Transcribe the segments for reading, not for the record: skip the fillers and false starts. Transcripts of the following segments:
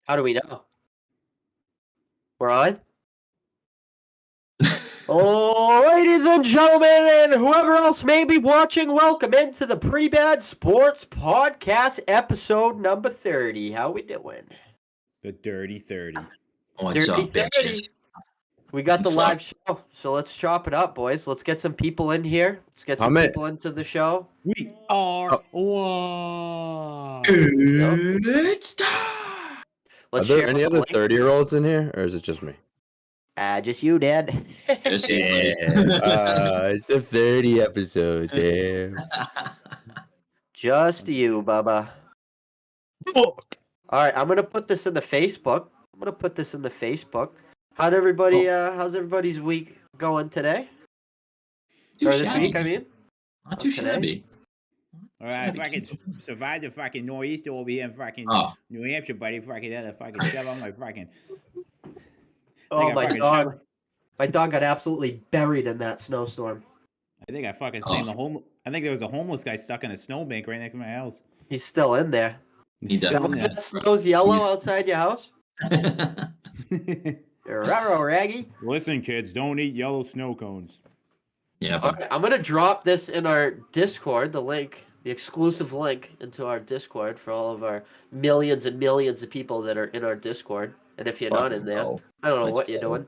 How do we know? We're on? Oh, ladies and gentlemen, and whoever else may be watching, welcome into the Pretty Bad Sports Podcast, episode number 30. How we doing? The Dirty 30. What's Dirty up, 30. bitches? We got the live show, so let's chop it up, boys. Let's get some people in here. Let's get some people into the show. We are one. Good stuff. Let's Are there share any the other link. 30-year-olds in here, or is it just me? Just you, Dad. Just It's the 30 episode, damn. Just you, Bubba. All right, I'm gonna put this in the Facebook. How's everybody's week going today? Or this week, I mean. Not too shabby. All right, fucking survived the fucking nor'easter over here in fucking New Hampshire, buddy. Fucking had a fucking shove on my fucking. Oh, my dog. My dog got absolutely buried in that snowstorm. I think I fucking seen the I think there was a homeless guy stuck in a snowbank right next to my house. He's still in there. He does. That snow's yellow outside your house? Ruh-roh, Raggy. Listen, kids, don't eat yellow snow cones. Yeah. Okay, I'm going to drop this in our Discord, the link, the exclusive link into our Discord for all of our millions and millions of people that are in our Discord. And if you're not in there, I don't know what you're doing.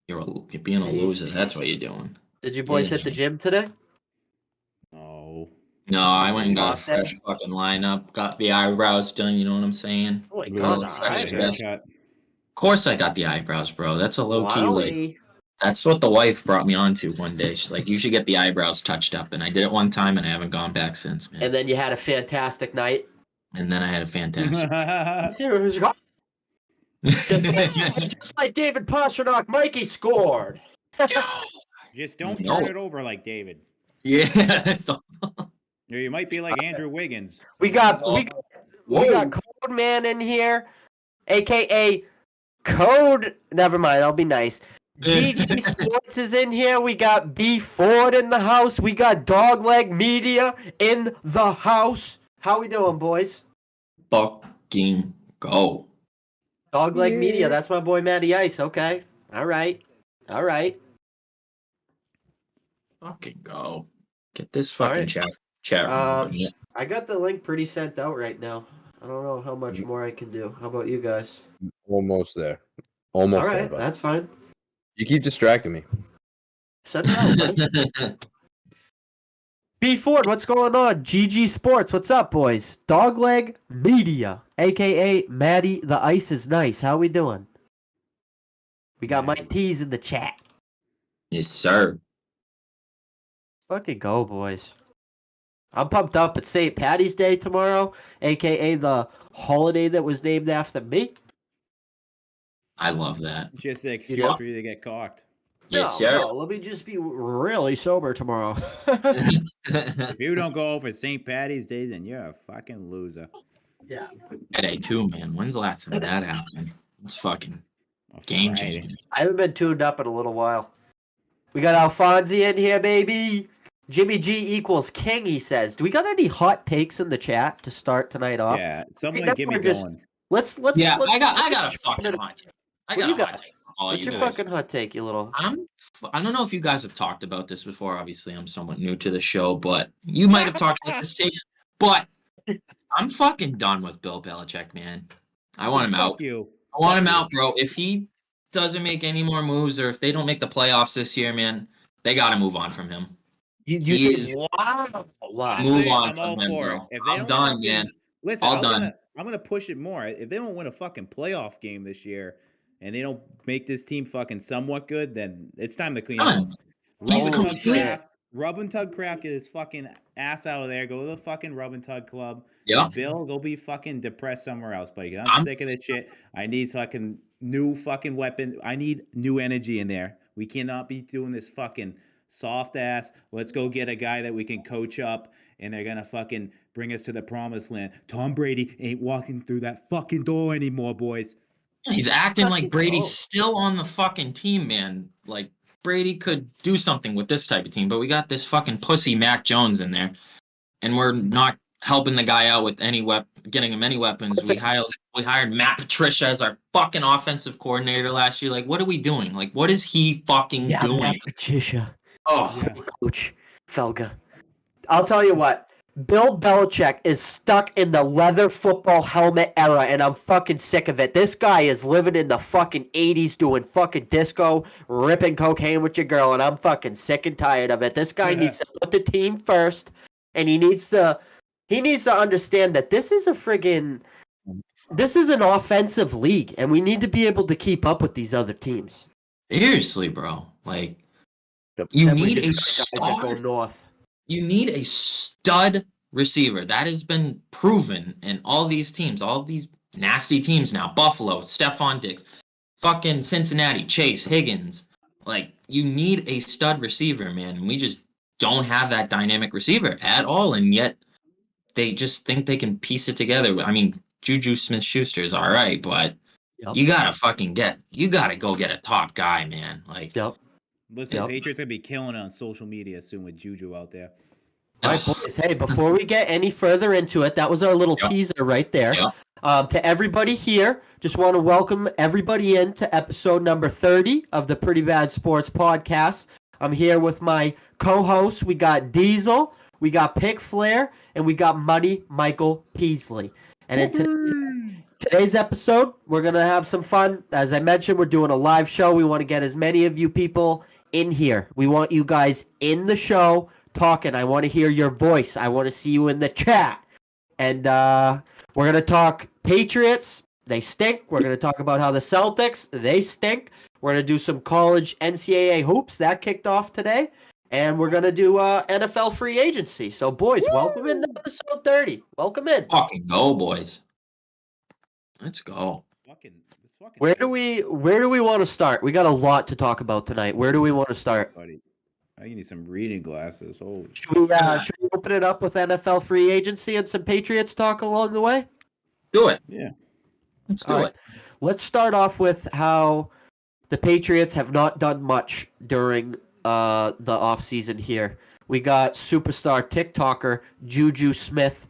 You're being a loser. That's what you're doing. Did you boys hit the gym today? No. No, I went and got a fresh fucking lineup. Got the eyebrows done. You know what I'm saying? Oh my god, Of course I got the eyebrows, bro. That's a low key like. That's what the wife brought me onto one day. She's like, "You should get the eyebrows touched up," and I did it one time, and I haven't gone back since, man. And then you had a fantastic night. And then I had a fantastic. just like David Pastrnak, Mikey scored. Just don't turn it over like David. Yeah. Or you might be like Andrew Wiggins. We got Code Man in here, aka Code. Never mind, I'll be nice. GG Sports is in here. We got B Ford in the house. We got Dogleg Media in the house. How we doing, boys? Fucking go. Dogleg Media. That's my boy Matty Ice. Okay. All right. Fucking go. Get this fucking chat room. I got the link pretty sent out right now. I don't know how much more I can do. How about you guys? Almost there. Almost All right, there, that's fine. You keep distracting me. Send it out, buddy. B Ford, what's going on? GG Sports, what's up, boys? Dogleg Media, aka Maddie the Ice is Nice. How we doing? We got Mike Pease in the chat. Yes, sir. Fucking go, boys. I'm pumped up. It's St. Patty's Day tomorrow, aka the holiday that was named after me. I love that. Just an excuse for you to get cocked. Yes, sir. No, let me just be really sober tomorrow. If you don't go over St. Patty's Day, then you're a fucking loser. Yeah. Today too, man. When's the last time that happened? It's fucking game changing. I haven't been tuned up in a little while. We got Alfonsi in here, baby. Jimmy G equals king, he says. Do we got any hot takes in the chat to start tonight off? Yeah, someone get me going. Let's I got a fucking hot take. What's your fucking hot take, you little? I don't know if you guys have talked about this before. Obviously, I'm somewhat new to the show, but you might have talked about this take. But I'm fucking done with Bill Belichick, man. I want him out. I want him out, bro. If he doesn't make any more moves, or if they don't make the playoffs this year, man, they got to move on from him. Wow. Move on from him, bro. I'm done, man. Listen, I'm gonna push it more. If they don't win a fucking playoff game this year, and they don't make this team fucking somewhat good, then it's time to clean up. Rub and Tug Craft, get his fucking ass out of there. Go to the fucking Rub and Tug Club. Yeah. Bill, go be fucking depressed somewhere else, buddy. I'm sick of this shit. I need fucking new fucking weapon. I need new energy in there. We cannot be doing this fucking soft ass. Let's go get a guy that we can coach up, and they're gonna fucking bring us to the promised land. Tom Brady ain't walking through that fucking door anymore, boys. He's acting like Brady's still on the fucking team, man. Like, Brady could do something with this type of team, but we got this fucking pussy Mac Jones in there, and we're not helping the guy out with getting him any weapons. We hired Matt Patricia as our fucking offensive coordinator last year. Like, what are we doing? Like, what is he fucking doing? Matt Patricia. Oh, Yeah. Coach Felga. I'll tell you what. Bill Belichick is stuck in the leather football helmet era, and I'm fucking sick of it. This guy is living in the fucking 80s doing fucking disco, ripping cocaine with your girl, and I'm fucking sick and tired of it. This guy needs to put the team first, and he needs to understand that this is an offensive league, and we need to be able to keep up with these other teams. seriously, bro. Like, Yep. you Then we need a just got guys that go star. north. You need a stud receiver. That has been proven in all these teams, all these nasty teams now. Buffalo, Stephon Diggs, fucking Cincinnati, Chase, Higgins. Like, you need a stud receiver, man. And we just don't have that dynamic receiver at all. And yet they just think they can piece it together. I mean, Juju Smith-Schuster is all right, but Yep. you gotta go get a top guy, man. Like, Yep. Listen, Yep. Patriots gonna be killing it on social media soon with Juju out there. All right, boys. Hey, before we get any further into it, that was our little Yep. teaser right there. Yep. To everybody here, just want to welcome everybody in to episode number 30 of the Pretty Bad Sports Podcast. I'm here with my co-hosts. We got Diesel, we got Pick Flair, and we got Muddy Michael Peasley. And in today's episode, we're going to have some fun. As I mentioned, we're doing a live show. We want to get as many of you people in here. We want you guys in the show talking. I want to hear your voice. I want to see you in the chat. And we're going to talk Patriots. They stink. We're going to talk about how the Celtics, they stink. We're going to do some college ncaa hoops. That kicked off today. And we're going to do NFL free agency. So, boys, welcome in to episode 30. Welcome in. Fucking go, boys. Let's go. Where do we want to start? We got a lot to talk about tonight. Where do we want to start? Buddy, I need some reading glasses. Holy Should we open it up with NFL free agency and some Patriots talk along the way? Do it. Yeah. Let's do All it. right. Let's start off with how the Patriots have not done much during the offseason here. We got superstar TikToker Juju Smith,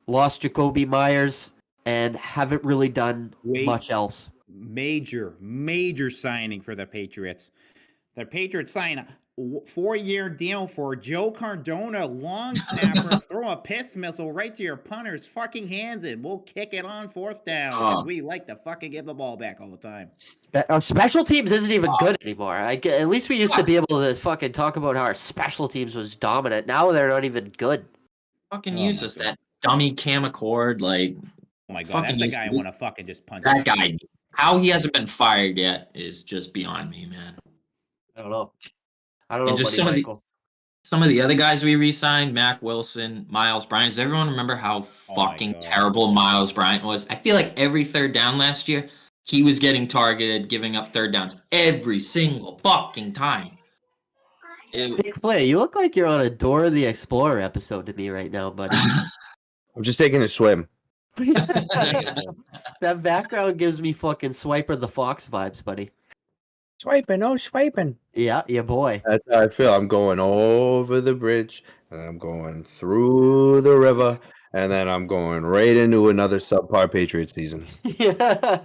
lost Jacoby Myers, and haven't really done much else. Major signing for the Patriots. The Patriots sign a 4-year deal for Joe Cardona, long snapper. Throw a piss missile right to your punter's fucking hands and we'll kick it on 4th down. Because we like to fucking give the ball back all the time. Special teams isn't even good anymore. At least we used to be able to fucking talk about how our special teams was dominant. Now they're not even good. Fucking use us, that dummy Cam Accord, like. Oh my god, that's a guy I want to fucking just punch. That guy, how he hasn't been fired yet is just beyond me, man. I don't know. Just some of the other guys we re-signed, Mac Wilson, Miles Bryant. Does everyone remember how fucking terrible Miles Bryant was? I feel like every third down last year, he was getting targeted, giving up third downs every single fucking time. Big Flay, you look like you're on a Dora the Explorer episode to me right now, buddy. I'm just taking a swim. That background gives me fucking Swiper the Fox vibes, buddy. Swiping, oh, swiping. Yeah, boy. That's how I feel. I'm going over the bridge, and I'm going through the river, and then I'm going right into another subpar Patriots season. Yeah.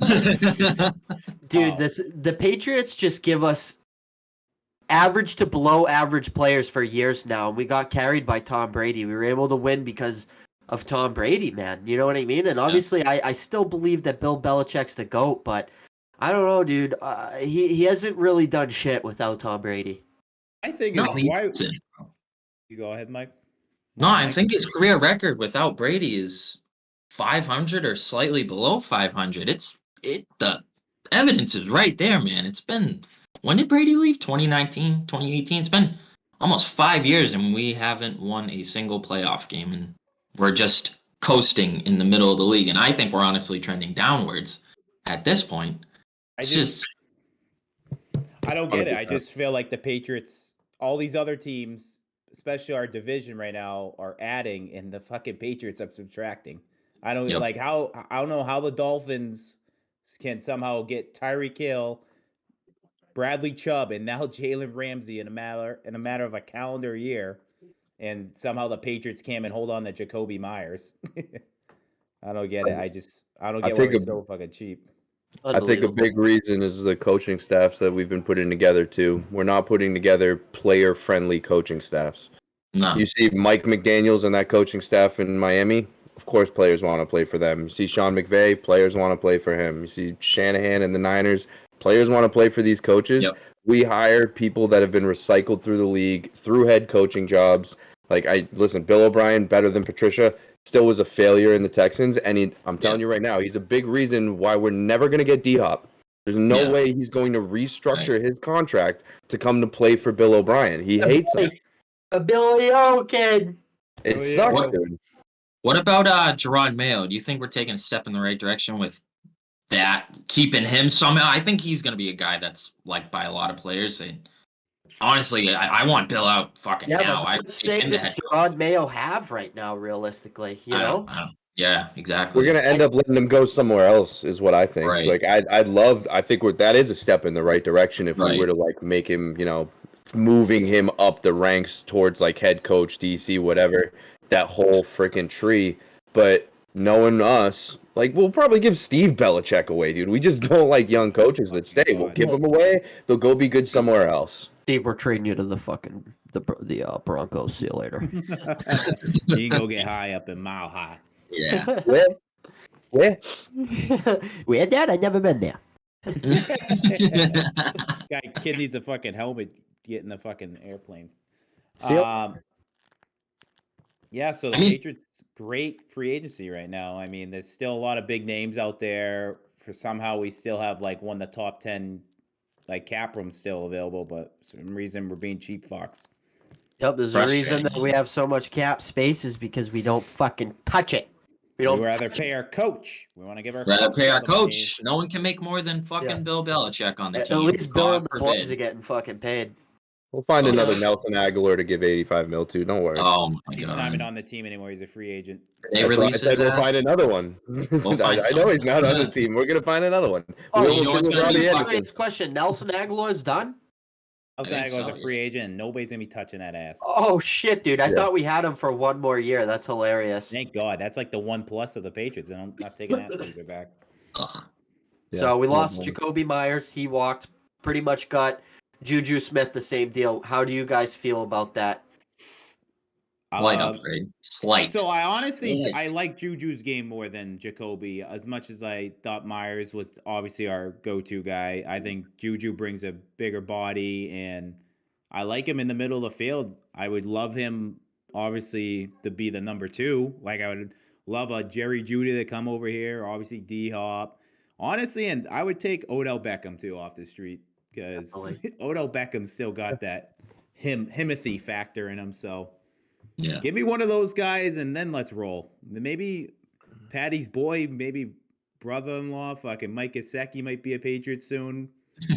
Dude, the Patriots just give us average to below average players for years now, and we got carried by Tom Brady. We were able to win because of Tom Brady, man. You know what I mean? And obviously, I still believe that Bill Belichick's the GOAT, but I don't know, dude. He hasn't really done shit without Tom Brady. I think why. You go ahead, Mike. No, I think his career record without Brady is 500 or slightly below 500. The evidence is right there, man. It's been, when did Brady leave? 2019, 2018. It's been almost 5 years, and we haven't won a single playoff game, and we're just coasting in the middle of the league. And I think we're honestly trending downwards at this point. I don't get it. I just feel like the Patriots, all these other teams, especially our division right now, are adding, and the fucking Patriots are subtracting. I don't know how the Dolphins can somehow get Tyreek Hill, Bradley Chubb, and now Jalen Ramsey in a matter of a calendar year, and somehow the Patriots came and hold on to Jacoby Myers. I don't get it. I don't I get why think we're a- so fucking cheap. I think a Unbelievable. big reason is the coaching staffs that we've been putting together too. We're not putting together player-friendly coaching staffs. No. You see Mike McDaniels and that coaching staff in Miami. Of course, players want to play for them. You see Sean McVay, players want to play for him. You see Shanahan and the Niners, players want to play for these coaches. Yep. We hire people that have been recycled through the league, through head coaching jobs. Like listen, Bill O'Brien, better than Patricia, still was a failure in the Texans, and I'm telling you right now, he's a big reason why we're never going to get D-Hop. There's no way he's going to restructure his contract to come to play for Bill O'Brien. He hates him. A Billy O kid. It sucks, What- dude. What about Gerard Mayo? Do you think we're taking a step in the right direction with that, keeping him somehow? I think he's going to be a guy that's liked by a lot of players. And honestly, I want Bill out fucking now. But what say does Gerard Mayo have right now, realistically? You know? Yeah, exactly. We're gonna end up letting him go somewhere else, is what I think. Right. Like I think that is a step in the right direction if we were to like make him, moving him up the ranks towards like head coach, DC, whatever, that whole freaking tree. But knowing us, like we'll probably give Steve Belichick away, dude. We just don't like young coaches that stay. We'll give them away. They'll go be good somewhere else. Steve, we're trading you to the fucking the Broncos. See you later. You can go get high up in Mile High. Yeah. Where? Where, Dad? I've never been there. Kid needs a fucking helmet to get in the fucking airplane. Yeah, so the Patriots, great free agency right now. I mean, there's still a lot of big names out there. For somehow we still have like one of the top 10 like cap rooms still available, but for some reason we're being cheap fucks. Yep, there's a reason that we have so much cap space is because we don't fucking touch it. We'd rather pay our coach. We want to give our coach. No one can make more than fucking Bill Belichick on the team. At least Bill and the boys are getting fucking paid. We'll find another Nelson Aguilar to give $85 million to. Don't worry. Oh my He's god. not even on the team anymore. He's a free agent. They release I said we'll find another one. I know he's not on the team. We're gonna find another one. Next question. Nelson Aguilar's done? Nelson Aguilar's a free agent, and nobody's gonna be touching that ass. Oh shit, dude! I thought we had him for one more year. That's hilarious. Thank God. That's like the 1+ of the Patriots, and I'm not taking that Caesar back. So we lost Jacoby Myers. He walked. Pretty much got Juju Smith the same deal. How do you guys feel about that? Slight upgrade. Slight. So I honestly I like Juju's game more than Jacoby. As much as I thought Myers was obviously our go-to guy, I think Juju brings a bigger body, and I like him in the middle of the field. I would love him obviously to be the number 2. Like I would love a Jerry Jeudy to come over here. Obviously D-Hop. Honestly, and I would take Odell Beckham too off the street because Odell Beckham still got that Himothy factor in him. So. Yeah. Give me one of those guys, and then let's roll. Maybe Patty's boy, maybe brother-in-law, fucking Mike Gesicki might be a Patriot soon.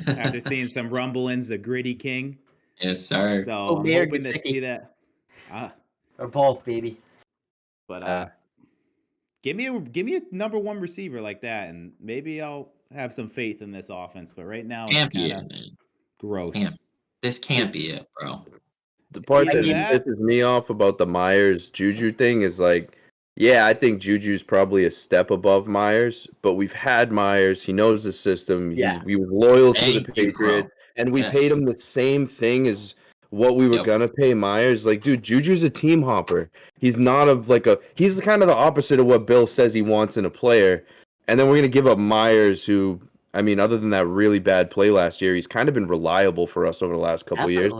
After seeing some rumblings, the Gritty King. Yes, sir. So I'm hoping to see that. Or both, baby. But give me a number 1 receiver like that, and maybe I'll have some faith in this offense. But right now, it's kind of gross. This can't be it, bro. The part that pisses me off about the Myers Juju thing is like, yeah, I think Juju's probably a step above Myers, but we've had Myers. He knows the system. He was loyal to the Patriots, and we paid him the same thing as what we were gonna pay Myers. Like, dude, Juju's a team hopper. He's not he's kind of the opposite of what Bill says he wants in a player. And then we're gonna give up Myers, who, I mean, other than that really bad play last year, he's kind of been reliable for us over the last couple of years.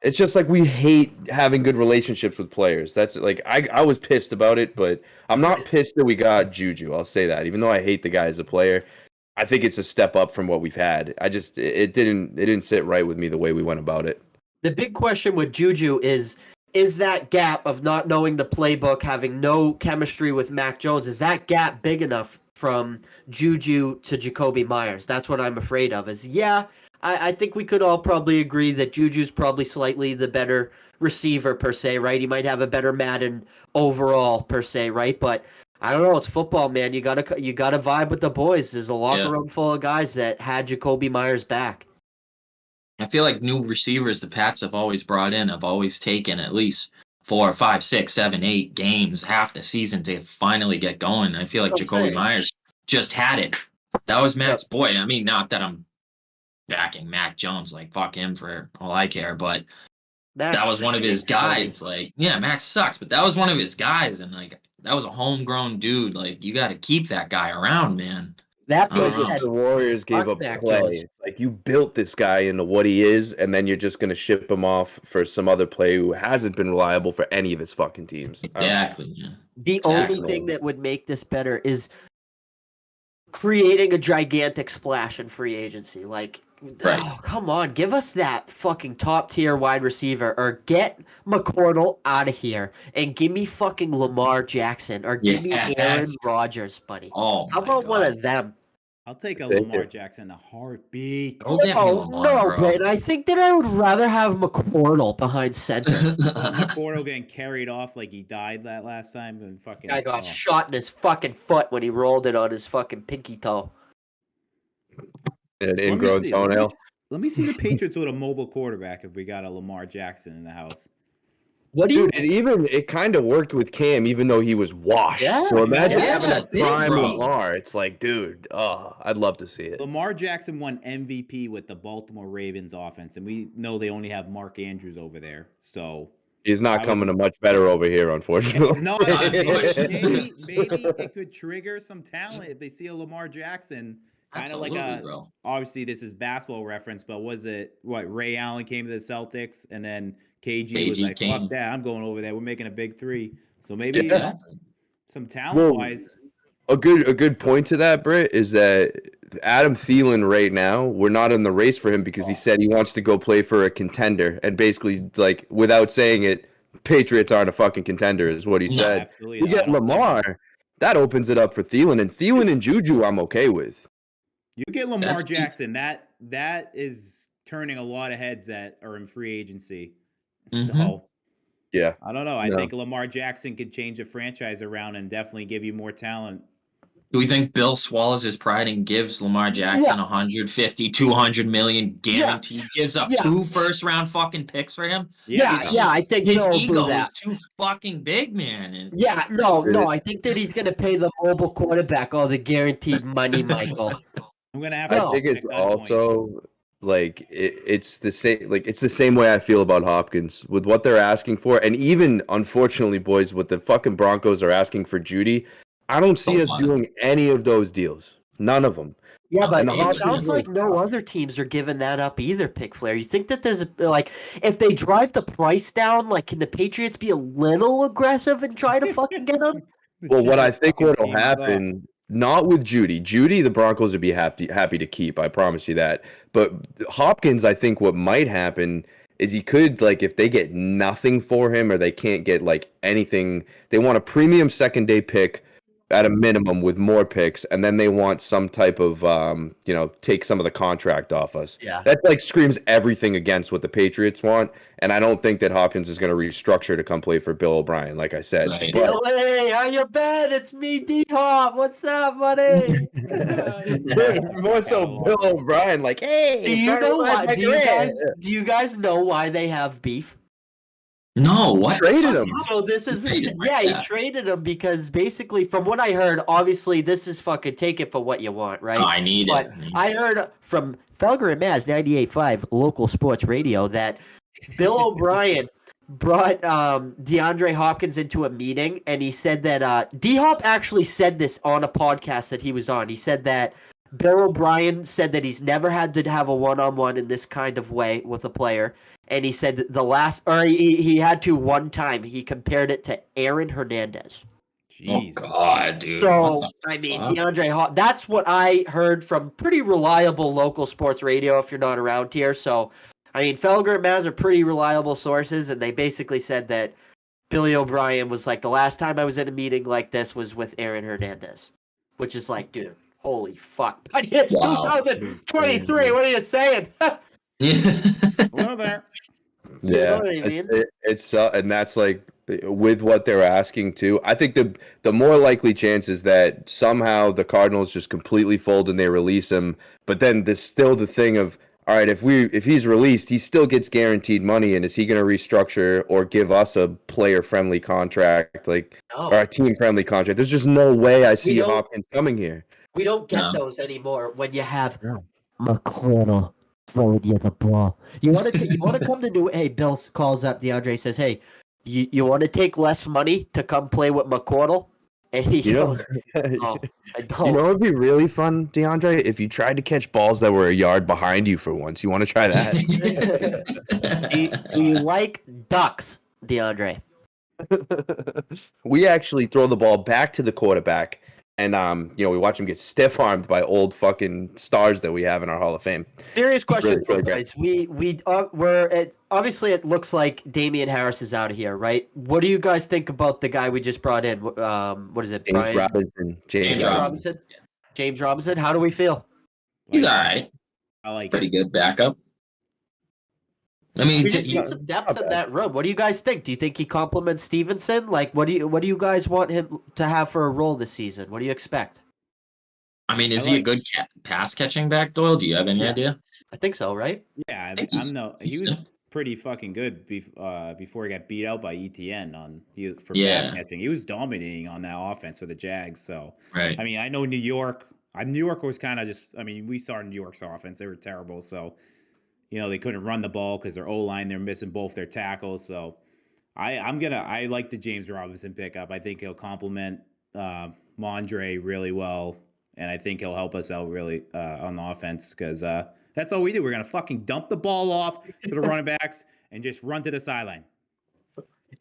It's just like we hate having good relationships with players. That's like I was pissed about it, but I'm not pissed that we got Juju. I'll say that. Even though I hate the guy as a player, I think it's a step up from what we've had. It didn't sit right with me the way we went about it. The big question with Juju is that gap of not knowing the playbook, having no chemistry with Mac Jones, is that gap big enough from Juju to Jacoby Myers? That's what I'm afraid of. I think we could all probably agree that Juju's probably slightly the better receiver per se, right? He might have a better Madden overall per se, right? But I don't know. It's football, man. You gotta vibe with the boys. There's a locker room full of guys that had Jacoby Myers back. I feel like new receivers the Pats have always brought in have always taken at least 4, 5, 6, 7, 8 games, half the season to finally get going. I feel like Jacoby Myers just had it. That was Mac's boy. I mean, not that I'm backing Mac Jones, like fuck him for all I care, but that was one of his guys. Like, yeah, Mac sucks, but that was one of his guys, and like that was a homegrown dude. Like, you got to keep that guy around, man. That's what the Warriors gave up play. It's like, you built this guy into what he is, and then you're just going to ship him off for some other player who hasn't been reliable for any of his fucking teams. Exactly. Yeah. The only thing that would make this better is creating a gigantic splash in free agency. Like, oh, come on, give us that fucking top tier wide receiver, or get McCordle out of here and give me fucking Lamar Jackson, or give me Aaron Rodgers, buddy. Oh, how about one of them? I'll take a Lamar Jackson in a heartbeat. No, but I think that I would rather have McCordle behind center. McCordle getting carried off like he died that last time, and fucking guy got shot in his fucking foot when he rolled it on his fucking pinky toe. An ingrown toenail. Let me see the Patriots with a mobile quarterback if we got a Lamar Jackson in the house. What do you? Dude, it kind of worked with Cam, even though he was washed. Yeah, so imagine having a prime Lamar. It's like, dude, I'd love to see it. Lamar Jackson won MVP with the Baltimore Ravens offense, and we know they only have Mark Andrews over there, so he's not coming to much better over here, unfortunately. No, maybe it could trigger some talent if they see a Lamar Jackson. Kind of like obviously this is basketball reference, but was it Ray Allen came to the Celtics, and then KG was like, fuck that, I'm going over there. We're making a big three. So maybe some talent-wise. A good point to that, Britt, is that Adam Thielen right now, we're not in the race for him because he said he wants to go play for a contender. And basically, like, without saying it, Patriots aren't a fucking contender is what he said. You get Lamar, that opens it up for Thielen. And Thielen and Juju I'm okay with. You get Lamar Jackson, that is turning a lot of heads that are in free agency. So, yeah, I don't know. I think Lamar Jackson could change a franchise around and definitely give you more talent. Do we think Bill swallows his pride and gives Lamar Jackson 150, 200 million guaranteed? Gives up 2 first-round fucking picks for him? I think his ego is too fucking big, man. And no, I think that he's gonna pay the mobile quarterback all the guaranteed money, Michael. I'm gonna have. I think it's also like it's the same. Like, it's the same way I feel about Hopkins with what they're asking for, and even unfortunately, boys, what the fucking Broncos are asking for Judy. I don't see us doing any of those deals. None of them. Yeah, but it sounds like no other teams are giving that up either, Pick Flair. You think that there's if they drive the price down, like, can the Patriots be a little aggressive and try to fucking get them? Well, what I think what'll happen. Not with Judy. Judy, the Broncos would be happy to keep. I promise you that. But Hopkins, I think what might happen is he could, like, if they get nothing for him or they can't get, like, anything, they want a premium second-day pick at a minimum with more picks, and then they want some type of, take some of the contract off us. Yeah. That, like, screams everything against what the Patriots want, and I don't think that Hopkins is going to restructure to come play for Bill O'Brien, like I said. Right. But, hey, how you been? It's me, D-Hop. What's up, buddy? More so Bill O'Brien, like, hey, do you know why? Do you guys know why they have beef? No, what? Traded him. So this is he traded him because basically, from what I heard, obviously this is fucking take it for what you want, right? I need it. I heard from Felger and Maz 98.5 local sports radio that Bill O'Brien brought DeAndre Hopkins into a meeting, and he said that D-Hop actually said this on a podcast that he was on. He said that Bill O'Brien said that he's never had to have a one-on-one in this kind of way with a player. And he said that he had to one time. He compared it to Aaron Hernandez. Jeez. Oh, God, dude. So, I mean, DeAndre that's what I heard from pretty reliable local sports radio if you're not around here. So, I mean, Felger and Maz are pretty reliable sources, and they basically said that Billy O'Brien was like, the last time I was in a meeting like this was with Aaron Hernandez. Which is like, dude, holy fuck. But it's 2023. What are you saying? Well, there. Yeah, you know what I mean? It's and that's like with what they're asking too. I think the more likely chance is that somehow the Cardinals just completely fold and they release him. But then there's still the thing of, all right, if he's released, he still gets guaranteed money, and is he going to restructure or give us a player-friendly contract, like or a team-friendly contract? There's just no way I see Hopkins coming here. We don't get those anymore when you have McConnell throwing you the ball. You want to come to New? Hey, Bill calls up DeAndre, says, "Hey, you want to take less money to come play with McConnell?" And he goes, "Oh, I don't." You know, it'd be really fun, DeAndre, if you tried to catch balls that were a yard behind you for once. You want to try that? do you like ducks, DeAndre? We actually throw the ball back to the quarterback, and we watch him get stiff armed by old fucking stars that we have in our Hall of Fame. Serious question, really guys. Obviously it looks like Damian Harris is out of here, right? What do you guys think about the guy we just brought in? What is it? James Robinson. James Robinson. How do we feel? He's all right. I like pretty good backup. I mean, we just need some depth in that room. What do you guys think? Do you think he complements Stevenson? Like, what do you guys want him to have for a role this season? What do you expect? I mean, is he a good pass catching back, Doyle? Do you have any idea? I think so, right? Yeah, he was pretty fucking good before he got beat out by ETN for pass catching. He was dominating on that offense for the Jags. So, right. I mean, I know New York was kind of just. I mean, we saw New York's offense; they were terrible. So, they couldn't run the ball because their O-line, they're missing both their tackles. So I like the James Robinson pickup. I think he'll complement Mondre really well, and I think he'll help us out really on the offense because that's all we do. We're going to fucking dump the ball off to the running backs and just run to the sideline.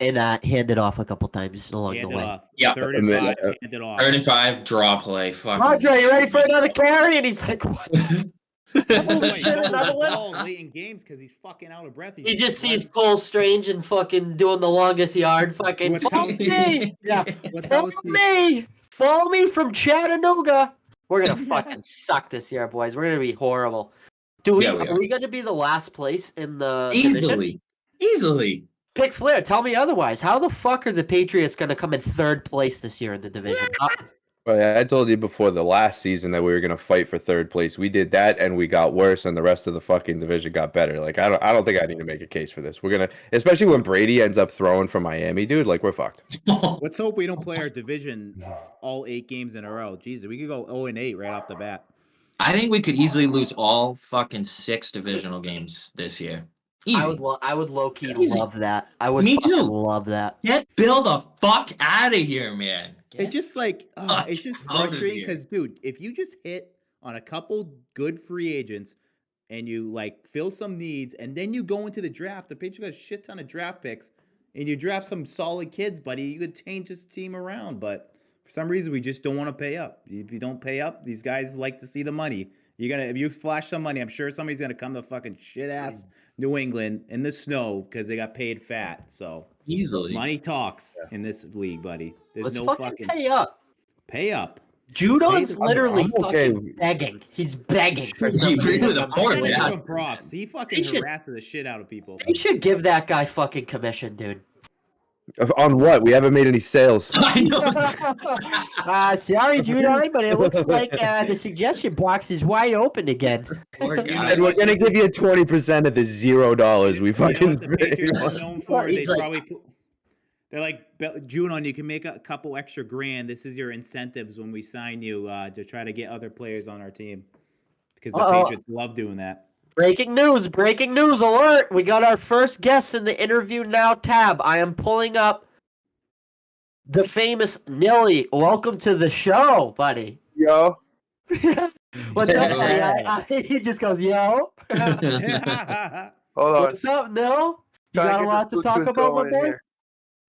And hand it off a couple times along the way. Yeah. 3rd and 5, hand it off. 3rd and 5, draw play. Mondre, you ready for another carry? And he's like, what? Holy shit, another one? Late in games because he's fucking out of breath. He just sees Cole Strange and fucking doing the longest yard. Fucking follow me. Yeah. Follow me from Chattanooga. We're going to fucking suck this year, boys. We're going to be horrible. Are we going to be the last place in the division? Easily. Pick Flair. Tell me otherwise. How the fuck are the Patriots going to come in 3rd place this year in the division? Well, I told you before the last season that we were going to fight for 3rd place. We did that, and we got worse, and the rest of the fucking division got better. Like, I don't think I need to make a case for this. We're going to, especially when Brady ends up throwing for Miami, dude, like, we're fucked. Let's hope we don't play our division all 8 games in a row. Jesus, we could go 0-8 right off the bat. I think we could easily lose all fucking 6 divisional games this year. Easy. I would low-key love that. I would love that. Get Bill the fuck out of here, man. It's just like, it's just frustrating because, dude, if you just hit on a couple good free agents and you, like, fill some needs and then you go into the draft, the Patriots got a shit ton of draft picks and you draft some solid kids, buddy, you could change this team around. But for some reason, we just don't want to pay up. If you don't pay up, these guys like to see the money. If you flash some money, I'm sure somebody's going to come to fucking shit-ass New England in the snow because they got paid fat. So easily money talks in this league, buddy. There's Let's fucking pay up. Pay up. Judon's literally fucking begging. He's begging for some props. He fucking harasses the shit out of people. They should give that guy fucking commission, dude. On what? We haven't made any sales. I know. Sorry, Judon, but it looks like the suggestion box is wide open again. And we're gonna give you 20% of the $0 we fucking. The Patriots are known for. They're like, Judon, you can make a couple extra grand. This is your incentives when we sign you to try to get other players on our team because the Patriots love doing that. Breaking news alert. We got our first guest in the Interview Now tab. I am pulling up the famous Nilly. Welcome to the show, buddy. Yo. What's up, buddy? He just goes, yo. Hold on. What's up, Nil? You got a lot to talk about, my boy?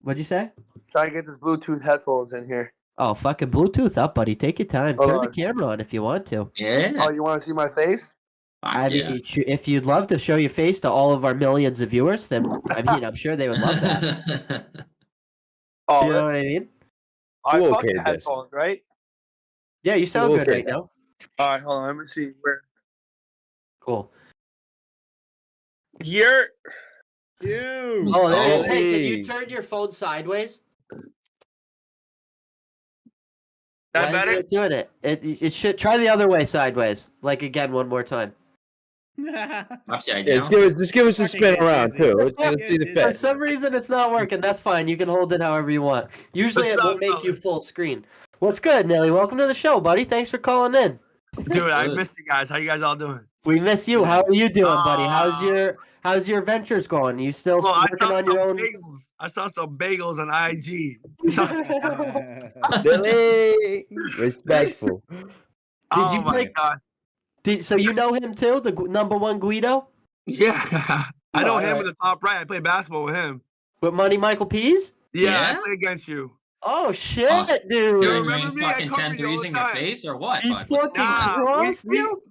What'd you say? Try to get this Bluetooth headphones in here. Oh, fucking Bluetooth up, buddy. Take your time. Turn the camera on if you want to. Yeah. Oh, you want to see my face? I mean, if you'd love to show your face to all of our millions of viewers, then I'm sure they would love that. Oh, you know what I mean? I fucking headphones, right? Yeah, you sound good right now. All right, hold on. Let me see where. Cool. Here. Oh, there it is. Hey, can you turn your phone sideways? That better? Doing it. It should try the other way sideways. Like again, one more time. Upside Yeah, down. just give us a spin around too. Let's see the For bet. some reason, it's not working. That's fine. You can hold it however you want. Usually, it What's won't up, make you fellas? full screen. What's good, Nelly? Welcome to the show, buddy. Thanks for calling in. Dude, I Good. missed you guys. How you guys all doing? We miss you. How are you doing, buddy? Uh, How's your ventures going? You still Well, I working saw on some your own? bagels. I saw some bagels on IG. Billy, respectful. Oh you my play- god. So you know him too, the number one Guido Yeah. I know All him right. in the top right. I play basketball with him. with Money Michael Pease? Yeah, Yeah? I play against you. Oh shit, dude! You Doing remember green me? I fucking covered 10 you all threes the in your time. face or what? He bud? fucking Nah, crossed you.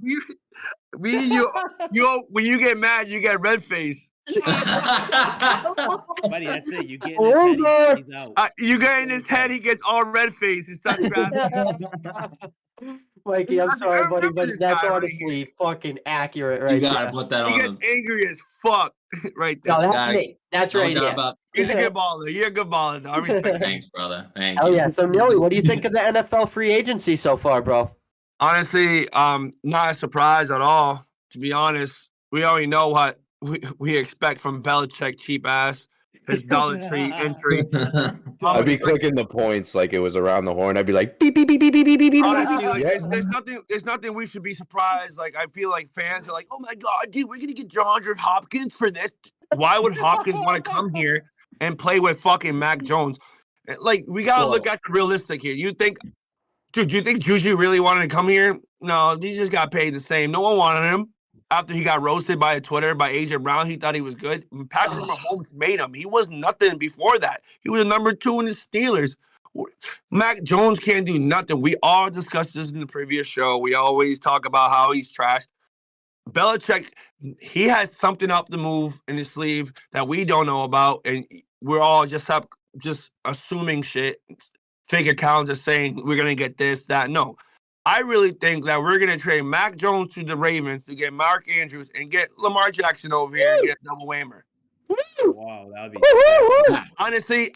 when you get mad, you get red face. Buddy, that's it. You get in his Over. head, he's out. You get in his head, he gets all red face. He starts grabbing. Mikey, I'm I sorry, buddy, remember but this that's guy right honestly fucking accurate You right gotta there. put that He on gets the angry as fuck right No, there. that's Guy- me. That's no right doubt here. about. He's a good baller. You're a good baller, though. I respect that. Thanks, brother. Thank Oh you. yeah. So Nelly, what do you think of the NFL free agency so far, bro? Honestly, not a surprise at all. To be honest, we already know what we expect from Belichick, cheap ass, his Dollar Tree entry. I'd be clicking the points like it was around the horn. I'd be like, beep, beep, beep, beep, beep, beep, beep, beep. Honestly, like Yeah. there's nothing we should be surprised. Like I feel like fans are like, oh my god, dude, we're gonna get DeAndre Hopkins for this. Why would Hopkins want to come here and play with fucking Mac Jones? Like we gotta look at the realistic here. You think, dude? Do you think Juju really wanted to come here? No, he just got paid the same. No one wanted him. After he got roasted by Twitter by AJ Brown, he thought he was good. Patrick Mahomes made him. He was nothing before that. He was number 2 in the Steelers. Mac Jones can't do nothing. We all discussed this in the previous show. We always talk about how he's trash. Belichick, he has something up the move in his sleeve that we don't know about, and we're all just assuming shit. Fake accounts are saying we're gonna get this, that. No. I really think that we're going to trade Mac Jones to the Ravens to get Mark Andrews and get Lamar Jackson over here and get a double whammer. Wow, that would be. Honestly,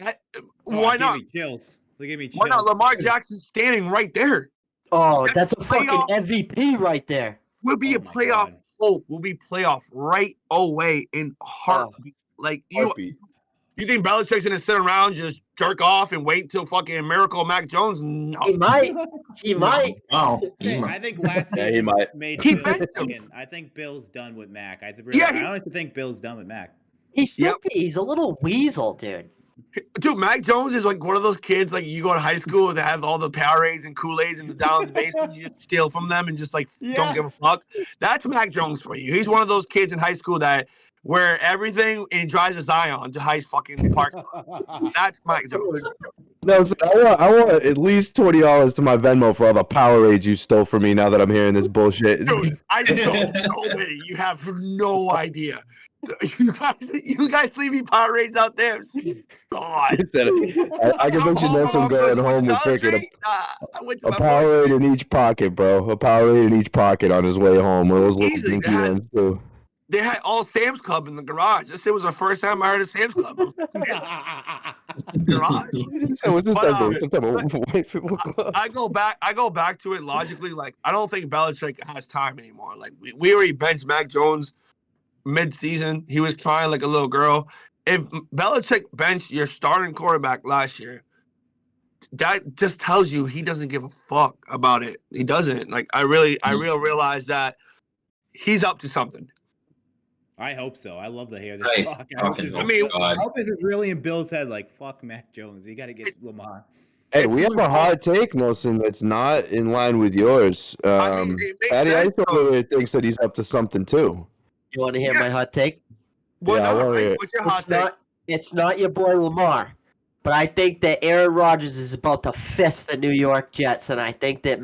why not? Give me chills. Give me chills. Why not? Lamar Jackson's standing right there. Oh, that's a fucking Playoff. MVP right there. We'll be Oh a my playoff God. hope. We'll be playoff right away in heartbeat. Like you think Belichick's going to sit around, just jerk off and wait till fucking miracle Mac Jones? No. He might. He might. Oh, I think last Yeah, season he might. made He Bill benched him. fucking- I think Bill's done with Mac. I Yeah, honestly think Bill's done with Mac. He should be. He's a little weasel, dude. Dude, Mac Jones is like one of those kids, like you go to high school, they have all the Powerades and Kool-Aids and down in the basement, you just steal from them and just like don't give a fuck. That's Mac Jones for you. He's one of those kids in high school that where everything and he drives a Zion to high fucking park. That's Mac Jones. No, so I want at least $20 to my Venmo for all the Powerades you stole from me. Now that I'm hearing this bullshit, Dude, I stole so many. You have no idea. You guys leave me Powerades out there. God. I can bet you know some going home with freaking a Powerade in each pocket, bro. A Powerade in each pocket on his way home. One of those little Easily, dinky ones too. They had all Sam's Club in the garage. This was the first time I heard of Sam's Club. Garage. So what's this But, September? White people club. I go back to it logically. Like I don't think Belichick has time anymore. Like we already benched Mac Jones mid-season. He was crying like a little girl. If Belichick benched your starting quarterback last year, that just tells you he doesn't give a fuck about it. He doesn't. Like I really realize that he's up to something. I hope so. I love to hear this Right. talk. I hope this is really in Bill's head. Like, fuck Mac Jones. You got to get Lamar. Hey, we have a hot take, Nelson, that's not in line with yours. it makes Patty sense, Ice though. over here thinks that he's up to something too. You want to hear my hot take? Well, Yeah, I no, wanna hear it. what's your hot It's take? not. It's not your boy Lamar, but I think that Aaron Rodgers is about to fist the New York Jets, and I think that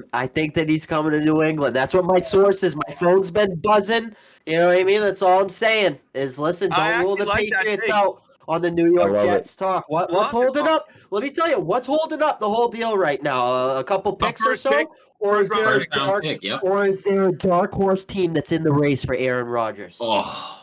he's coming to New England. That's what my source is. My phone's been buzzing. You know what I mean? That's all I'm saying. Is listen, I don't rule the actually like that Patriots take. out on the New York love Jets talk. What's love it, holding though. up? Let me tell you, what's holding up the whole deal right now? A couple picks or first so, pick? or is First there a First round dark, pick, yep. or is there a dark horse team that's in the race for Aaron Rodgers? Oh,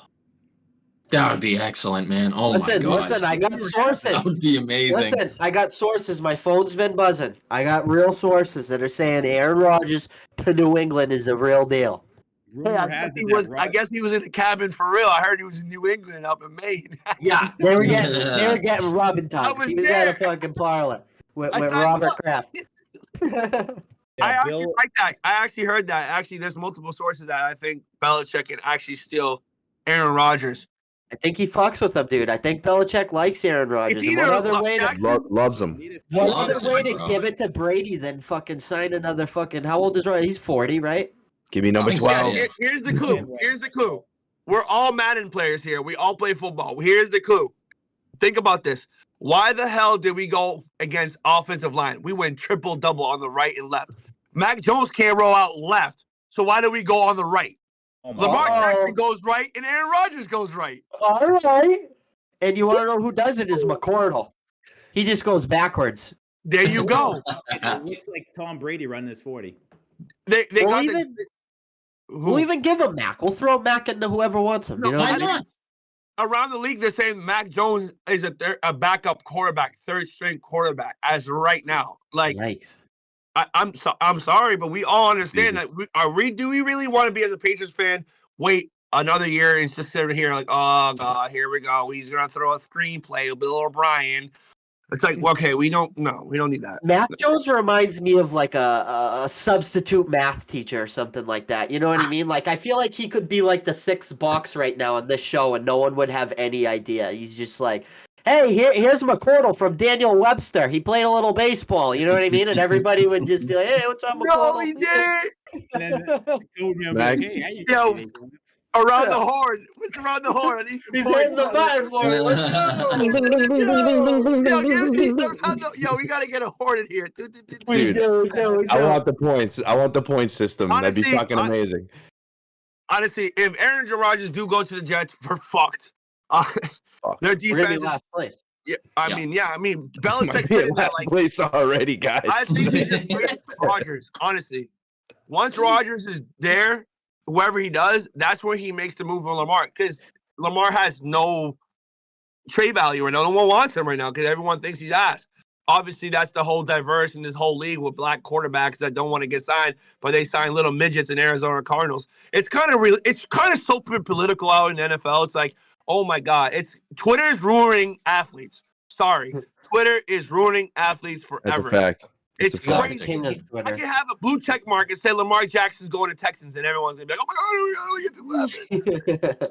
that would be excellent, man. Oh Listen, my God. listen, I got sources. That would be amazing. Listen, I got sources. My phone's been buzzing. I got real sources that are saying Aaron Rodgers to New England is the real deal. I guess he was in the cabin for real. I heard he was in New England up in Maine. Yeah, they were getting rubbing tugs. He was at a fucking parlor with Robert Kraft. I actually like that. I actually heard that. Actually, there's multiple sources that I think Belichick can actually steal Aaron Rodgers. I think he fucks with him, dude. I think Belichick likes Aaron Rodgers. What other way to loves him? What other way to give it to Brady than fucking sign another fucking? How old is Rodgers? He's 40, right? Give me number 12. Here's the clue. Here's the clue. We're all Madden players here. We all play football. Here's the clue. Think about this. Why the hell did we go against offensive line? We went triple-double on the right and left. Mac Jones can't roll out left. So why do we go on the right? Lamar Jackson goes right and Aaron Rodgers goes right. All right. And you want to know who does it is McCordle. He just goes backwards. There you go. It looks like Tom Brady running his 40. We'll even give him Mac. We'll throw Mac into whoever wants him. You know what I mean? Around the league, they're saying Mac Jones is a backup quarterback, third-string quarterback as of right now. Like, yikes. I'm sorry, but we all understand that. Do we really want to be, as a Patriots fan, wait another year and just sit here like, oh God, here we go. He's gonna throw a screenplay of Bill O'Brien. It's like, okay, we don't need that. Mac Jones reminds me of like a substitute math teacher or something like that. You know what I mean? Like, I feel like he could be like the sixth box right now on this show and no one would have any idea. He's just like, hey, here's McCordle from Daniel Webster. He played a little baseball. You know what I mean? And everybody would just be like, hey, what's up, McCordle? No, he did it. Yo, around the horn. What's around the horn? He's hitting the button for it. Let's go. Yo, we got to get a horn in here. Dude, I want the points. I want the point system. Honestly, that'd be fucking amazing. Honestly, if Aaron Rodgers do go to the Jets, we're fucked. Their defense is last place. Yeah, I mean, Belichick said that like place already, guys. I think he's just waiting for Rodgers. Honestly, once Rodgers is there, whoever he does, that's where he makes the move on Lamar, because Lamar has no trade value right now. No one wants him right now because everyone thinks he's ass. Obviously, that's the whole diverse in this whole league with black quarterbacks that don't want to get signed, but they sign little midgets in Arizona Cardinals. It's kind of so political out in the NFL. It's like, oh my God, Twitter is ruining athletes. Sorry, Twitter is ruining athletes forever. That's a fact. It's crazy. I can have a blue check mark and say Lamar Jackson's going to Texans, and everyone's gonna be like, "Oh my God, we get to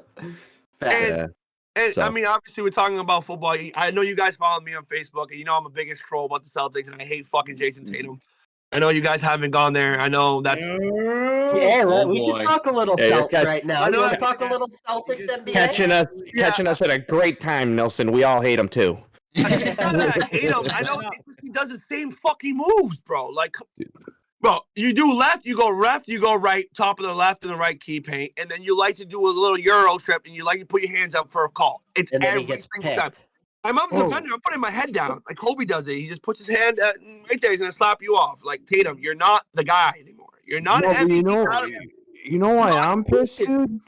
happen." And I mean, obviously, we're talking about football. I know you guys follow me on Facebook, and you know I'm a biggest troll about the Celtics, and I hate fucking Jason Tatum. I know you guys haven't gone there. I know that's we can talk a little Celtics right now. You want to talk a little Celtics NBA? Catching us at a great time, Nelson. We all hate him too. I hate him. I know he does the same fucking moves, bro. Like, bro, you do left, you go right, top of the left and the right key paint, and then you like to do a little Euro trip, and you like to put your hands up for a call. It's every single time. I'm a defender. I'm putting my head down like Kobe does it. He just puts his hand right there. He's gonna slap you off. Like, Tatum, you're not the guy anymore. You're not an MVP. You know why I'm pissed, dude?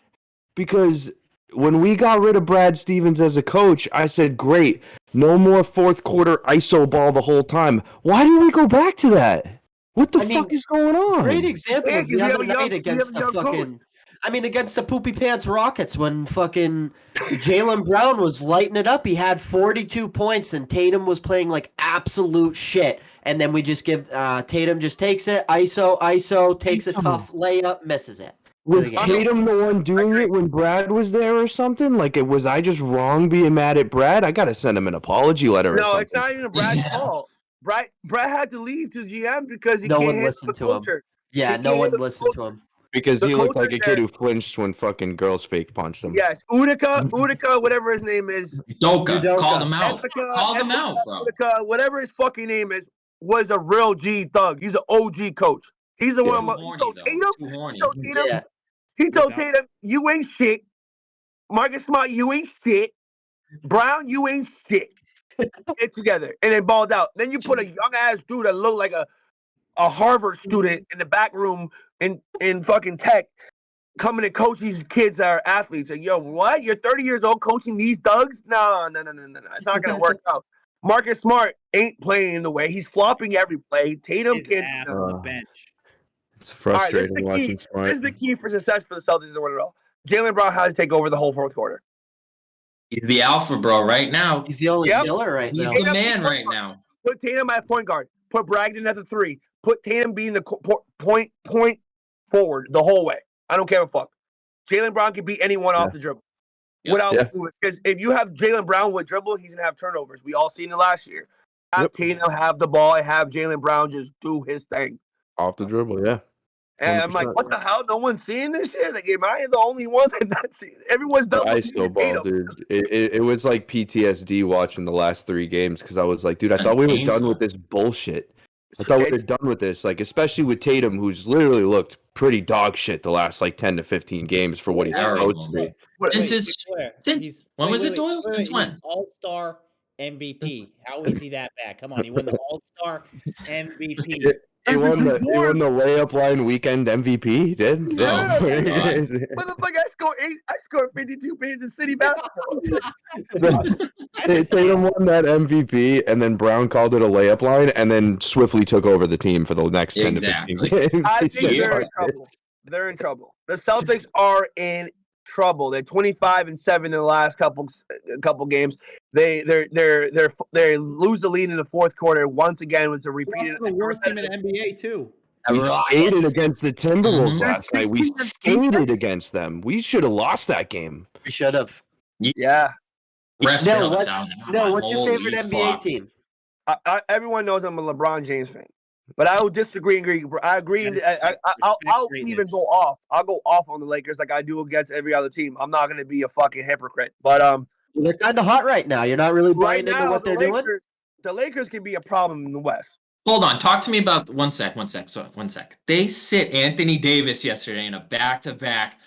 Because when we got rid of Brad Stevens as a coach, I said, great, no more fourth quarter ISO ball the whole time. Why do we go back to that? What the fuck is going on? Great example is the other night against the fucking... against the Poopy Pants Rockets when fucking Jaylen Brown was lighting it up. He had 42 points and Tatum was playing like absolute shit. And then we just give Tatum just takes it, ISO, takes a tough layup, misses it. Was Tatum the one doing it when Brad was there or something? Like, was I just wrong being mad at Brad? I got to send him an apology letter or something. No, it's not even Brad's fault. Brad had to leave to GM because no one listened to him. Yeah, no one listened to him. Because he looked like a kid who flinched when fucking girls fake punched him. Yes, Udoka, whatever his name is. Udoka. Called him out. Called him out, bro. Udoka, whatever his fucking name is, was a real G thug. He's an OG coach. He's the one. He told Tatum, you ain't shit. Marcus Smart, you ain't shit. Brown, you ain't shit. Get together. And they balled out. Then you put a young ass dude that looked like a Harvard student in the back room in fucking tech coming to coach these kids that are athletes. Like, yo, what? You're 30 years old coaching these thugs? No. It's not going to work out. Marcus Smart ain't playing the way. He's flopping every play. Tatum can't. On the bench. It's All right, this is frustrating the watching key. Smart. This is the key for success for the Celtics to win it all. Jaylen Brown has to take over the whole fourth quarter. He's the alpha, bro, right now. He's the only killer right He's now. the man right now. Put Tatum at point guard. Put Bragdon at the 3. Put Tatum being the point forward the whole way. I don't care a fuck. Jaylen Brown can beat anyone off the dribble. Without moving. Because if you have Jaylen Brown with dribble, he's gonna have turnovers. We all seen it last year. Have Tatum have the ball and have Jaylen Brown just do his thing. Off the dribble, yeah. And I'm like, what the hell? No one's seeing this shit? Like, am I the only one that not seeing it? Everyone's done I with still Tatum. ball, dude. It was like PTSD watching the last 3 games because I was like, dude, I thought we were done with this bullshit. I thought we were done with this, like, especially with Tatum, who's literally looked pretty dog shit the last, like, 10 to 15 games for what he's supposed to be. When was it, Doyle? Since when? All-Star MVP. How is he that bad? Come on, he won the All-Star MVP. He won the layup line weekend MVP. He did. Yeah. Motherfucker, I scored 52 points in city basketball. Tatum won that MVP, and then Brown called it a layup line, and then swiftly took over the team for the next 10 to 15 games. I think they're in trouble. They're in trouble. The Celtics are in trouble. They're 25-7 in the last couple games. They lose the lead in the fourth quarter once again. Was a repeated. The worst team in the NBA too. We skated against the Timberwolves last night. We skated against them. We should have lost that game. We should have. Yeah. What's your favorite NBA team? Everyone knows I'm a LeBron James fan, but I will disagree and agree. I agree. I'll even go off. I'll go off on the Lakers like I do against every other team. I'm not going to be a fucking hypocrite, but they're kind of hot right now. You're not really buying into what they're doing. The Lakers can be a problem in the West. Hold on. Talk to me about one sec. They sit Anthony Davis yesterday in a back-to-back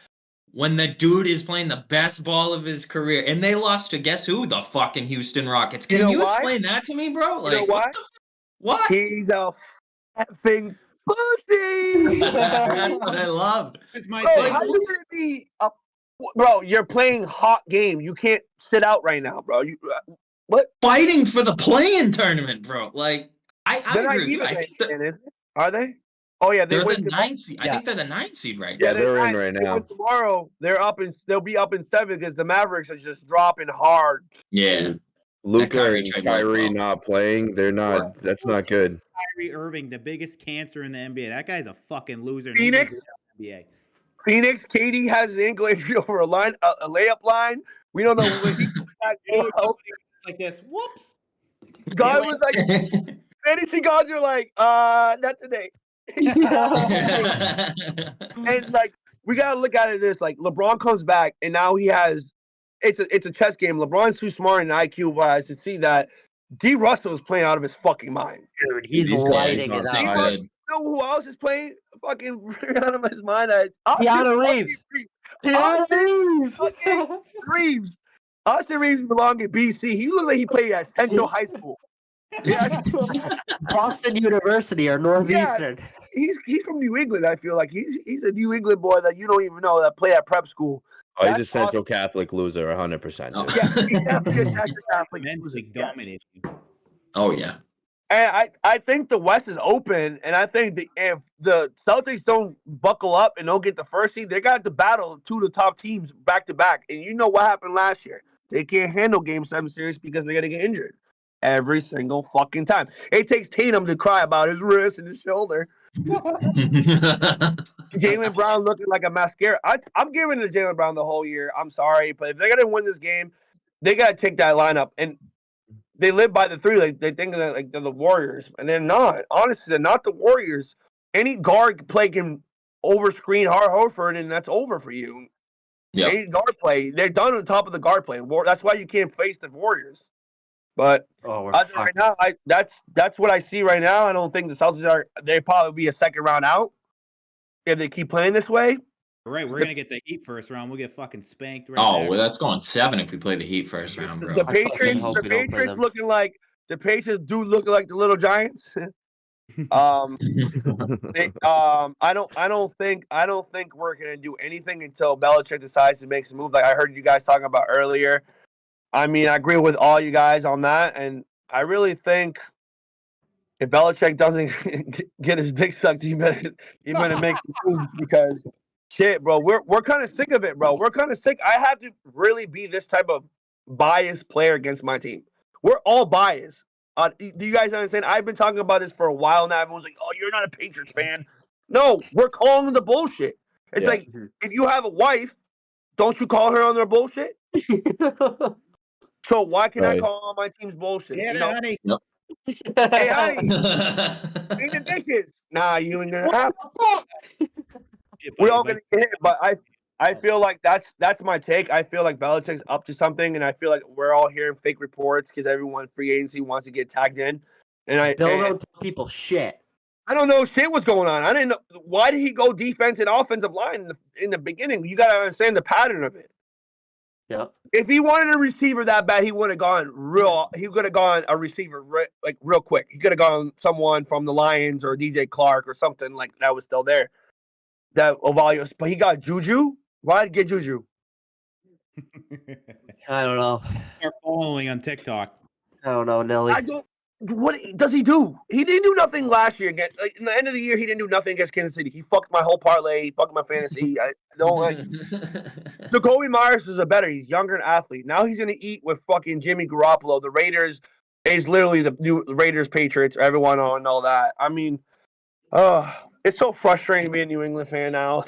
when the dude is playing the best ball of his career, and they lost to guess who? The fucking Houston Rockets. Can you explain that to me, bro? Like, you know why? What? He's a effing pussy. That's what I love. How you gonna be a bro? You're playing hot game. You can't sit out right now, bro. You what? Fighting for the play-in tournament, bro. Like I agree. Are they? Oh yeah, they're the 9th seed. I think they're the 9th seed right now. Yeah, they're in right now. Tomorrow they'll be up in 7 because the Mavericks are just dropping hard. Yeah. Luka and Kyrie not playing. They're not. That's not good. Kyrie Irving, the biggest cancer in the NBA. That guy's a fucking loser. Phoenix, KD has an ankle injury over a layup line. We don't know when he comes back. Like this. Whoops. God was like, fantasy gods are like, not today. And like, we gotta look at it this like LeBron comes back and now he has. It's a chess game. LeBron's too smart and IQ-wise to see that D. Russell is playing out of his fucking mind. Dude, he's lighting it up. You know who else is playing fucking out of his mind? Keanu Reeves. Reeves. Austin Reeves belonged at BC. He looked like he played at Central High School. Yeah. Boston University or Northeastern. Yeah, he's from New England, I feel like. He's a New England boy that you don't even know that play at prep school. Oh, he's a Central Catholic loser, 100%. Oh. Yeah, he's definitely a Central Catholic loser. Dominating. Oh, yeah. And I think the West is open, and I think if the Celtics don't buckle up and don't get the first seed, they got to battle 2 of the top teams back-to-back. And you know what happened last year. They can't handle Game 7 series because they're going to get injured every single fucking time. It takes Tatum to cry about his wrist and his shoulder. Jaylen Brown looking like a mascara. I'm giving it to Jaylen Brown the whole year. I'm sorry, but if they're gonna win this game, they gotta take that lineup. And they live by the 3. Like they think that like they're the Warriors, and they're not. Honestly, they're not the Warriors. Any guard play can overscreen Horford, and that's over for you. Yeah. Any guard play, they're done on top of the guard play. That's why you can't face the Warriors. But right now, that's what I see right now. I don't think the Celtics they probably be a second round out if they keep playing this way. Right, we're gonna get the Heat first round. We'll get fucking spanked. Well, that's going 7 if we play the Heat first round, bro. The Patriots looking like the Patriots do look like the little Giants. I don't think we're gonna do anything until Belichick decides to make some move. Like I heard you guys talking about earlier. I mean, I agree with all you guys on that, and I really think if Belichick doesn't get his dick sucked, he better make some moves because shit, bro. We're kind of sick of it, bro. We're kind of sick. I have to really be this type of biased player against my team. We're all biased. Do you guys understand? I've been talking about this for a while now. Everyone's like, "Oh, you're not a Patriots fan." No, we're calling the bullshit. It's like if you have a wife, don't you call her on their bullshit? So why can I call on my team's bullshit? Yeah, you know? honey. Yep. Hey, honey, clean the dishes. Nah, you ain't gonna happen. We're all gonna get hit, but I feel like that's my take. I feel like Belichick's up to something, and I feel like we're all hearing fake reports because everyone free agency wants to get tagged in. And Bill don't tell people shit. I don't know shit what's going on. I didn't know why did he go defense and offensive line in the beginning. You gotta understand the pattern of it. Yeah. If he wanted a receiver that bad, he would have gone He could have gone a receiver real quick. He could have gone someone from the Lions or DJ Clark or something like that was still there. That Ovalio, but he got Juju. Why did he get Juju? I don't know. Start following on TikTok. I don't know, Nelly. What does he do? He didn't do nothing last year. Against, like, in the end of the year, he didn't do nothing against Kansas City. He fucked my whole parlay. He fucked my fantasy. I don't like. Jacoby Myers is he's younger and athlete. Now he's gonna eat with fucking Jimmy Garoppolo. The Raiders is literally the new Raiders, Patriots. Everyone on all that. I mean, it's so frustrating to be a New England fan now.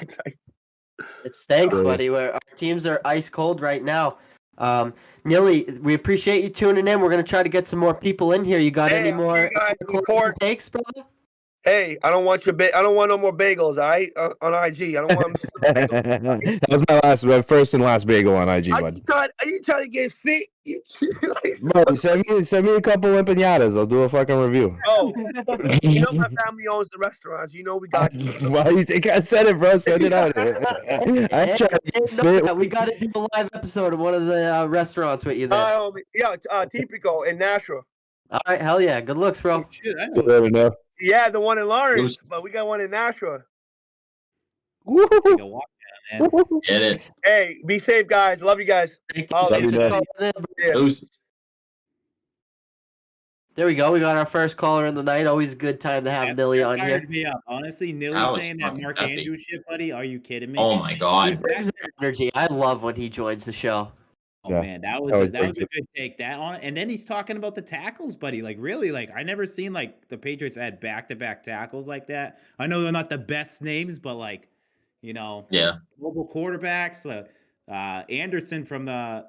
It stinks, buddy. Our teams are ice cold right now. Nilly, we appreciate you tuning in. We're gonna try to get some more people in here. You got any more takes, brother? Hey, I don't want I don't want no more bagels. On IG. I don't want. That was my first and last bagel on IG, bud. Are you trying to get fit? Bro, send me a couple empanadas. I'll do a fucking review. Oh, you know my family owns the restaurants. You know we got you. Why do you think I said it, bro? Send it out. I tried to fit. We got to do a live episode of one of the restaurants with you there. Tipico in Nashua. All right, hell yeah. Good looks, bro. Oh, shit, I know. Yeah, the one in Lawrence, but we got one in Nashua. Take a walk down, man. Get it. Hey, be safe, guys. Love you guys. Love you, There we go. We got our first caller in the night. Always a good time to have Nilly on here. Honestly, Nilly saying that Mark Andrews shit, buddy. Are you kidding me? Oh my god. He brings the energy. I love when he joins the show. Oh man, that was a good take. That on, and then he's talking about the tackles, buddy. Like really, like I never seen like the Patriots add back-to-back tackles like that. I know they're not the best names, but like, you know, mobile quarterbacks. Anderson from the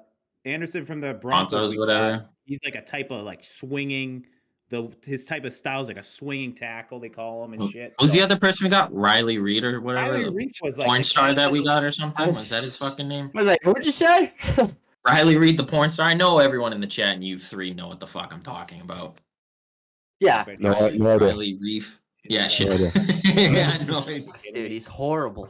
Broncos, whatever. He's like a type of like swinging. His type of style is like a swinging tackle. They call him and shit. Who's the other person we got? Riley Reed or whatever. Riley Reed was like porn star that we got or something. Was that his fucking name? I was like, what'd you say? Riley Reed, the porn star. I know everyone in the chat and you three know what the fuck I'm talking about. Yeah. Riley Reef. Yeah, shit. Dude, he's horrible.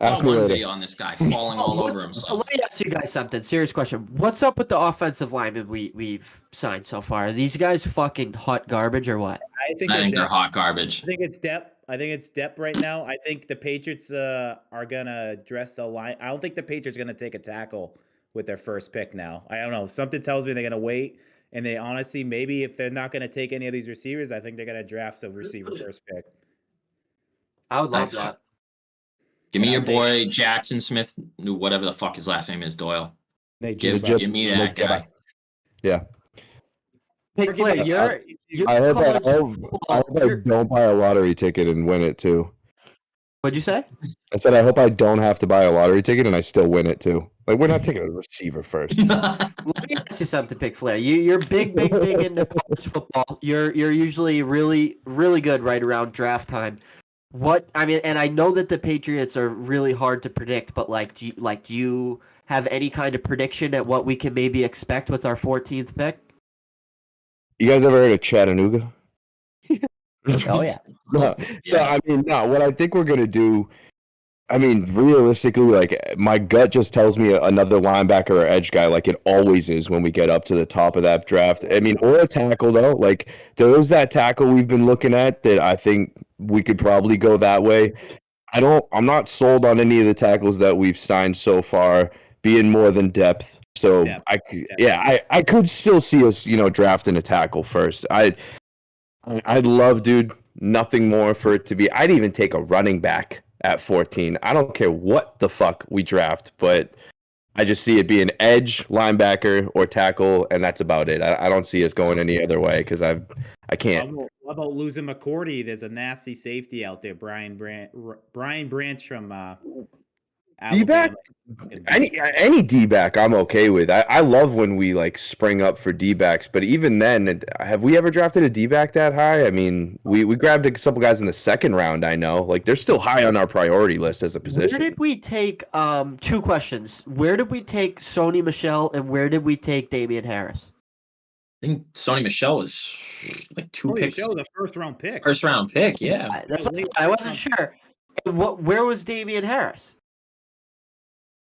Ask me one later. video on this guy falling all over himself. Let me ask you guys something. Serious question. What's up with the offensive linemen we've signed so far? Are these guys fucking hot garbage or what? I think they're hot garbage. I think it's depth right now. I think the Patriots are gonna address the line. I don't think the Patriots are gonna take a tackle with their first pick now. I don't know. Something tells me they're gonna wait. And they honestly, maybe if they're not gonna take any of these receivers, I think they're gonna draft the receiver first pick. I would love that. Give me your boy Jackson Smith, whatever the fuck his last name is, Doyle. Give me that guy. Yeah. Hey, Flair, I hope I don't buy a lottery ticket and win it too. What'd you say? I said I hope I don't have to buy a lottery ticket and I still win it too. Like we're not taking a receiver first. Let me ask you something, Big Flair. You're big into college football. You're usually really, really good right around draft time. And I know that the Patriots are really hard to predict, but do you have any kind of prediction at what we can maybe expect with our 14th pick? You guys ever heard of Chattanooga? Oh yeah. No. So what I think we're gonna do. I mean, realistically, like my gut just tells me another linebacker or edge guy, like it always is when we get up to the top of that draft. I mean, or a tackle though. Like there is that tackle we've been looking at that I think we could probably go that way. I'm not sold on any of the tackles that we've signed so far being more than depth. So I could still see us, drafting a tackle first. I'd love, dude, nothing more for it to be. I'd even take a running back at 14. I don't care what the fuck we draft, but I just see it being edge, linebacker, or tackle, and that's about it. I don't see us going any other way because I can't. What about losing McCourty? There's a nasty safety out there, Brian Branch from D-back? Alabama. Any D-back I'm okay with. I love when we like spring up for D-backs, but even then, have we ever drafted a D-back that high? I mean, we grabbed a couple guys in the second round, I know. Like, they're still high on our priority list as a position. Where did we take, two questions. Where did we take Sony Michel and where did we take Damian Harris? I think Sony Michel was like two picks. Michel was a first-round pick. First-round pick, yeah. That's what I wasn't sure. And where was Damian Harris?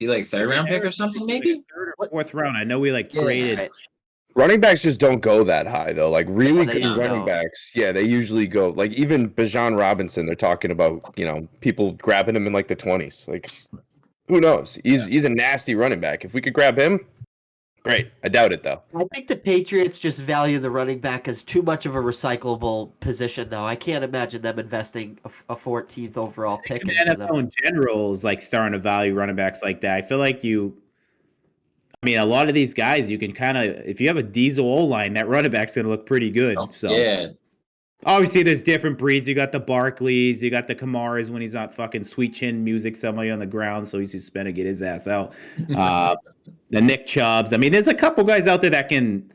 He like third-round pick or something, maybe? Third or fourth round. I know we graded. Right. Running backs just don't go that high, though. Like, really good don't. running backs, yeah, they usually go. Like, even Bijan Robinson, they're talking about, people grabbing him in, like, the 20s. Like, who knows? He's a nasty running back. If we could grab him, great. I doubt it, though. I think the Patriots just value the running back as too much of a recyclable position, though. I can't imagine them investing a 14th overall pick The into them. NFL in general is starting to value running backs like that. I feel like a lot of these guys, you can kind of, if you have a diesel O-line, that running back's going to look pretty good. So yeah. Obviously, there's different breeds. You got the Barkleys, you got the Kamaras when he's not fucking sweet chin music somebody on the ground, so he's suspended, get his ass out. The Nick Chubbs. There's a couple guys out there that can,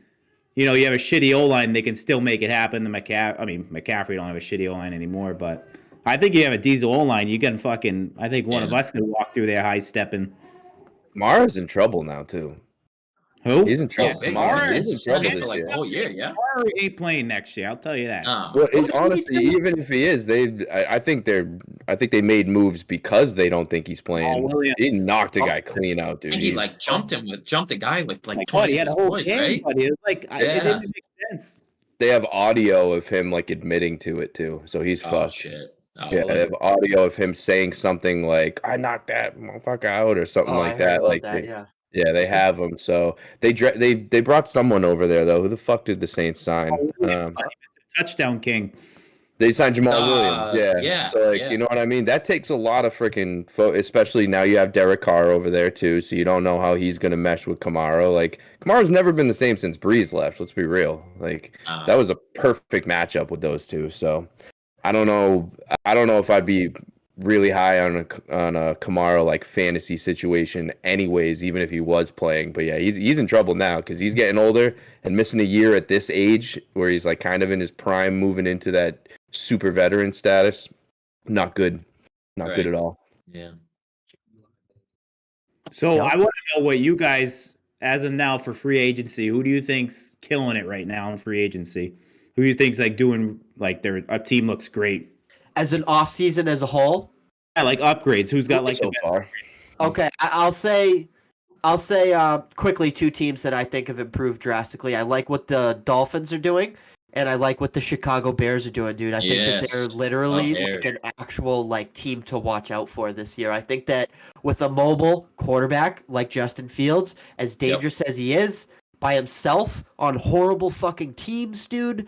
you have a shitty O-line, they can still make it happen. McCaffrey don't have a shitty O-line anymore, but I think you have a diesel O-line, you can fucking, I think one of us can walk through there high-stepping. Mara's in trouble now, too. Who? He's in trouble. He's in trouble for this like year. the whole year, yeah. Mara ain't playing next year, I'll tell you that. Well, honestly, even if he is, I think they made moves because they don't think he's playing. He knocked a guy clean out, dude. I think he jumped a guy with 20 he had a whole boys, game, right? but it was it didn't make sense. They have audio of him admitting to it too, so he's fucked. Shit. Yeah, they have audio of him saying something like "I knocked that motherfucker out" or something like that. Yeah, they have him. So they brought someone over there though. Who the fuck did the Saints sign? Touchdown king. They signed Jamal Williams. Yeah. So you know what I mean? That takes a lot of freaking especially now you have Derek Carr over there too, so you don't know how he's gonna mesh with Kamara. Like Kamara's never been the same since Breeze left. Let's be real. That was a perfect matchup with those two. So I don't know if I'd be really high on a Kamara fantasy situation anyways, even if he was playing. But yeah, he's in trouble now because he's getting older and missing a year at this age where he's kind of in his prime, moving into that super veteran status. Not good. Not good at all. Yeah. So I want to know what you guys, as of now, for free agency, who do you think's killing it right now in free agency? Who do you think's doing a team looks great? As an off season as a whole? Yeah, upgrades. Who's got so far? Okay, I'll say quickly two teams that I think have improved drastically. I like what the Dolphins are doing, and I like what the Chicago Bears are doing, dude. I think that they're literally an actual team to watch out for this year. I think that with a mobile quarterback like Justin Fields, as dangerous as he is, by himself on horrible fucking teams, dude.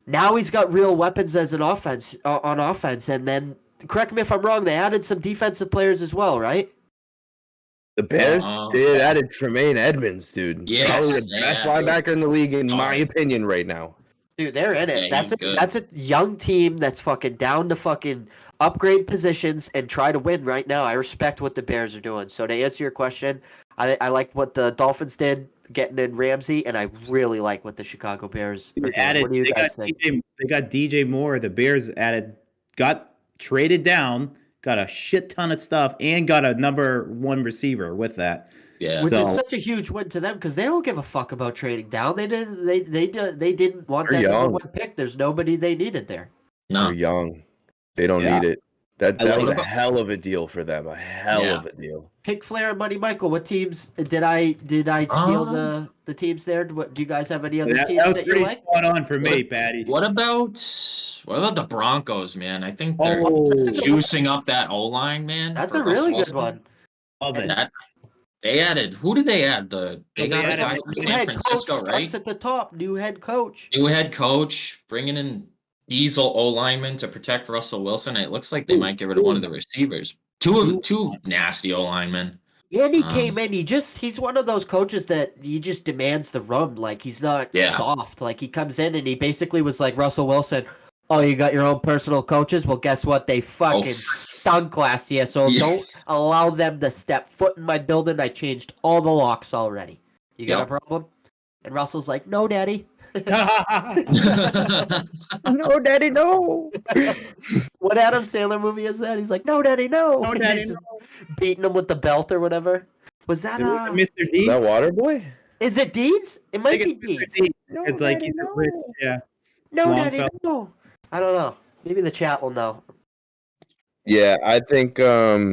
Now he's got real weapons as an offense on offense, and then correct me if I'm wrong. They added some defensive players as well, right? The Bears added Tremaine Edmonds, dude. Probably the best linebacker in the league, in my opinion, right now. Dude, they're in it. That's a young team that's fucking down to fucking upgrade positions and try to win right now. I respect what the Bears are doing. So to answer your question, I like what the Dolphins did, getting in Ramsey, and I really like what the Chicago Bears are doing. What do you guys think? They got DJ Moore. The Bears got traded down, got a shit ton of stuff, and got a number one receiver with that. Yeah, which is such a huge win to them because they don't give a fuck about trading down. They didn't want that number one pick. There's nobody they needed there. No, they're young. They don't need it. That was a hell of a deal for them. A hell of a deal. Pick Flair and Money Michael. What teams did I steal the teams there? Do you guys have any other teams that you like? Spot on for me, Patty. What about the Broncos, man? I think they're juicing up that O-line, man. That's a really good one. Love it. They added. Who did they add? They got a added guy the from New San head Francisco, coach right? starts at the top. New head coach. New head coach, bringing in Diesel O lineman to protect Russell Wilson. It looks like they might get rid of one of the receivers. Two nasty O linemen. And he came in. He's one of those coaches that he just demands the run. Like he's not soft. Like he comes in and he basically was like Russell Wilson. Oh, you got your own personal coaches? Well, guess what? They fucking stunk last year. So don't allow them to step foot in my building. I changed all the locks already. You got a problem? And Russell's like, no, daddy. No, daddy, no. What Adam Sandler movie is that? He's like, no, daddy, no. No, daddy, no. Beating him with the belt or whatever. Was that Mr. Deeds? That Waterboy? Is it Deeds? It might be Deeds. No, It's like daddy, he's a no. rich, yeah. No, Long daddy, fella. no. I don't know. Maybe the chat will know. Yeah, I think I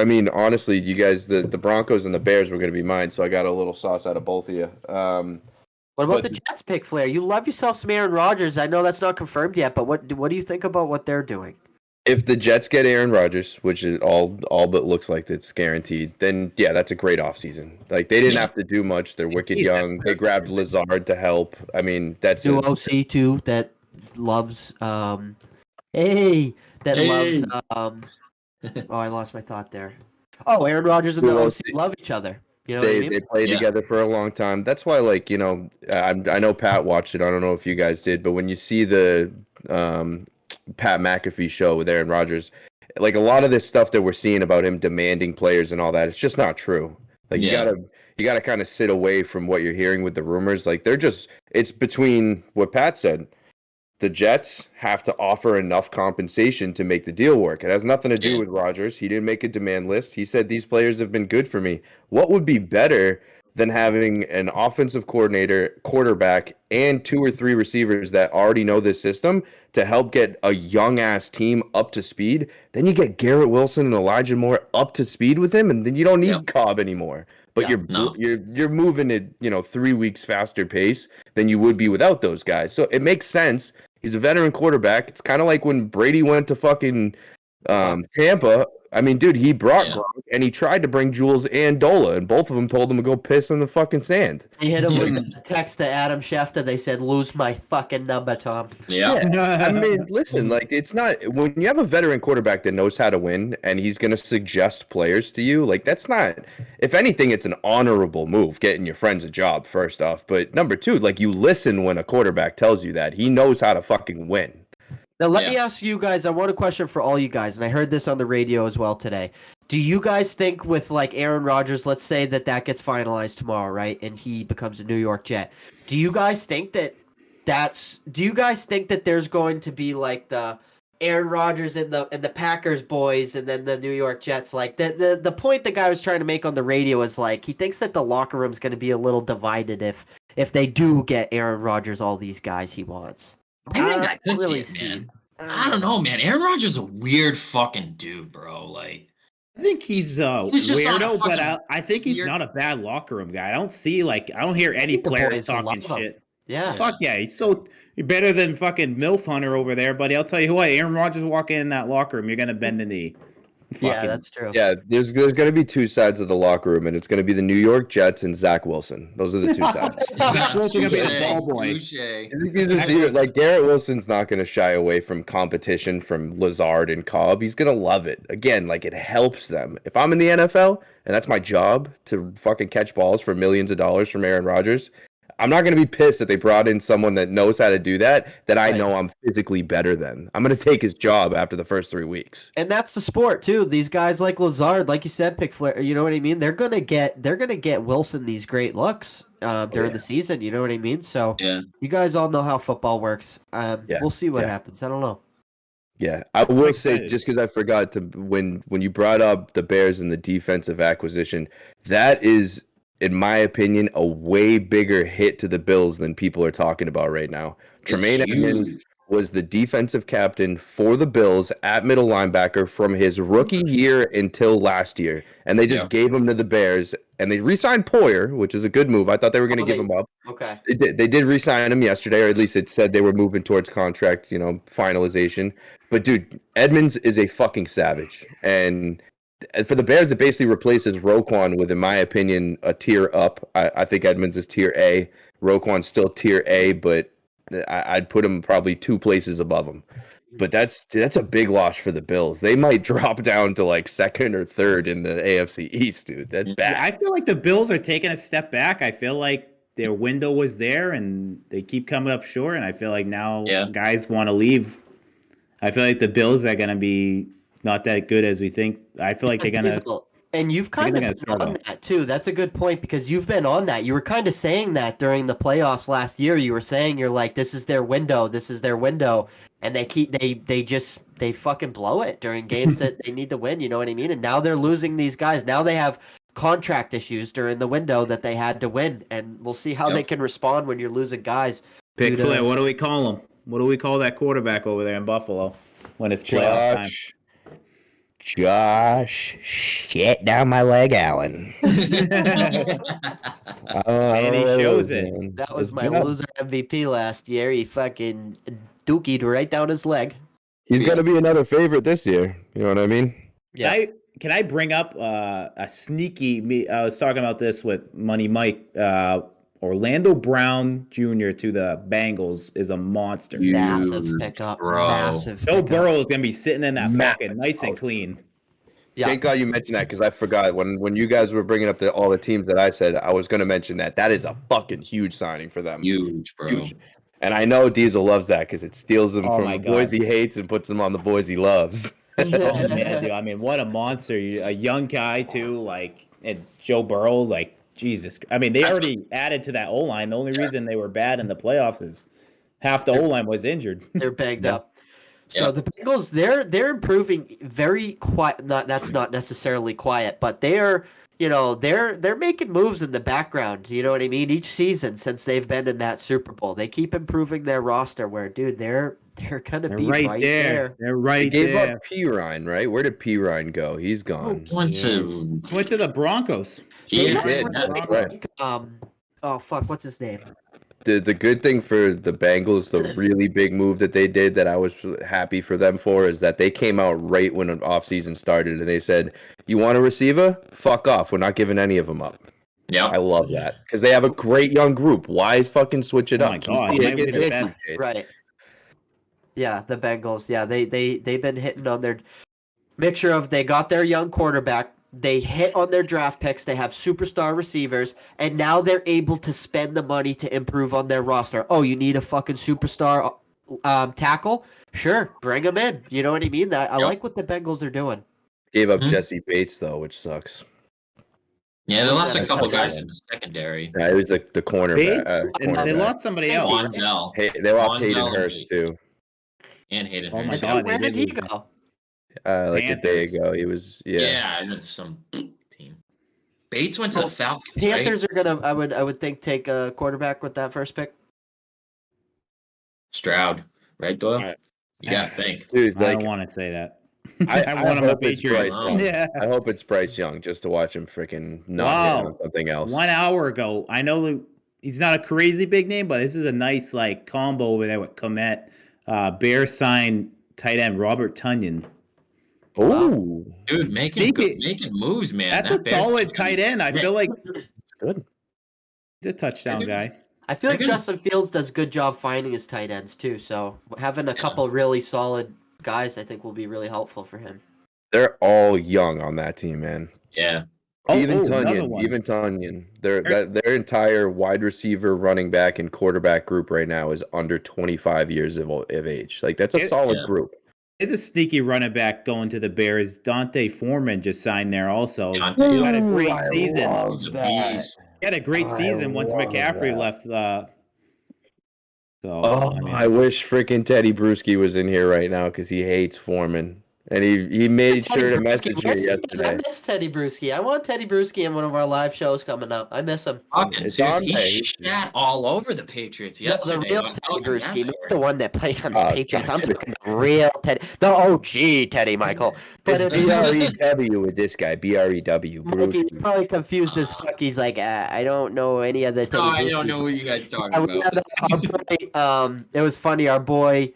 mean, honestly, you guys, the Broncos and the Bears were going to be mine, so I got a little sauce out of both of you. What about the Jets pick, Flair? You love yourself some Aaron Rodgers. I know that's not confirmed yet, but what do you think about what they're doing? If the Jets get Aaron Rodgers, which is all but looks like it's guaranteed, then yeah, that's a great offseason. Like they didn't have to do much. They're wicked young. They grabbed Lazard to help. I mean, that's New OC too that loves loves oh, I lost my thought there. Oh, Aaron Rodgers and the OC love each other. You know what I mean? They played together for a long time. That's why, like, you know, I know Pat watched it. I don't know if you guys did, but when you see the Pat McAfee show with Aaron Rodgers, like a lot of this stuff that we're seeing about him demanding players and all that, it's just not true. Like you gotta kind of sit away from what you're hearing with the rumors. Like it's between what Pat said. The Jets have to offer enough compensation to make the deal work. It has nothing to do with Rodgers. He didn't make a demand list. He said these players have been good for me. What would be better than having an offensive coordinator, quarterback, and 2 or 3 receivers that already know this system to help get a young-ass team up to speed? Then you get Garrett Wilson and Elijah Moore up to speed with him, and then you don't need Cobb anymore. But you're moving at 3 weeks faster pace than you would be without those guys. So it makes sense. He's a veteran quarterback. It's kind of like when Brady went to fucking Tampa. I mean, dude, he brought Gronk, and he tried to bring Jules and Doyle, and both of them told him to go piss in the fucking sand. He hit him with a text to Adam Schefter. They said, lose my fucking number, Tom. Yeah. I mean, listen, like, it's not – when you have a veteran quarterback that knows how to win and he's going to suggest players to you, like, that's not – if anything, it's an honorable move, getting your friends a job, first off. But number 2, like, you listen when a quarterback tells you that. He knows how to fucking win. Now, let me ask you guys, I want a question for all you guys, and I heard this on the radio as well today. Do you guys think with, like, Aaron Rodgers, let's say that gets finalized tomorrow, right, and he becomes a New York Jet, do you guys think that there's going to be, like, the Aaron Rodgers and the Packers boys and then the New York Jets? Like, the point the guy was trying to make on the radio is, like, he thinks that the locker room's going to be a little divided if they do get Aaron Rodgers all these guys he wants. I think I could really see it, man. I don't know, man. Aaron Rodgers is a weird fucking dude, bro. Like, I think he's weirdo, but I think he's not a bad locker room guy. I don't hear any players talking shit. Yeah. Fuck yeah, he's better than fucking MILF Hunter over there, buddy. I'll tell you what, Aaron Rodgers walking in that locker room, you're gonna bend the knee. Yeah, that's true. Yeah, there's going to be 2 sides of the locker room, and it's going to be the New York Jets and Zach Wilson. Those are the 2 sides. Zach Wilson going to be the ball boy. Like, Garrett Wilson's not going to shy away from competition from Lazard and Cobb. He's going to love it. Again, like, it helps them. If I'm in the NFL, and that's my job, to fucking catch balls for millions of dollars from Aaron Rodgers, I'm not going to be pissed that they brought in someone that knows how to do that I know I'm physically better than. I'm going to take his job after the first 3 weeks. And that's the sport too. These guys like Lazard, like you said, pick Flair, you know what I mean? They're going to get Wilson these great looks during the season, you know what I mean? So you guys all know how football works. We'll see what happens. I don't know. Yeah, I will say, just because I forgot to, when you brought up the Bears and the defensive acquisition, that is, in my opinion, a way bigger hit to the Bills than people are talking about right now. Tremaine Edmonds was the defensive captain for the Bills at middle linebacker from his rookie year until last year. And they just gave him to the Bears. And they re-signed Poyer, which is a good move. I thought they were going to give him up. Okay. They did re-sign him yesterday, or at least it said they were moving towards contract, finalization. But, dude, Edmonds is a fucking savage. And for the Bears, it basically replaces Roquan with, in my opinion, a tier up. I think Edmonds is tier A. Roquan's still tier A, but I'd put him probably 2 places above him. But that's a big loss for the Bills. They might drop down to like 2nd or 3rd in the AFC East, dude. That's bad. I feel like the Bills are taking a step back. I feel like their window was there, and they keep coming up short. And I feel like now guys want to leave. I feel like the Bills are going to be not that good as we think. I feel like they're going to. And you've kind of been on that too. That's a good point because you've been on that. You were kind of saying that during the playoffs last year. You were saying you're like, this is their window. This is their window. And they fucking blow it during games that they need to win. You know what I mean? And now they're losing these guys. Now they have contract issues during the window that they had to win. And we'll see how they can respond when you're losing guys. Pick Flair. What do we call him? What do we call that quarterback over there in Buffalo when it's playoff time? Josh, shit down my leg, Allen. And he shows it. Man. That was my loser MVP last year. He fucking dookied right down his leg. He's going to be another favorite this year. You know what I mean? Yeah. Can I bring up a sneaky? I was talking about this with Money Mike. Orlando Brown Jr. to the Bengals is a monster. Massive pickup. Massive Joe Burrow is going to be sitting in that pocket nice and clean. Yeah. Thank God you mentioned that because I forgot. When you guys were bringing up all the teams that I said, I was going to mention that. That is a fucking huge signing for them. Huge, bro. Huge. And I know Diesel loves that because it steals him from the boys he hates and puts him on the boys he loves. Oh, man, dude. I mean, what a monster. A young guy, too, like, and Joe Burrow, like, Jesus. I mean, they already added to that O-line. The only reason they were bad in the playoffs is half the O-line was injured. They're banged up. So the Bengals, they're improving very quiet. That's not necessarily quiet, but they're making moves in the background. You know what I mean? Each season since they've been in that Super Bowl, they keep improving their roster. Where, dude, they're gonna be right there. They're right there. They there. gave up Pirine, right? Where did Pirine go? He's gone. Went to the Broncos. He did. Right. Oh fuck, what's his name? The good thing for the Bengals, the really big move that they did that I was happy for them for, is that they came out right when an offseason started and they said, "You want a receiver? Fuck off. We're not giving any of them up." Yeah, I love that because they have a great young group. Why fucking switch it up? My God, right. Yeah, the Bengals. Yeah, they've been hitting on their mixture of they got their young quarterback. They hit on their draft picks. They have superstar receivers, and now they're able to spend the money to improve on their roster. Oh, you need a fucking superstar tackle? Sure, bring him in. You know what I mean? I like what the Bengals are doing. Gave up Jesse Bates though, which sucks. Yeah, they lost a couple guys in the secondary. Yeah, it was the cornerback. And they lost somebody else. They lost Hayden Hurst too. And Hayden Hurst. Oh my God, where did he go? Like a day ago, he was and it's some team. Bates went to the Falcons. Panthers are gonna, I would think, take a quarterback with that first pick. Stroud, right, Doyle? You gotta think, dude. I don't want to say that. I want him to be Bryce Young. Yeah, I hope it's Bryce Young just to watch him freaking not on something else. 1 hour ago, I know he's not a crazy big name, but this is a nice like combo over there with Komet. Bears signed tight end Robert Tonyan. Oh, dude, making moves, man. That's a solid tight end. I feel like good. He's a touchdown guy. I feel like Justin Fields does a good job finding his tight ends too. So having a couple really solid guys, I think, will be really helpful for him. They're all young on that team, man. Yeah. Even Tonyan. Their entire wide receiver, running back, and quarterback group right now is under 25 years of age. Like that's a solid group. There's a sneaky running back going to the Bears. Dante Foreman just signed there also. He had a great season. He had a great season once McCaffrey left. I wish freaking Teddy Bruschi was in here right now because he hates Foreman. And he made sure to message me yesterday. I miss Teddy Bruschi. I want Teddy Bruschi in one of our live shows coming up. I miss him. He shat all over the Patriots yesterday. No, the real Teddy Bruschi, not the one that played on the Patriots. I'm talking the real Teddy. The OG Teddy, Michael. But it's B-R-E-W with this guy. B-R-E-W. Bruschi. He's probably confused as fuck. He's like, I don't know any of the Teddy Bruschi. I don't know what you guys are talking about. It was funny. Our boy,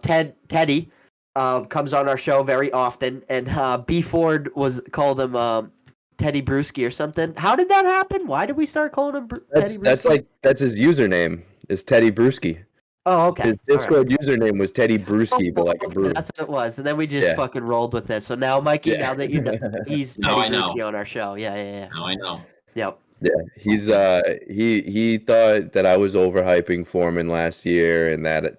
Teddy, comes on our show very often, and B Ford called him Teddy Bruschi or something. How did that happen? Why did we start calling him Teddy Bruschi? That's his username is Teddy Bruschi. Oh, okay. His Discord username was Teddy Bruschi, but like a brew. That's what it was, and then we just fucking rolled with it. So now, Mikey, now that you know, he's Teddy Bruschi on our show. Yeah. Now I know. Yep. Yeah, he's he thought that I was overhyping Foreman last year, and that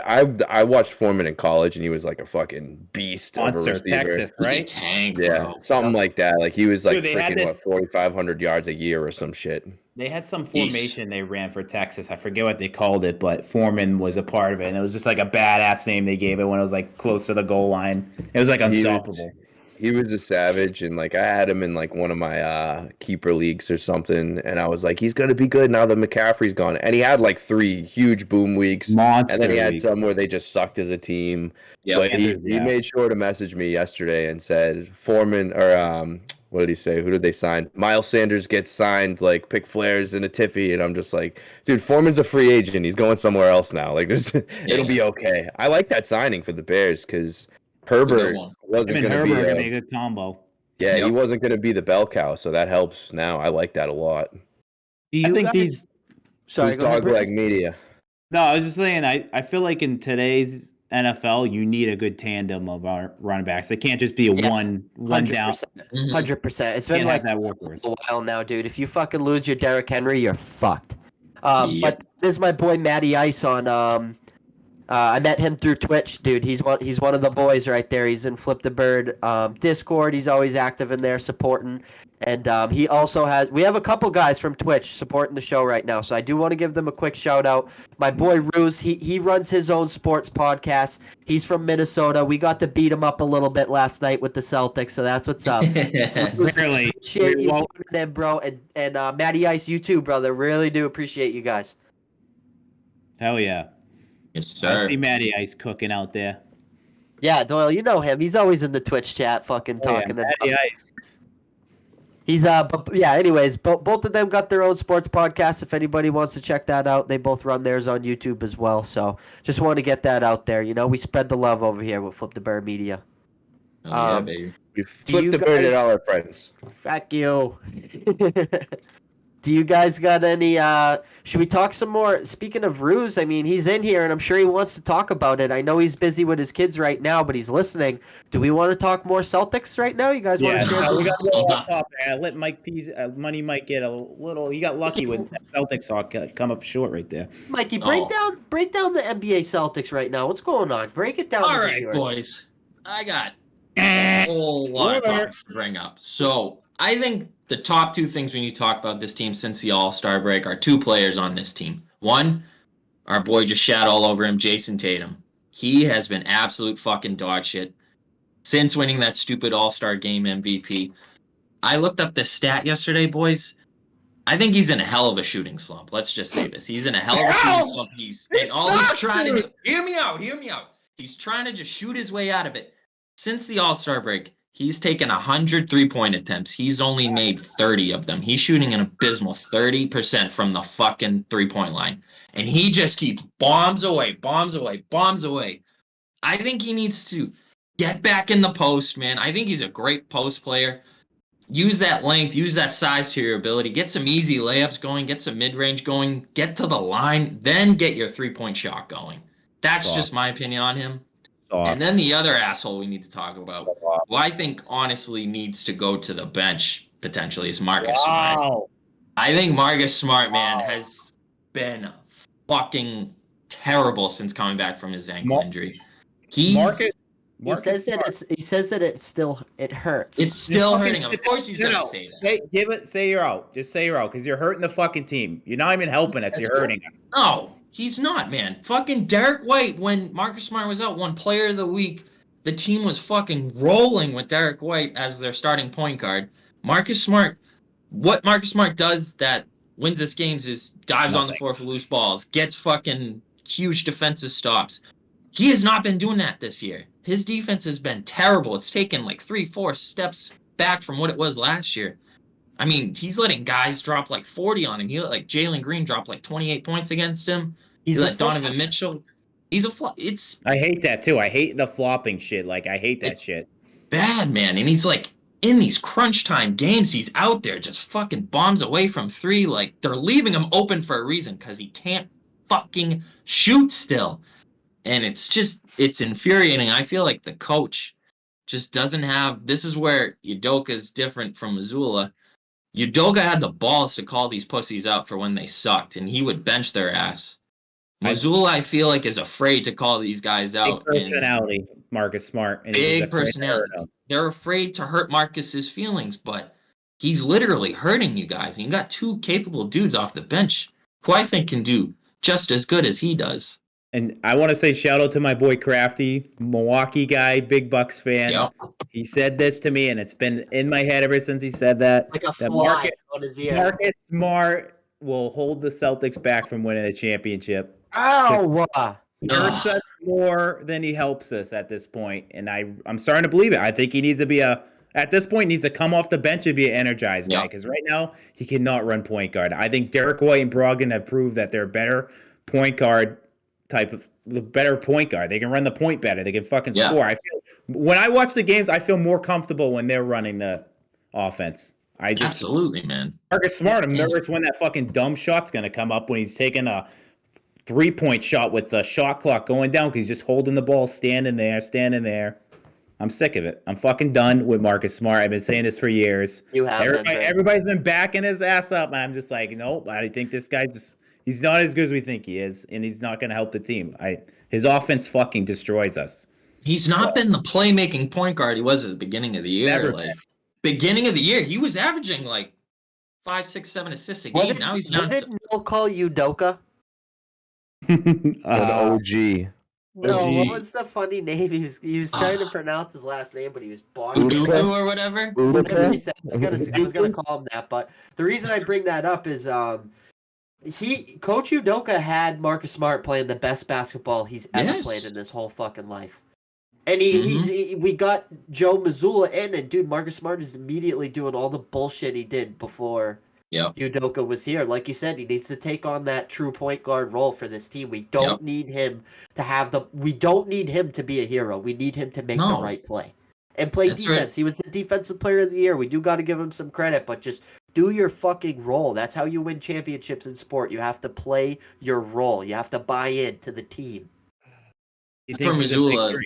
I watched Foreman in college, and he was like a fucking beast of a Monster, receiver. Texas, right? Tank, Yeah, bro. something like that. Like he was like Dude, freaking 4,500 yards a year or some shit. They had some formation they ran for Texas. I forget what they called it, but Foreman was a part of it, and it was just like a badass name they gave it when it was like close to the goal line. It was like unstoppable. He was a savage, and like I had him in like one of my keeper leagues or something, and I was like, he's gonna be good now that McCaffrey's gone. And he had like 3 huge boom weeks, Monster and then he had week. some where they just sucked as a team. Yep. But he made sure to message me yesterday and said Foreman or what did he say? Who did they sign? Miles Sanders gets signed. Like pick Flair's in a tiffy, and I'm just like, dude, Foreman's a free agent. He's going somewhere else now. Like it'll be okay. I like that signing for the Bears because Herbert wasn't going to be a good combo. Yeah, he wasn't going to be the bell cow, so that helps now. I like that a lot. I think these dog-leg media. No, I was just saying. I feel like in today's NFL, you need a good tandem of our running backs. It can't just be a one down. 100%. It's been like that a while now, dude. If you fucking lose your Derrick Henry, you're fucked. But there's my boy Matty Ice on. I met him through Twitch, dude. He's one of the boys right there. He's in Flip the Bird Discord. He's always active in there supporting. And he also we have a couple guys from Twitch supporting the show right now. So I do want to give them a quick shout out. My boy Ruse, he runs his own sports podcast. He's from Minnesota. We got to beat him up a little bit last night with the Celtics. So that's what's up. Really appreciate you tuning in, bro. And Matty Ice, you too, brother. Really do appreciate you guys. Hell yeah. Yes, sir. I see Matty Ice cooking out there. Yeah, Doyle, you know him. He's always in the Twitch chat fucking talking. Matty Ice. He's but yeah, anyways, both of them got their own sports podcast. If anybody wants to check that out, they both run theirs on YouTube as well. So just want to get that out there. You know, we spread the love over here with Flip the Bird Media. Yeah, baby. We flip the bird at all our friends. Fuck you. Do you guys got any should we talk some more? Speaking of Ruse, I mean, he's in here and I'm sure he wants to talk about it. I know he's busy with his kids right now, but he's listening. Do we want to talk more Celtics right now? You guys want to share? We got a little off topic. Let Mike Pease, Money Mike get a little. He got lucky with Celtics talk come up short right there. Mikey, break down the NBA Celtics right now. What's going on? Break it down. All right, boys. I got a whole lot of topics to bring up. So I think the top 2 things we need to talk about this team since the All-Star break are 2 players on this team. One, our boy just shat all over him, Jason Tatum. He has been absolute fucking dog shit since winning that stupid All-Star game MVP. I looked up this stat yesterday, boys. I think he's in a hell of a shooting slump. Let's just say this. He's in a hell of a shooting slump. He's trying to do. Hear me out. He's trying to just shoot his way out of it. Since the All-Star break, he's taken 100 3-point attempts. He's only made 30 of them. He's shooting an abysmal 30% from the fucking 3-point line. And he just keeps bombs away. I think he needs to get back in the post, man. I think he's a great post player. Use that length, use that size to your ability. Get some easy layups going, get some mid-range going, get to the line, then get your 3-point shot going. That's just my opinion on him. And then the other asshole we need to talk about, who I think honestly needs to go to the bench potentially, is Marcus Smart. I think Marcus Smart, man, has been fucking terrible since coming back from his ankle injury. He says that it hurts. It's still hurting him. Of course he's gonna say that. Say you're out. Just say you're out because you're hurting the fucking team. You're not even helping us. You're hurting us. No. He's not, man. Fucking Derek White, when Marcus Smart was out, won Player of the Week. The team was fucking rolling with Derek White as their starting point guard. What Marcus Smart does that wins us games is dives on the floor for loose balls, gets fucking huge defensive stops. He has not been doing that this year. His defense has been terrible. It's taken like 3-4 steps back from what it was last year. I mean, he's letting guys drop like 40 on him. He let like Jalen Green drop like 28 points against him. He let Donovan Mitchell. He's a flop. It's I hate that too. I hate the flopping shit. Like I hate that shit. bad, man. And he's like in these crunch time games, he's out there just fucking bombs away from three. Like they're leaving him open for a reason because he can't fucking shoot still. And it's infuriating. I feel like the coach just doesn't have. This is where Udoka's different from Mazzulla. Udoka had the balls to call these pussies out for when they sucked, and he would bench their ass. Mazzulla, I feel like, is afraid to call these guys out. Big personality, Marcus Smart. And big personality. They're afraid to hurt Marcus's feelings, but he's literally hurting you guys. And you got two capable dudes off the bench who I think can do just as good as he does. And I want to say shout out to my boy Crafty, Milwaukee guy, big Bucks fan. Yep. He said this to me, and it's been in my head ever since he said that. Like a fly on his ear. Marcus Smart will hold the Celtics back from winning a championship. Ow! Hurts us more than he helps us at this point, and I'm starting to believe it. I think he needs to be at this point, needs to come off the bench and be an energized guy, because right now he cannot run point guard. I think Derek White and Brogdon have proved that they're better point guard the better point guard. They can run the point better. They can fucking score. I feel when I watch the games, I feel more comfortable when they're running the offense. Absolutely, man. Marcus Smart, I'm nervous when that fucking dumb shot's gonna come up when he's taking a 3-point shot with the shot clock going down because he's just holding the ball, standing there. I'm sick of it. I'm fucking done with Marcus Smart. I've been saying this for years. You have everybody's been backing his ass up, and I'm just like, nope. I think this guy he's not as good as we think he is, and he's not going to help the team. His offense fucking destroys us. He's not been the playmaking point guard he was at the beginning of the year. Beginning of the year, he was averaging like 5, 6, 7 assists a game. Now he's not. What did Neil call Udoka? OG. No, what was the funny name? He was trying to pronounce his last name, but he was botching it. Udoka or whatever. Whatever he said. I was gonna call him that, but the reason I bring that up is Coach Udoka had Marcus Smart playing the best basketball he's ever played in his whole fucking life. And we got Joe Mazzulla in, and dude, Marcus Smart is immediately doing all the bullshit he did before Udoka was here. Like you said, he needs to take on that true point guard role for this team. We don't need him to we don't need him to be a hero. We need him to make the right play and play defense. Right. He was the defensive player of the year. We do got to give him some credit, but just do your fucking role. That's how you win championships in sport. You have to play your role. You have to buy into the team. For Mazzulla,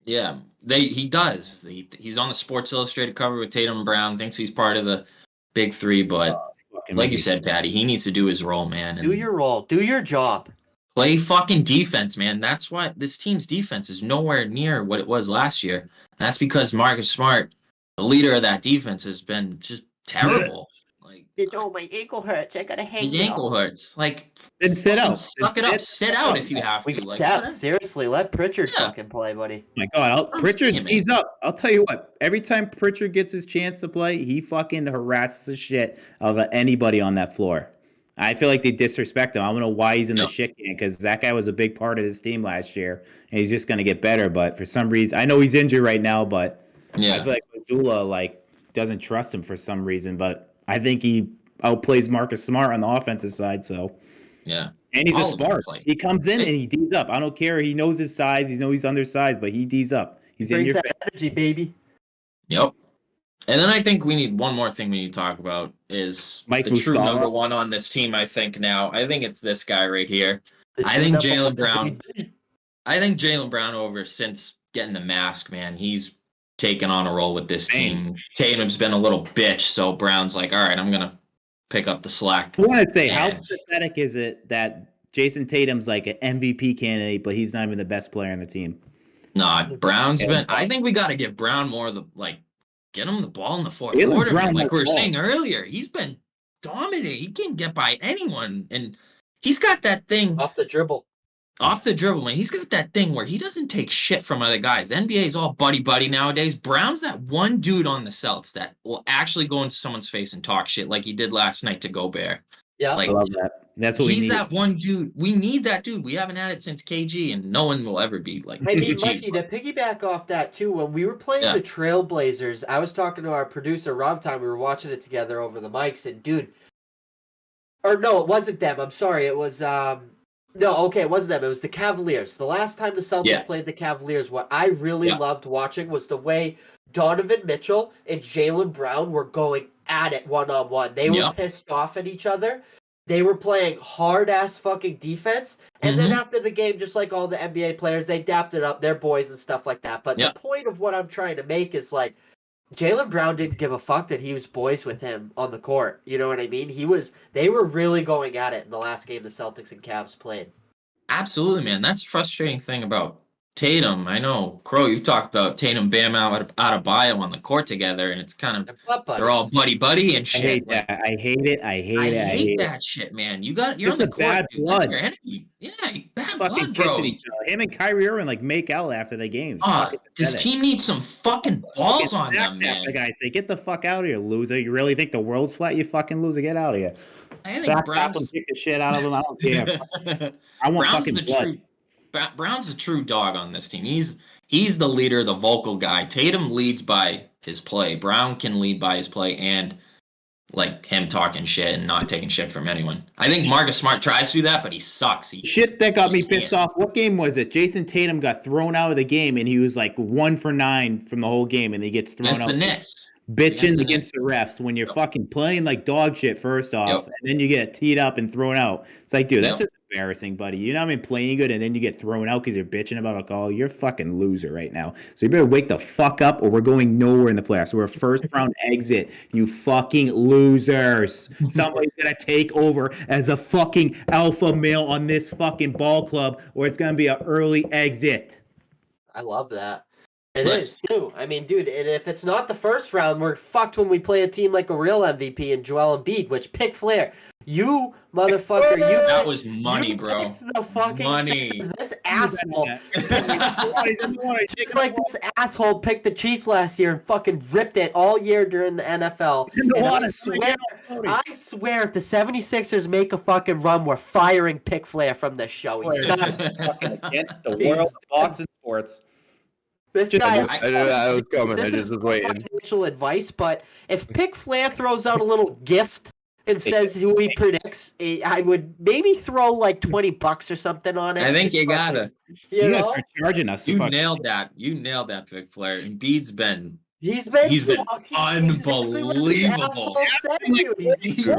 he does. He's on the Sports Illustrated cover with Tatum and Brown. Thinks he's part of the big three, but like you said, Patty, he needs to do his role, man. Do your role. Do your job. Play fucking defense, man. That's why this team's defense is nowhere near what it was last year. And that's because Marcus Smart, the leader of that defense, has been just terrible. Like, my ankle hurts. I gotta hang. His ankle hurts. Like, then sit out. Suck it up. Sit out if you have to. Like, seriously, let Pritchard fucking play, buddy. My God, Pritchard, he's up. I'll tell you what. Every time Pritchard gets his chance to play, he fucking harasses the shit out of anybody on that floor. I feel like they disrespect him. I don't know why he's in the shit game, because that guy was a big part of his team last year, and he's just gonna get better. But for some reason, I know he's injured right now, but I feel like Mazzulla doesn't trust him for some reason. But I think he outplays Marcus Smart on the offensive side. So and he's a spark. He comes in and he D's up. I don't care. He knows his size. He knows he's undersized, but he D's up. He's in your energy, baby. Yep. And then I think we need one more thing we need to talk about is the true number one on this team. I think it's this guy right here. I think Jaylen Brown over since getting the mask, man. He's taken on a role with this team. Tatum's been a little bitch, so Brown's like, all right, I'm gonna pick up the slack. I want to say, how pathetic is it that Jason Tatum's like an MVP candidate, but he's not even the best player on the team? Nah, Brown's been. I think we got to give Brown more of the get him the ball in the fourth quarter. Like we were saying earlier, he's been dominating. He can't get by anyone, and he's got that thing off the dribble. Man. He's got that thing where he doesn't take shit from other guys. The NBA is all buddy nowadays. Brown's that one dude on the Celts that will actually go into someone's face and talk shit like he did last night to Gobert. Yeah, I love that. That's what we need. He's that one dude. We need that dude. We haven't had it since KG, and no one will ever be like KG. Mikey, to piggyback off that too, when we were playing the Trailblazers, I was talking to our producer Rob Time. We were watching it together over the mics, and dude, or no, it wasn't them. I'm sorry, it was No, okay, it wasn't them. It was the Cavaliers. The last time the Celtics played the Cavaliers, what I really loved watching was the way Donovan Mitchell and Jaylen Brown were going at it one-on-one. They were pissed off at each other. They were playing hard-ass fucking defense. And then after the game, just like all the NBA players, they dapped it up. They're boys and stuff like that. But the point of what I'm trying to make is, like, Jaylen Brown didn't give a fuck that he was boys with him on the court. You know what I mean? They were really going at it in the last game the Celtics and Cavs played. Absolutely, man. That's the frustrating thing about Tatum. I know, Crow, you've talked about Tatum, Bam, Adebayo on the court together, and it's kind of they're all buddy and shit. I hate that. I hate it. I hate that shit, man. You're on the court. Bad blood. That's your enemy. Yeah, bad fucking blood, bro. Each other. Him and Kyrie Irving like make out after the game. This team needs some fucking balls on them, man. The guy say, "Get the fuck out of here, loser! You really think the world's flat? You fucking loser! Get out of here!" I think Brown's kick the shit out of him. I don't care. I want fucking blood. Brown's the true dog on this team. He's the leader, the vocal guy. Tatum leads by his play. Brown can lead by his play and like him talking shit and not taking shit from anyone. I think Marcus Smart tries to do that, but he sucks. Shit that got me pissed off. What game was it? Jason Tatum got thrown out of the game, and he was like 1 for 9 from the whole game, and he gets thrown out. The Knicks. Bitching against the refs when you're fucking playing like dog shit first off, and then you get teed up and thrown out. It's like, dude, that's just embarrassing, buddy. You're not even playing good, and then you get thrown out because you're bitching about a call. You're a fucking loser right now. So you better wake the fuck up, or we're going nowhere in the playoffs. We're a first round exit. You fucking losers. Somebody's gonna take over as a fucking alpha male on this fucking ball club, or it's gonna be an early exit. I love that. It is, too. I mean, dude, and if it's not the first round, we're fucked when we play a team like a real MVP and Joel Embiid, which pick Flair. You motherfucker, that was money, bro. The fucking money. Sixers. This asshole. It's like this asshole picked the Chiefs last year and fucking ripped it all year during the NFL. I swear, if the 76ers make a fucking run, we're firing Pick Flair from this show. He's not fucking against the world of Boston sports. This guy, I was coming. I just was waiting. Initial advice, but if Pick Flair throws out a little gift and says who he predicts, I would maybe throw like $20 or something on it. I think you gotta. You know, are charging us. You nailed that. You nailed that, Pick Flair. Embiid's been. He's been unbelievable.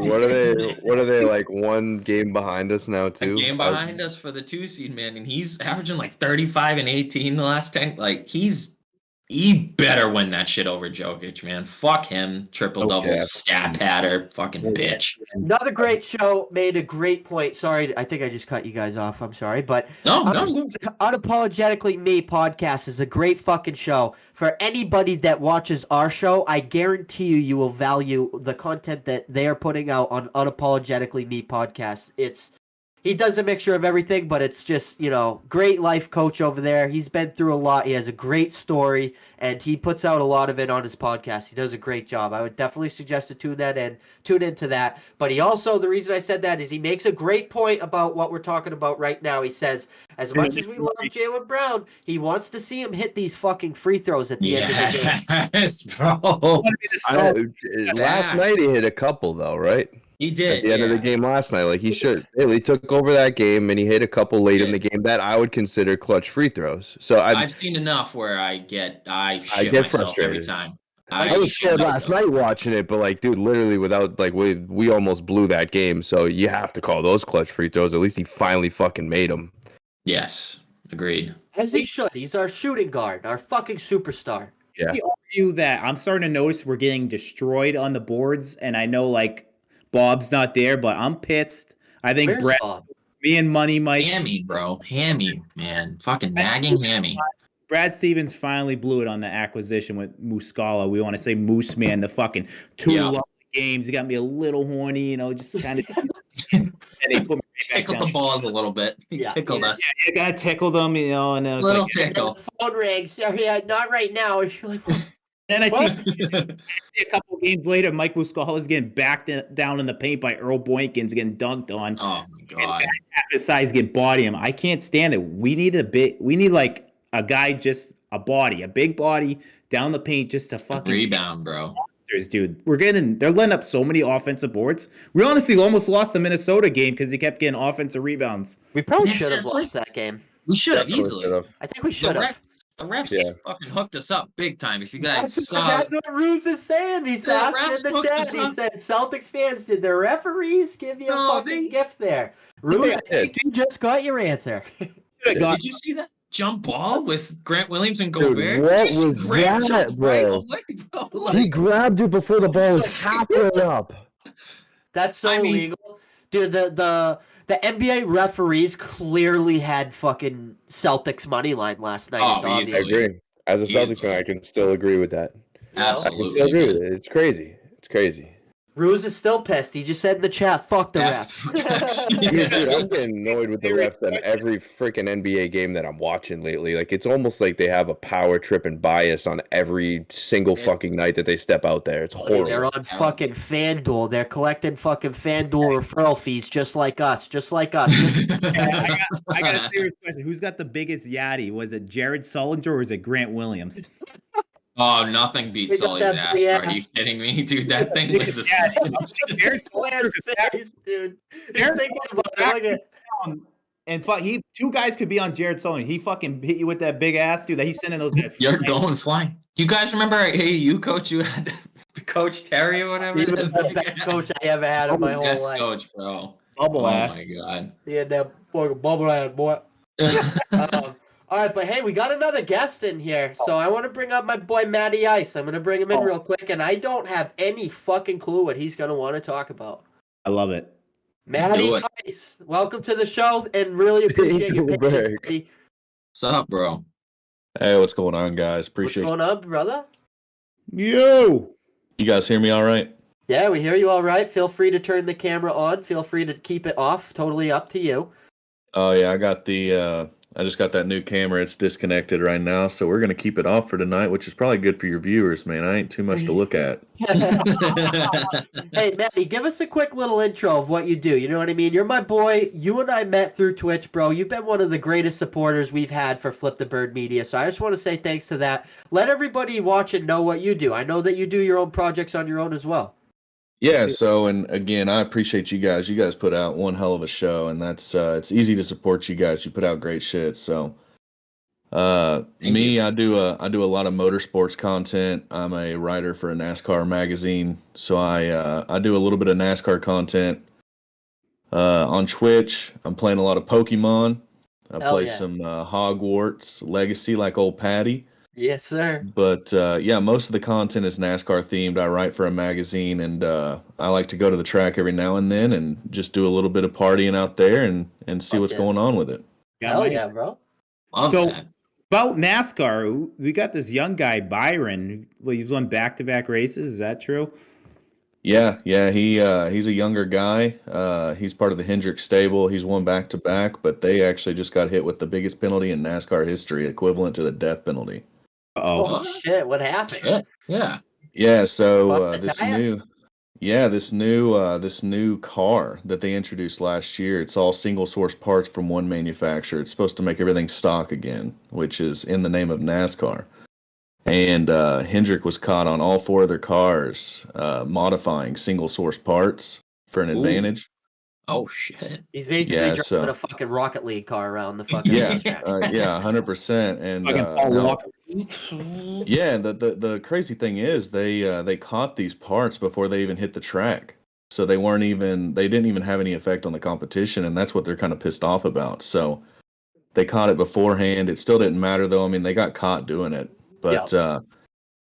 What are they like 1 game behind us now too? A game behind us for the 2 seed, man, and he's averaging like 35 and 18 the last 10. Like he better win that shit over Jokic, man. Fuck him, triple double stat patter, fucking bitch. Another great show, made a great point. Sorry, I think I just cut you guys off. I'm sorry, but no. Unapologetically Me podcast is a great fucking show. For anybody that watches our show, I guarantee you will value the content that they are putting out on Unapologetically Me podcast. He does a mixture of everything, but it's just, great life coach over there. He's been through a lot. He has a great story, and he puts out a lot of it on his podcast. He does a great job. I would definitely suggest to tune into that. But he also, the reason I said that is he makes a great point about what we're talking about right now. He says, as much as we love Jaylen Brown, he wants to see him hit these fucking free throws at the end of the game. Yes, bro. Last night he hit a couple, though, right? He did. At the end of the game last night. Like, he took over that game, and he hit a couple late in the game that I would consider clutch free throws. So I've seen enough where I get frustrated every time. I was scared last night watching it, but like, dude, literally without we almost blew that game. So you have to call those clutch free throws. At least he finally fucking made them. Yes, agreed. As he should. He's our shooting guard, our fucking superstar. Yeah. I argue that I'm starting to notice we're getting destroyed on the boards, and I know like Bob's not there, but I'm pissed. I think me and Money Mike. Hammy, bro. Hammy, man. Fucking nagging Hammy. Brad Stevens finally blew it on the acquisition with Muscala. We want to say Moose Man, the fucking 2 lovely games. He got me a little horny, just kind of. And he put me right back down. The balls a little bit. He tickled us. Yeah, you gotta tickle them, and it was little tickle. The phone rings. Sorry, not right now. You're like, what? Then I see a couple games later, Mike Muscala's getting backed down in the paint by Earl Boykins, getting dunked on. Oh my god! And half his size get body him. I can't stand it. We need like a guy, just a big body down the paint, just to fucking rebound, bro. monsters, dude. They're letting up so many offensive boards. We honestly almost lost the Minnesota game because he kept getting offensive rebounds. We probably should have lost that game. We should have Definitely easily. should've. I think we should have. The refs fucking hooked us up big time. If you guys That's what Ruse is saying. He's asking in the chat. He said, Celtics fans, did the referees give you a fucking gift there? Ruse, I think you just got your answer. Did you see that jump ball with Grant Williams and Gobert? Dude, what was that, bro? He grabbed it before the ball was halfway up. That's so illegal. Dude, the NBA referees clearly had fucking Celtics money line last night. Oh, it's obvious. I agree. As a Celtics fan, I can still agree with that. Absolutely. I can still agree with it. It's crazy. It's crazy. Ruse is still pissed. He just said in the chat, fuck the refs. Dude, I'm getting annoyed with the refs on every freaking NBA game that I'm watching lately. Like, it's almost like they have a power trip and bias on every single fucking night that they step out there. It's horrible. They're on fucking FanDuel. They're collecting fucking FanDuel referral fees just like us. Just like us. I got a serious question. Who's got the biggest yaddy? Was it Jared Sullinger or was it Grant Williams? Oh, nothing beats Sully's ass. Are you kidding me, dude? That thing was a Jared Sullinger's face, dude. He's thinking about it. And two guys could be on Jared Sullinger. He fucking hit you with that big ass, dude. That he's sending those guys. You're going flying. You guys remember our AAU coach you had, Coach Terry or whatever? He was the best coach I ever had in my whole life. Best coach, bro. Bubble ass. Oh my god. He had that fucking bubble ass, boy. All right, but hey, we got another guest in here, so I want to bring up my boy Matty Ice. I'm going to bring him in real quick, and I don't have any fucking clue what he's going to want to talk about. I love it. Matty Ice, welcome to the show, and really appreciate your patience, buddy. What's up, bro? Hey, what's going on, guys? Appreciate What's going on, brother? Yo! You guys hear me all right? Yeah, we hear you all right. Feel free to turn the camera on. Feel free to keep it off. Totally up to you. Oh, yeah, I just got that new camera. It's disconnected right now, so we're going to keep it off for tonight, which is probably good for your viewers, man. I ain't too much to look at. Hey, Matty, give us a quick little intro of what you do. You know what I mean? You're my boy. You and I met through Twitch, bro. You've been one of the greatest supporters we've had for Flip the Bird Media, so I just want to say thanks to that. Let everybody watching know what you do. I know that you do your own projects on your own as well. Yeah, so, and again, I appreciate you guys. You guys put out one hell of a show, and that's it's easy to support you guys. You put out great shit. So, I do a lot of motorsports content. I'm a writer for a NASCAR magazine, so I do a little bit of NASCAR content. On Twitch, I'm playing a lot of Pokemon. I play some Hogwarts Legacy like old Patty. Yes, sir. But yeah, most of the content is NASCAR themed. I write for a magazine, and I like to go to the track every now and then and just do a little bit of partying out there and see what's going on with it. Hell yeah, bro. So about NASCAR, we got this young guy, Byron. Well, he's won back-to-back races. Is that true? Yeah. He's a younger guy. He's part of the Hendrick stable. He's won back-to-back, but they actually just got hit with the biggest penalty in NASCAR history, equivalent to the death penalty. Oh shit! What happened? Shit. Yeah. Yeah. So this new car that they introduced last year, it's all single source parts from one manufacturer. It's supposed to make everything stock again, which is in the name of NASCAR. And Hendrick was caught on all four of their cars modifying single source parts for an advantage. Oh shit! He's basically driving a fucking Rocket League car around the fucking yeah, 100%. And the crazy thing is they caught these parts before they even hit the track, so they didn't even have any effect on the competition, and that's what they're kind of pissed off about. So they caught it beforehand. It still didn't matter though. I mean, they got caught doing it, but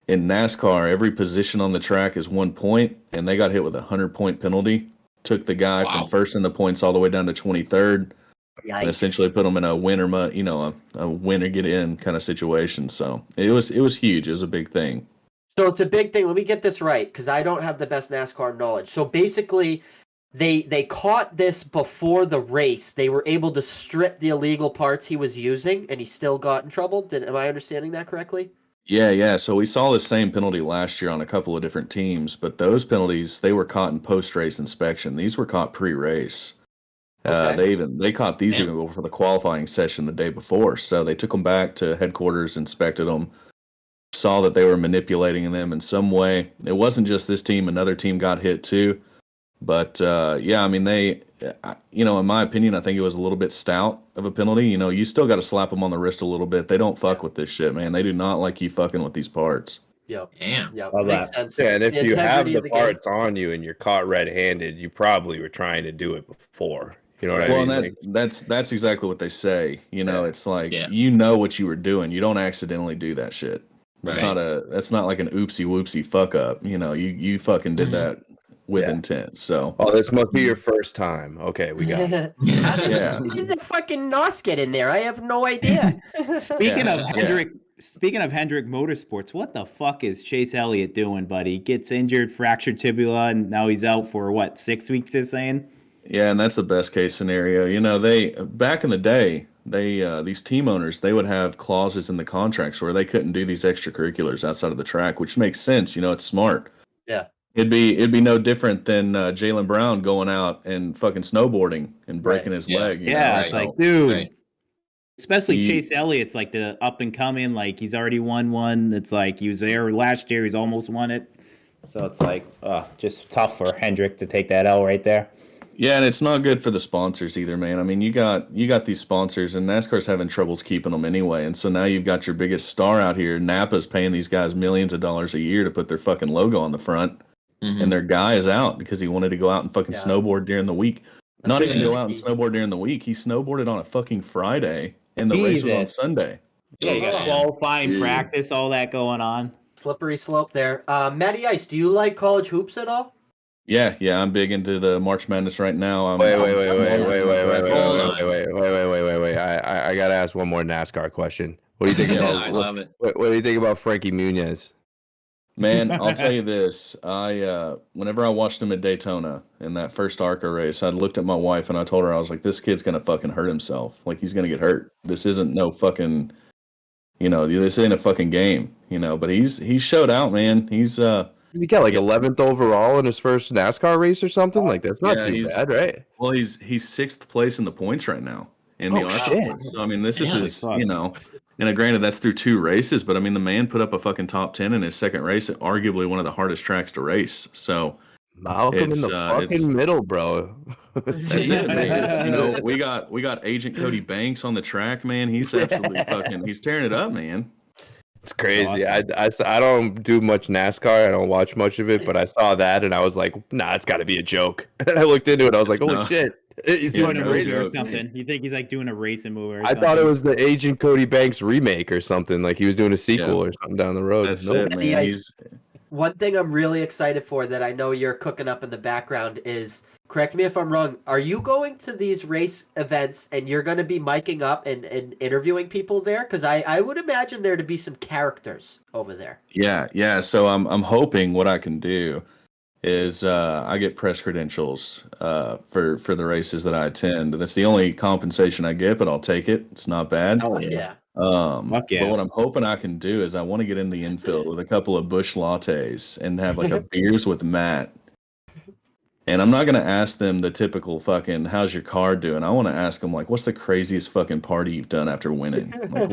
in NASCAR, every position on the track is 1 point, and they got hit with a 100-point penalty. Took the guy from first in the points all the way down to 23rd, and essentially put him in a winner, a winner get in kind of situation. So it was huge. It was a big thing. So it's a big thing. Let me get this right, because I don't have the best NASCAR knowledge. So basically, they caught this before the race. They were able to strip the illegal parts he was using, and he still got in trouble. Am I understanding that correctly? Yeah. So we saw the same penalty last year on a couple of different teams, but those penalties, they were caught in post-race inspection. These were caught pre-race. They caught these even before the qualifying session the day before. So they took them back to headquarters, inspected them, saw that they were manipulating them in some way. It wasn't just this team; another team got hit too. But yeah, I mean, in my opinion, I think it was a little bit stout of a penalty. You still got to slap them on the wrist a little bit. They don't fuck with this shit, man. They do not like you fucking with these parts. Yep. Damn. Yep. Love Makes that. sense. Yeah, and It's if the you have integrity the of the game. parts on you and you're caught red-handed, you probably were trying to do it before. You know what I Well, mean? and that's exactly what they say. It's like Yeah. you know what you were doing. You don't accidentally do that shit. That's Right. that's not like an oopsie whoopsie fuck up. You fucking did that with intent. So Oh, this must be your first time. Okay, we got it. How Yeah. did the fucking NOS get in there? I have no idea. Speaking of Yeah. Hendrick Motorsports, what the fuck is Chase Elliott doing, buddy? Gets injured, fractured tibia, and now he's out for what, 6 weeks? They're saying. Yeah, and that's the best case scenario. They back in the day, these team owners, they would have clauses in the contracts where they couldn't do these extracurriculars outside of the track, which makes sense. It's smart. Yeah. It'd be no different than Jaylen Brown going out and fucking snowboarding and breaking his Yeah. leg. Yeah, right. it's like, dude. Right. Especially He- Chase Elliott's like the up and coming, like he's already won one. It's like he was there last year, he's almost won it. So it's like, just tough for Hendrick to take that L right there. Yeah, and it's not good for the sponsors either, man. I mean, you got these sponsors, and NASCAR's having troubles keeping them anyway. And so now you've got your biggest star out here. Napa's paying these guys millions of dollars a year to put their fucking logo on the front, and their guy is out because he wanted to go out and fucking snowboard during the week. Not even go out and snowboard during the week. He snowboarded on a fucking Friday, and the race was on Sunday. Yeah, you got qualifying, practice, all that going on. Slippery slope there. Matty Ice, do you like college hoops at all? Yeah, I'm big into the March Madness right now. Wait. I gotta ask one more NASCAR question. What do you think about? I love it. What do you think about Frankie Muniz? Man, I'll tell you this. Whenever I watched him at Daytona in that first ARCA race, I looked at my wife and I told her, I was like, this kid's gonna fucking hurt himself. Like, he's gonna get hurt. This isn't no fucking, this ain't a fucking game, but he showed out, man. He got like 11th overall in his first NASCAR race or something. Like, that's not too bad, right? Well, he's 6th place in the points right now in the ARCA points. So I mean, this is his, and granted that's through 2 races, but I mean the man put up a fucking top 10 in his second race at arguably one of the hardest tracks to race. So Malcolm in the fucking middle, bro. That's it, man. We got Agent Cody Banks on the track, man. He's absolutely he's tearing it up, man. It's crazy. Awesome. I don't do much NASCAR. I don't watch much of it, but I saw that and I was like, nah, it's got to be a joke. And I looked into it. I was like, holy shit. He's doing a race or something. You think he's like doing a racing movie or something? I thought it was the Agent Cody Banks remake or something. Like he was doing a sequel or something down the road. That's it, man. One thing I'm really excited for that I know you're cooking up in the background is, correct me if I'm wrong, are you going to these race events and you're going to be miking up and interviewing people there? Because I would imagine there to be some characters over there. Yeah. So I'm hoping what I can do is I get press credentials for the races that I attend. That's the only compensation I get, but I'll take it. It's not bad. Oh, yeah. But what I'm hoping I can do is I want to get in the infield with a couple of Busch lattes and have like a beers with Matt. And I'm not going to ask them the typical fucking, how's your car doing? I want to ask them, like, what's the craziest fucking party you've done after winning? Like,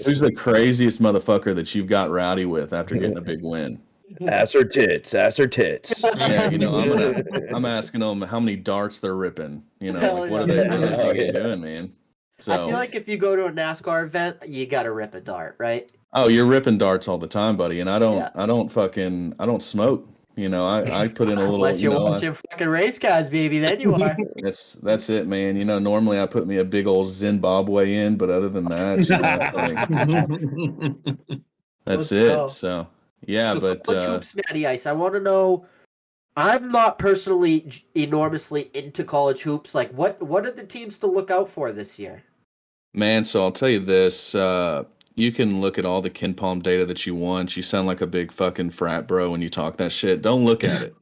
who's the craziest motherfucker that you've got rowdy with after getting a big win? Ass or tits. Yeah, I'm asking them how many darts they're ripping. Like, what are they fucking doing, man? So, I feel like if you go to a NASCAR event, you got to rip a dart, right? Oh, you're ripping darts all the time, buddy. And I don't smoke. I put in a little. Unless you're watching fucking race cars, baby, then you are. That's it, man. Normally I put me a big old Zimbabwe in, but other than that, that's it. Go. So yeah, but troops, Matty Ice. I want to know. I'm not personally enormously into college hoops. Like, what are the teams to look out for this year? Man, so I'll tell you this. You can look at all the Ken Palm data that you want. You sound like a big fucking frat bro when you talk that shit. Don't look at it.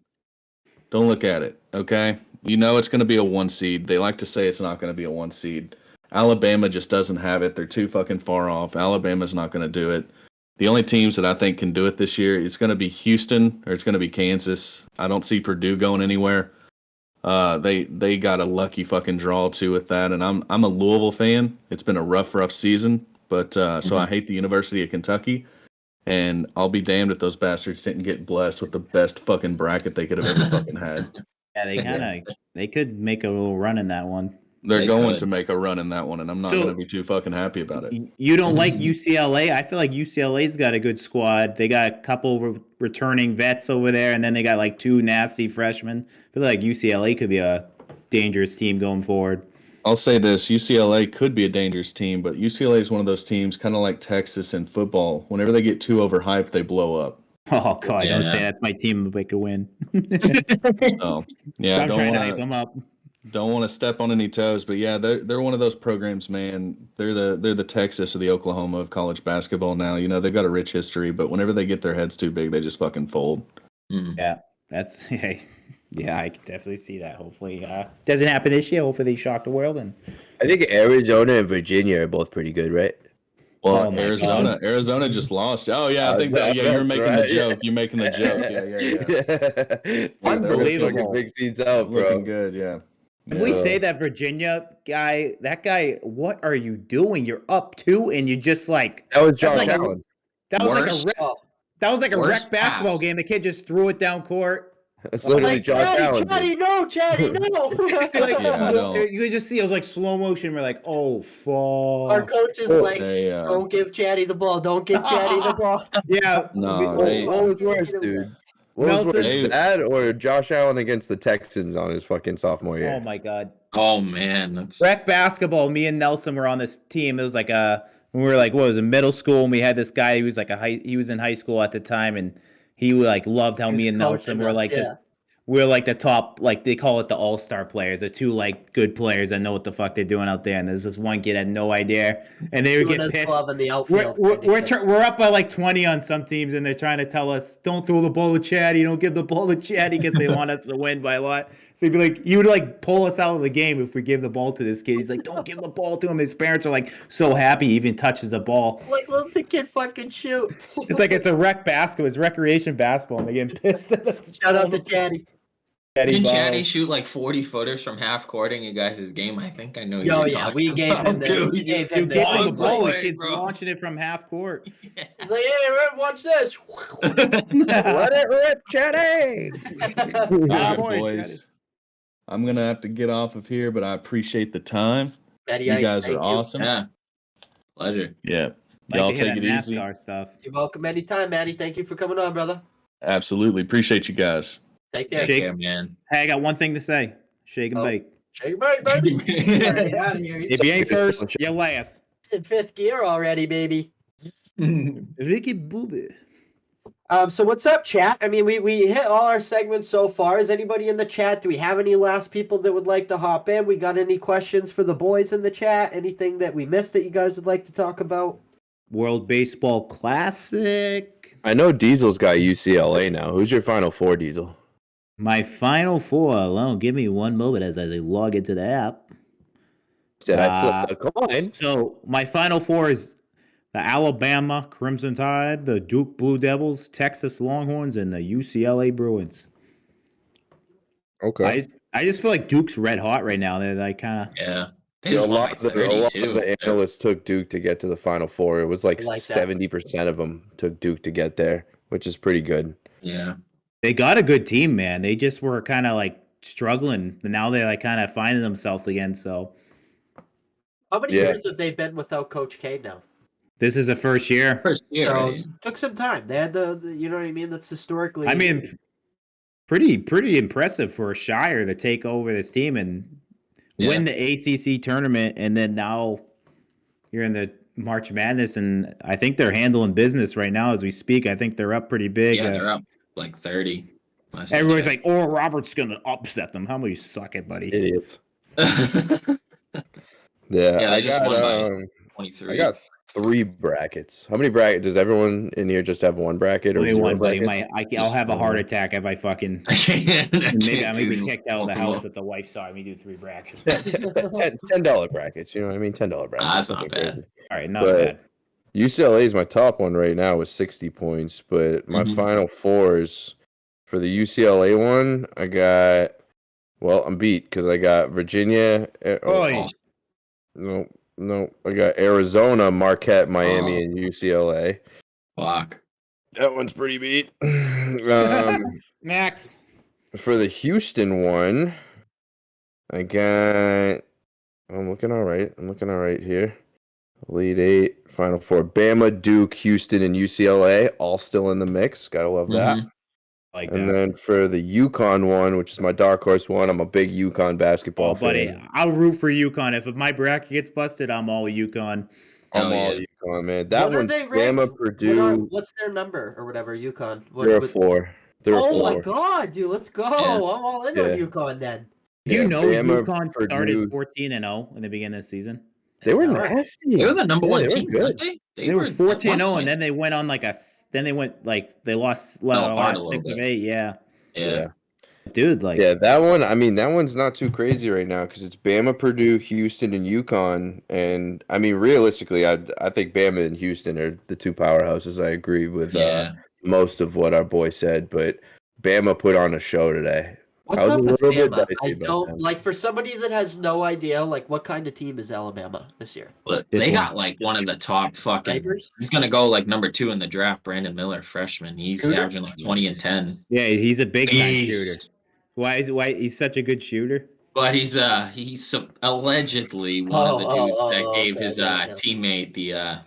Don't look at it, okay? It's going to be a 1 seed. They like to say it's not going to be a 1 seed. Alabama just doesn't have it. They're too fucking far off. Alabama's not going to do it. The only teams that I think can do it this year, it's going to be Houston or it's going to be Kansas. I don't see Purdue going anywhere. They got a lucky fucking draw too with that, and I'm a Louisville fan. It's been a rough season. But so I hate the University of Kentucky. And I'll be damned if those bastards didn't get blessed with the best fucking bracket they could have ever fucking had. Yeah, they could make a little run in that one. They're going to make a run in that one, and I'm not going to be too fucking happy about it. You don't like UCLA? I feel like UCLA's got a good squad. They got a couple returning vets over there, and then they got like 2 nasty freshmen. I feel like UCLA could be a dangerous team going forward. I'll say this, UCLA could be a dangerous team, but UCLA is one of those teams, kind of like Texas in football. Whenever they get too overhyped, they blow up. Oh, God, don't say that's my team if they could win. So, yeah, I'm trying to hype them up. Don't want to step on any toes, but yeah, they're one of those programs, man. They're the Texas or the Oklahoma of college basketball now. You know, they've got a rich history, but whenever they get their heads too big, they just fucking fold. Yeah, that's yeah, I can definitely see that. Hopefully, doesn't happen this year. Hopefully, they shock the world. And I think Arizona and Virginia are both pretty good, right? Well, Arizona just lost. Oh yeah, I think you're making the joke. You're making the joke. Yeah. Dude, unbelievable. Big seeds out, bro. Looking good, yeah. Can we say that Virginia guy, what are you doing? You're up 2 and you just like that was Josh Allen. That was like a rec basketball game. The kid just threw it down court. It's literally Josh Allen. Chatty, no. You could just see it was like slow motion. We're like, oh fuck. Our coach is don't give Chatty the ball. Don't give Chatty the ball. Yeah. No. What was worse, dude? What was worse, that or Josh Allen against the Texans on his fucking sophomore year? Oh my God. Oh man. Rec basketball. Me and Nelson were on this team. It was like when we were like, what was it, middle school, and we had this guy who was like he was in high school at the time, and he like loved how me and Nelson were like we're like the top, like they call it the all-star players, the 2 like good players that know what the fuck they're doing out there. And there's this one kid had no idea, and they would get pissed. In the outfield, we're up by like 20 on some teams, and they're trying to tell us don't throw the ball to Chatty, don't give the ball to Chatty because they want us to win by a lot. So he'd be like, you would like pull us out of the game if we give the ball to this kid. He's like, don't give the ball to him. His parents are like so happy he even touches the ball. Like, let the kid fucking shoot. It's like it's a rec basketball, it's recreation basketball, and they get pissed at us. Shout out to Chatty. Did Chatty shoot like 40 footers from half court in you guys' game? I think I know. We gave him the ball. The kid's launching it from half court. Yeah. He's like, hey, Red, watch this. Let it rip, Chatty. All right, boys. I'm gonna have to get off of here, but I appreciate the time. Matty you guys are awesome. Yeah, pleasure. Yeah, y'all take it easy. Stuff. You're welcome anytime, Matty. Thank you for coming on, brother. Absolutely, appreciate you guys. Take care. Take care, man. Hey, I got one thing to say. Shake and bake. Shake and bake, baby. If you ain't first, you're last. It's in 5th gear already, baby. Ricky Booby. So what's up, chat? I mean, we hit all our segments so far. Is anybody in the chat? Do we have any last people that would like to hop in? We got any questions for the boys in the chat? Anything that we missed that you guys would like to talk about? World Baseball Classic. I know Diesel's got UCLA now. Who's your Final Four, Diesel? My Final Four. Well, give me one moment as I log into the app. Said I flipped a coin. So my Final Four is the Alabama Crimson Tide, the Duke Blue Devils, Texas Longhorns, and the UCLA Bruins. Okay. I just feel like Duke's red hot right now. They're like kind of a lot of the analysts took Duke to get to the Final Four. It was like 70% of them took Duke to get there, which is pretty good. Yeah. They got a good team, man. They just were kind of like struggling. And now they're like kind of finding themselves again. So, how many years have they been without Coach K now? This is the first year. So right? Took some time. They had the you know what I mean? That's historically. I mean, pretty impressive for a Shire to take over this team and win the ACC tournament, and then now you're in the March Madness, and I think they're handling business right now as we speak. I think they're up pretty big. Yeah, they're up like 30. Everybody's like, "Oh, Robert's gonna upset them." How many suck it, buddy? Idiots. Yeah, I just won by 23. I got 3 brackets. How many brackets does everyone in here just have one bracket? Or only one, buddy. I'll have a heart attack if I fucking. Maybe I may be kicked out of the house if the wife saw me do 3 brackets. $10 brackets. You know what I mean? $10 brackets. That's not bad. Crazy. All right, not bad. UCLA is my top one right now with 60 points, but my Final Fours for the UCLA one, I got. Well, I'm beat because I got Virginia. No, I got Arizona, Marquette, Miami, and UCLA. Fuck. That one's pretty beat. Max. For the Houston one, I got. I'm looking all right here. Elite Eight, Final Four. Bama, Duke, Houston, and UCLA, all still in the mix. Gotta love that. Like And that. then for the UConn one, which is my dark horse one, I'm a big UConn basketball buddy, fan. I'll root for UConn. If my bracket gets busted, I'm all UConn. I'm all UConn, man. That one's they Bama, ranked? Purdue. What's their number or whatever? UConn. They're a 4. Oh my god, dude! Let's go. Yeah. I'm all in on UConn then. Do you know Bama, UConn Purdue. started 14-0 in the beginning of the season? They were nasty. They were the number one they were team, good. weren't they? They were 14-0, and then they went on like they lost apart a little 6 of bit. 8. Yeah. Dude, like that one. I mean, that one's not too crazy right now because it's Bama, Purdue, Houston, and UConn. And I mean, realistically, I think Bama and Houston are the 2 powerhouses. I agree with most of what our boy said, but Bama put on a show today. What's up with Bama? I don't like for somebody that has no idea. Like, what kind of team is Alabama this year? But they got like one of the top fucking. He's gonna go like number 2 in the draft. Brandon Miller, freshman. He's averaging like 20 and 10. Yeah, he's a big time shooter. Why he's such a good shooter? But he's allegedly one of the dudes that gave his teammate the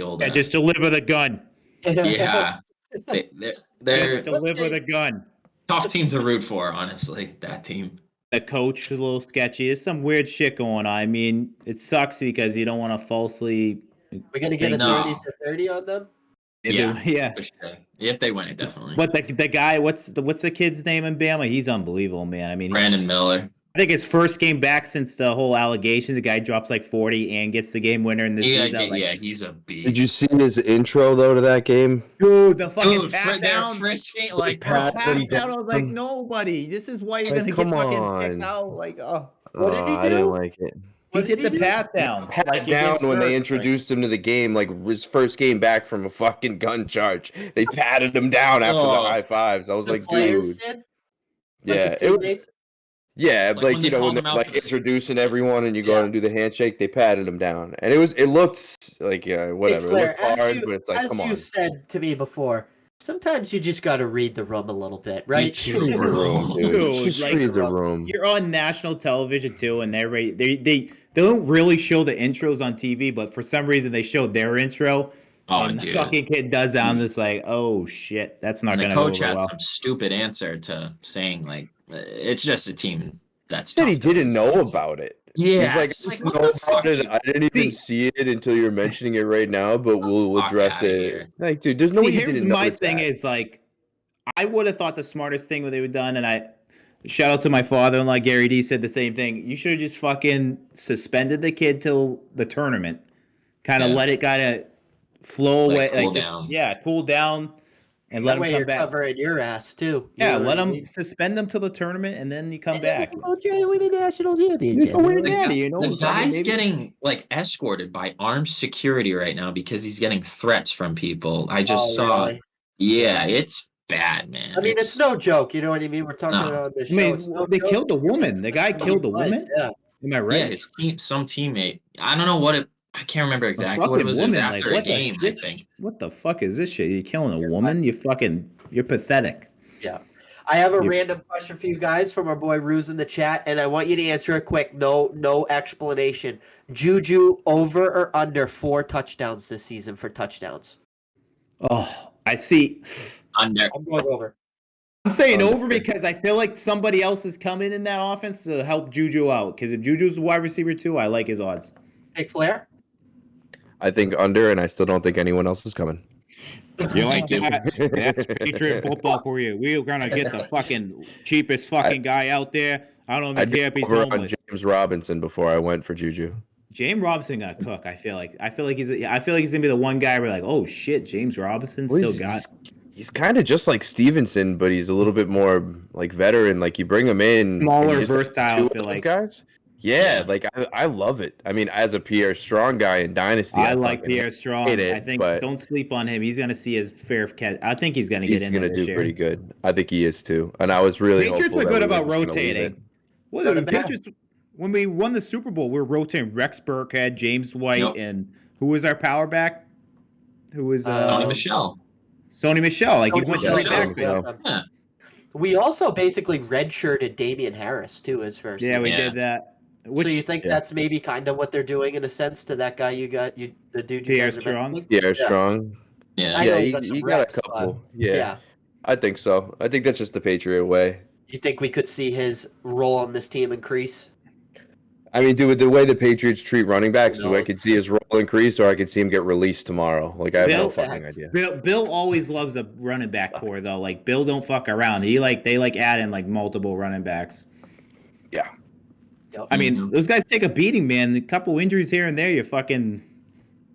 old. Just deliver the gun. Yeah, they're just deliver the gun. Tough team to root for, honestly. That team. The coach is a little sketchy. There's some weird shit going on. I mean, it sucks because you don't want to falsely. We're gonna get a 30-30 on them. Yeah. If they win it, definitely. But the guy, what's the kid's name in Bama? He's unbelievable, man. I mean, Brandon Miller. I think his first game back since the whole allegations. The guy drops like 40 and gets the game winner in the season. Yeah, he's a beast. Did you see his intro though to that game? Dude, the fucking pat down. Frisking, like pat down. I was like, nobody. This is why you're gonna get fucking kicked out. Like, what did he do? I didn't like it. He did the pat down. Pat down when they introduced him to the game, like his first game back from a fucking gun charge. They patted him down after the high fives. I was like, dude. Yeah, it was. Yeah, like you know when they're like introducing everyone and you go out and do the handshake, they patted him down, and it looked like whatever. Hey, Flair, it looked hard, but it's like come on. As you said to me before, sometimes you just got to read the room a little bit, right? Just read the room, dude. Just read the room. You're on national television too, and they don't really show the intros on TV, but for some reason they showed their intro. And the fucking kid does that. I'm just like, oh shit, that's not gonna go well. The coach had some stupid answer to saying like it's just a team that's. Said he didn't know about it. Yeah, he's like, I didn't even see it until you're mentioning it right now, but we'll address it. Like, dude, there's no way you didn't know. My thing is like, I would have thought the smartest thing what they would have done, and I shout out to my father-in-law Gary D said the same thing. You should have just fucking suspended the kid till the tournament, kind of let it kind of flow away, cool down, and let him come back. Covering your ass too. Yeah, let him suspend them till the tournament, and then you come back. Try to win a national championship. The guy's getting like escorted by armed security right now because he's getting threats from people. I just saw. Really? Yeah, it's bad, man. I mean, it's no joke. You know what I mean? We're talking about this show. I mean, they killed a woman. The guy killed a woman. Yeah. Am I right? Yeah, some teammate. I don't know what it. I can't remember exactly what it was. It was after a game, I think. What the fuck is this shit? You're killing a woman? You're pathetic. Yeah. I have a random question for you guys from our boy Ruse in the chat, and I want you to answer it quick. No explanation. Juju over or under 4 touchdowns this season for touchdowns? Oh, I see. Under. I'm going over. I'm saying over because I feel like somebody else is coming in that offense to help Juju out. Because if Juju's a wide receiver too, I like his odds. Hey, Flair? I think under, and I still don't think anyone else is coming. You like that? That's Patriot football for you. We're gonna get the fucking cheapest fucking guy out there. I don't even care if he's homeless. On James Robinson before I went for Juju. James Robinson gonna cook. I feel like he's gonna be the one guy where like, oh shit, James Robinson still got. He's kind of just like Stevenson, but he's a little bit more like veteran. Like you bring him in, smaller, versatile. I feel like guys. Yeah, like I love it. I mean, as a Pierre Strong guy in Dynasty, I like Pierre Strong. I think don't sleep on him. He's gonna see his fair catch. I think he's gonna get in. He's gonna do pretty good. I think he is too. And I was really Patriots were good about rotating. Well, the Patriots when we won the Super Bowl, we were rotating Rex Burkhead, James White, and who was our power back? Who was Donnie Michelle. Sony Michel, like he Sony went Michel, right back. Yeah. We also basically redshirted Damian Harris too his first Yeah, year. we Yeah. did that. Which So you think that's maybe kind of what they're doing in a sense to that guy the dude you Pierre guys are Strong? mentioning? Pierre Strong. Yeah. I Yeah, know you, got some you got a reps, but couple. Yeah, I think so. I think that's just the Patriot way. You think we could see his role on this team increase? I mean, dude, with the way the Patriots treat running backs, Who so I knows? could see his role increase, or I could see him get released tomorrow. Like, I have no Bill- fucking idea. Bill always loves a running back core though. Like Bill don't fuck around. They add in like multiple running backs. Yeah. Yep. I mean, those guys take a beating, man. A couple injuries here and there, you're fucking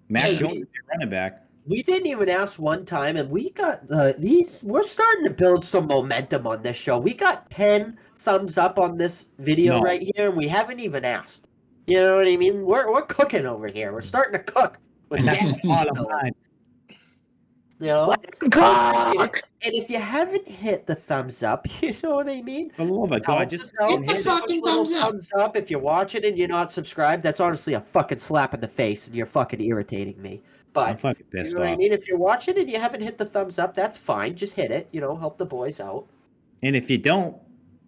Mac Jones is your running back. We didn't even ask one time, and we got these. We're starting to build some momentum on this show. We got 10 thumbs up on this video right here, and we haven't even asked. You know what I mean? We're cooking over here. We're starting to cook. With And that's gas, the bottom line. you know? I appreciate it. And if you haven't hit the thumbs up, you know what I mean? For the love of God, Helps just us out. fucking the hit it. fucking Little thumbs up. thumbs up. If you're watching and you're not subscribed, that's honestly a fucking slap in the face, and you're fucking irritating me. I'm But fucking you pissed know what I off. mean? If you're watching and you haven't hit the thumbs up, that's fine. Just hit it. You know, help the boys out. And if you don't,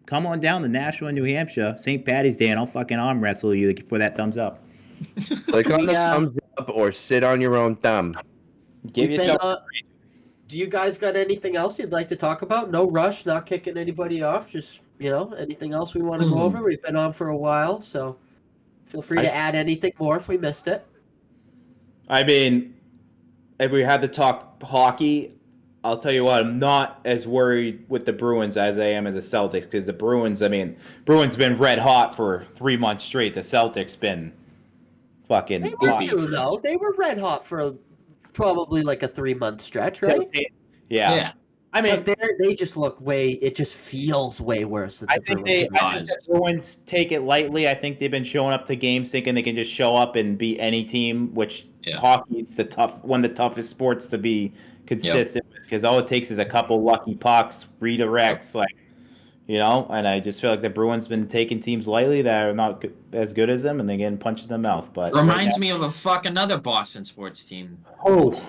come on down to Nashua, New Hampshire, St. Patty's Day, and I'll fucking arm wrestle you for that thumbs up. Click on the Yeah. thumbs up or sit on your own thumb. Give We've been, yourself. do you guys got anything else you'd like to talk about? No rush, not kicking anybody off. Just, you know, anything else we want to go over? We've been on for a while, so feel free to add anything more if we missed it. I mean, if we had to talk hockey, I'll tell you what, I'm not as worried with the Bruins as I am as the Celtics, because the Bruins, Bruins been red hot for 3 months straight. The Celtics been fucking They were hot. too, though. They were red hot for probably like a 3-month stretch, right? Yeah. I mean, But they just look it just feels way worse than I the think Bruins. the Bruins take it lightly. I think they've been showing up to games thinking they can just show up and beat any team, which hockey is one of the toughest sports to be consistent with, because all it takes is a couple lucky pucks, redirects, and I just feel like the Bruins been taking teams lightly that are not as good as them, and they're getting punched in the mouth. But reminds me of another Boston sports team. Oh.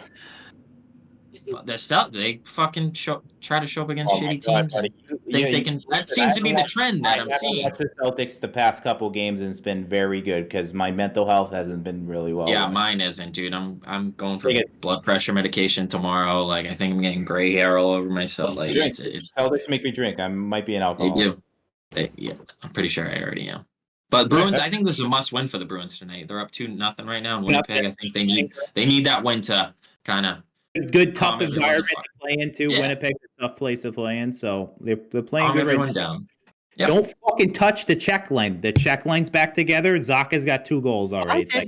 They fucking try to show up against shitty teams. buddy. They can. That seems to be the trend that I'm seeing. I watched the Celtics the past couple games, and it's been very good because my mental health hasn't been really well. Yeah, mine isn't, dude. I'm going for blood pressure medication tomorrow. Like, I think I'm getting gray hair all over myself. Like, Celtics make me drink. I might be an alcoholic. They do. Yeah, I'm pretty sure I already am. But Bruins, I think this is a must-win for the Bruins tonight. They're up 2-0 right now in Winnipeg. I think they need that win to kind of good tough environment to play into. Yeah. Winnipeg's a tough place to play in, so they're playing good right now. Yep. Don't fucking touch the check line. The check line's back together. Zaka's got 2 goals already. Why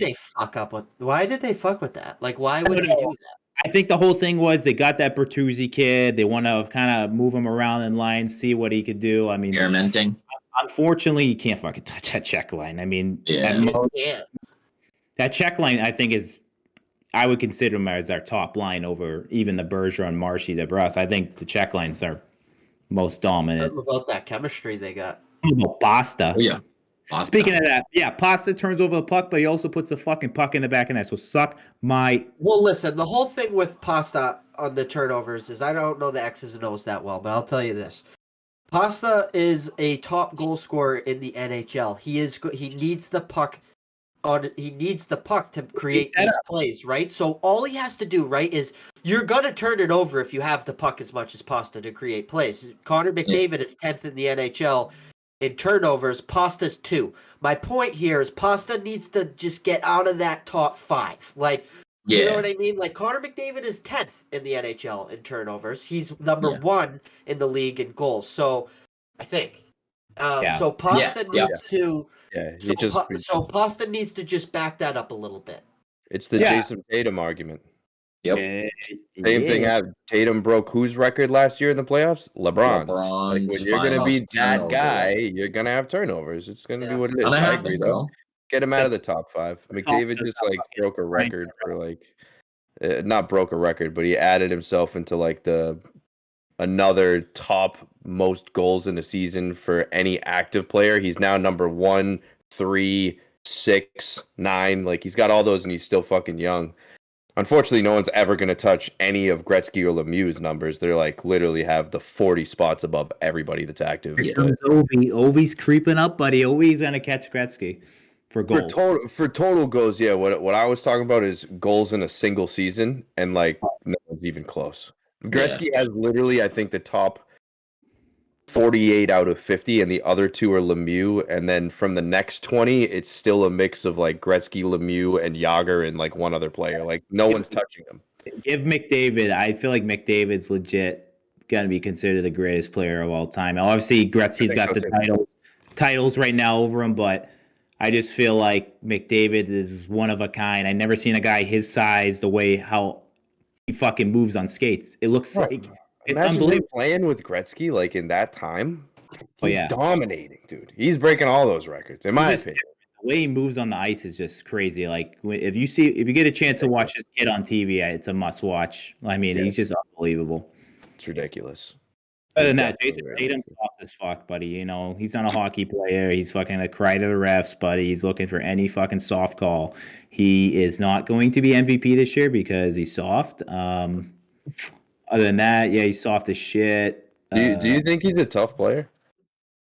did they fuck with that? Like, why would they do that? I think the whole thing was they got that Bertuzzi kid. They want to kind of move him around in line, see what he could do. I mean, experimenting. Unfortunately, you can't fucking touch that check line. I mean, that check line, I think, I would consider them as our top line over even the Bergeron, Marshy, DeBrus. I think the check lines are most dominant. Something about that chemistry they got. Pasta. Oh, yeah. Pasta. Speaking of that, Pasta turns over the puck, but he also puts the fucking puck in the back of that. So suck my. Well, listen, the whole thing with Pasta on the turnovers is I don't know the X's and O's that well, but I'll tell you this. Pasta is a top goal scorer in the NHL. He needs the puck. He needs the puck to create these plays, right? So all he has to do, right, is you're going to turn it over if you have the puck as much as Pasta to create plays. Connor McDavid is 10th in the NHL in turnovers. Pasta's 2. My point here is Pasta needs to just get out of that top 5. Like, you know what I mean? Like, Connor McDavid is 10th in the NHL in turnovers. He's number 1 in the league in goals. So, I think. So Pasta needs to... So Pasta needs to just back that up a little bit. It's the Jason Tatum argument. Yep. Same thing. Tatum broke whose record last year in the playoffs? LeBron's. Like, when you're going to be that guy, you're going to have turnovers. It's going to be what it is. I agree, though. Get him out of the top 5. McDavid just broke a record for not broke a record, but he added himself into another top most goals in the season for any active player. He's now number 1, 3, 6, 9. Like, he's got all those, and he's still fucking young. Unfortunately, no one's ever going to touch any of Gretzky or Lemieux's numbers. They're like literally have the 40 spots above everybody that's active. Here comes Ovi. Ovi's creeping up, buddy. Ovi's gonna catch Gretzky for goals. For total goals, yeah. What I was talking about is goals in a single season, and like no one's even close. Gretzky has literally, I think, the top 48 out of 50, and the other two are Lemieux, and then from the next 20, it's still a mix of like Gretzky, Lemieux, and Yager, and like one other player. Like no one's touching him. Give McDavid. I feel like McDavid's legit gonna be considered the greatest player of all time. Obviously, Gretzky's got the titles right now over him, but I just feel like McDavid is one of a kind. I never seen a guy his size, the way how he fucking moves on skates. It looks like it's unbelievable. Playing with Gretzky like in that time. He's dominating, dude. He's breaking all those records, in my opinion. The way he moves on the ice is just crazy. Like if you get a chance to watch this kid on TV, it's a must watch. I mean, he's just unbelievable. It's ridiculous. Other than that, Jason Tatum's soft as fuck, buddy. You know, he's not a hockey player. He's fucking a cry to the refs, buddy. He's looking for any fucking soft call. He is not going to be MVP this year because he's soft. Other than that, he's soft as shit. Do you think he's a tough player?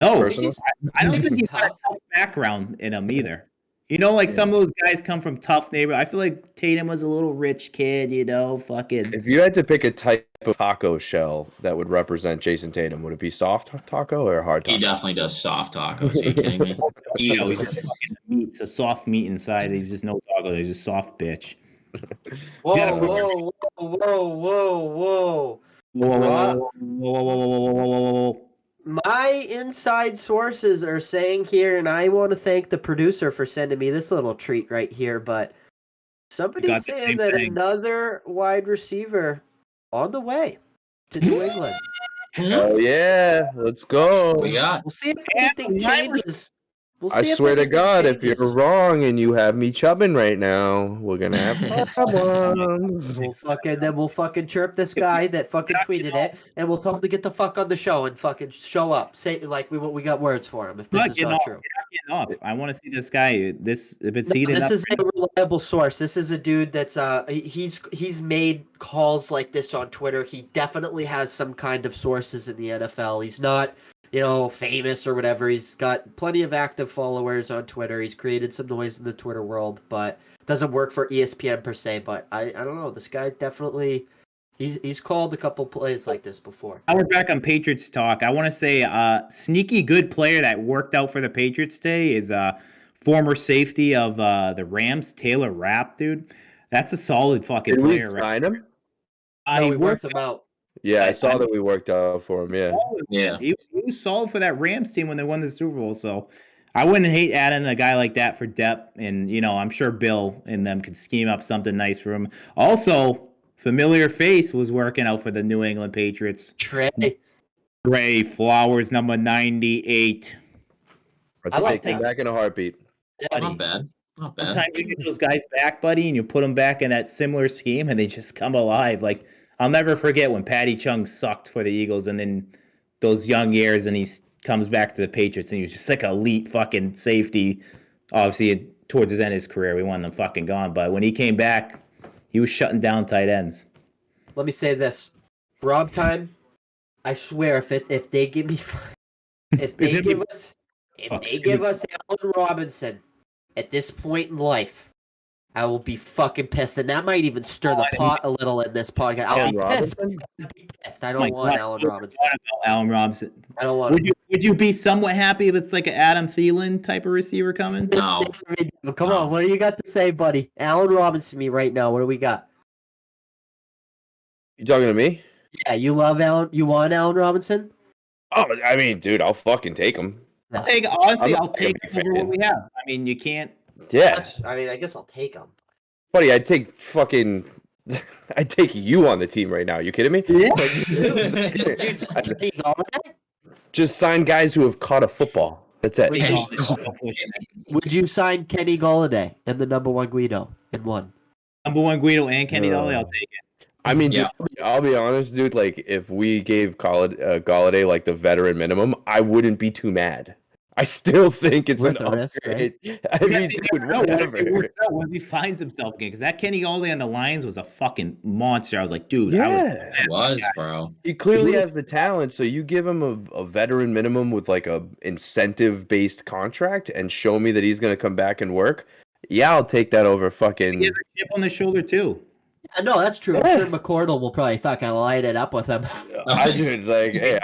No, I don't think he's got a tough background in him either. You know, like some of those guys come from tough neighborhoods. I feel like Tatum was a little rich kid, you know, fucking. If you had to pick a type of taco shell that would represent Jason Tatum, would it be soft taco or hard taco? He definitely does soft tacos. Are you kidding me? You know, he's just fucking meat. It's a soft meat inside. He's just no taco. He's a soft bitch. Whoa. My inside sources are saying here, and I want to thank the producer for sending me this little treat right here, but somebody's saying that another wide receiver on the way to New England. Oh, yeah. Let's go. We'll see if anything changes. I swear to God, if you're wrong and you have me chubbing right now, we're gonna have problems. We'll fucking chirp this guy that fucking tweeted it, and we'll tell him to get the fuck on the show and fucking show up. Say like we got words for him. If this is not true, I want to see this guy. This is a reliable source. This is a dude that's he's made calls like this on Twitter. He definitely has some kind of sources in the NFL. He's not, you know, famous or whatever. He's got plenty of active followers on Twitter. He's created some noise in the Twitter world, but doesn't work for ESPN per se. But I don't know. This guy definitely he's called a couple plays like this before. We're back on Patriots talk. I want to say sneaky good player that worked out for the Patriots today is former safety of the Rams, Taylor Rapp, dude. That's a solid fucking player. Did we sign him? No, we worked him out. Yeah, I saw that we worked out for him. Yeah. He was solid for that Rams team when they won the Super Bowl. So I wouldn't hate adding a guy like that for depth. And, you know, I'm sure Bill and them could scheme up something nice for him. Also, familiar face was working out for the New England Patriots. Trey Flowers, number 98. I like him back in a heartbeat. Yeah, not bad. Sometimes you get those guys back, buddy, and you put them back in that similar scheme, and they just come alive. Like, I'll never forget when Patty Chung sucked for the Eagles, and then those young years, and he comes back to the Patriots, and he was just like an elite fucking safety. Obviously, towards his end of his career, we wanted him fucking gone. But when he came back, he was shutting down tight ends. Let me say this, Rob time. I swear, if they give me, if they give us Allen Robinson at this point in life, I will be fucking pissed, and that might even stir the pot a little in this podcast. I'll be pissed. I don't want Allen Robinson. Allen Robinson. I don't want. Would you be somewhat happy if it's like an Adam Thielen type of receiver coming? No. Come on, what do you got to say, buddy? Allen Robinson, me right now. What do we got? You talking to me? Yeah, you love Allen. You want Allen Robinson? Oh, I mean, dude, I'll fucking take him. I'll take him over what we have. I mean, you can't. Yeah. I guess I'll take him. Buddy, I'd take you on the team right now. You kidding me? Yeah. Just sign guys who have caught a football. That's it. Would you sign Kenny Golladay and the number one Guido in one? Number one Guido and Kenny Golladay, I'll take it. I mean, dude, I'll be honest, dude. Like, if we gave Golladay like the veteran minimum, I wouldn't be too mad. I still think it's Worth an a risk, upgrade. right? I mean, dude, whatever. What if he finds himself again? Because that Kenny Galladay on the Lions was a fucking monster. I was like, dude, Yeah, bro. he clearly has the talent. So you give him a veteran minimum with like a incentive based contract, and show me that he's gonna come back and work. Yeah, I'll take that over fucking. He has a chip on the shoulder too. No, that's true. I'm sure McCordle will probably fucking light it up with him. I just like, hey,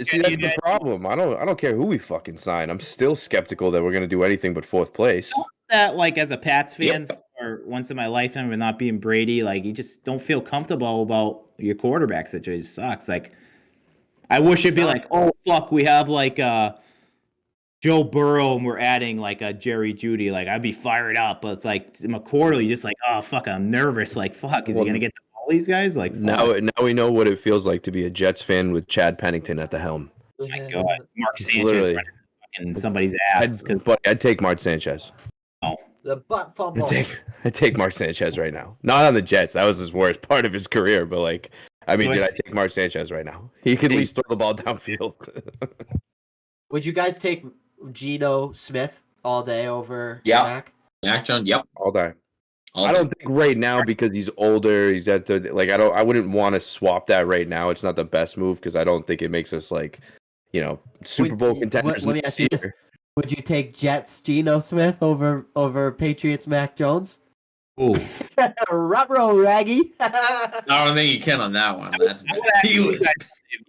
see, that's the problem. I don't care who we fucking sign. I'm still skeptical that we're gonna do anything but fourth place. That like as a Pats fan for once in my lifetime of not being Brady, like you just don't feel comfortable about your quarterback situation. It sucks. Like I wish it'd be like, oh fuck, we have like Joe Burrow and we're adding like a Jerry Jeudy. Like I'd be fired up, but it's like McCordle, you just like, oh fuck, I'm nervous. Like fuck, is he gonna get all these guys? Like now we know what it feels like to be a Jets fan with Chad Pennington at the helm. Oh my God, Mark Sanchez running fucking somebody's ass. I'd take Mark Sanchez. Oh. The butt fumble. I'd take Mark Sanchez right now. Not on the Jets. That was his worst part of his career. But like, I mean, I'd take Mark Sanchez right now. He could at least throw the ball downfield. Would you guys take Geno Smith all day over Mac? Mac Jones, all day. I don't think right now because he's older. He's at the like. I wouldn't want to swap that right now. It's not the best move because I don't think it makes us like, Super Bowl contenders. Let me ask you this: would you take Jets Geno Smith over Patriots Mac Jones? Ooh, Ruh-roh, Raggy. I don't think you can on that one. If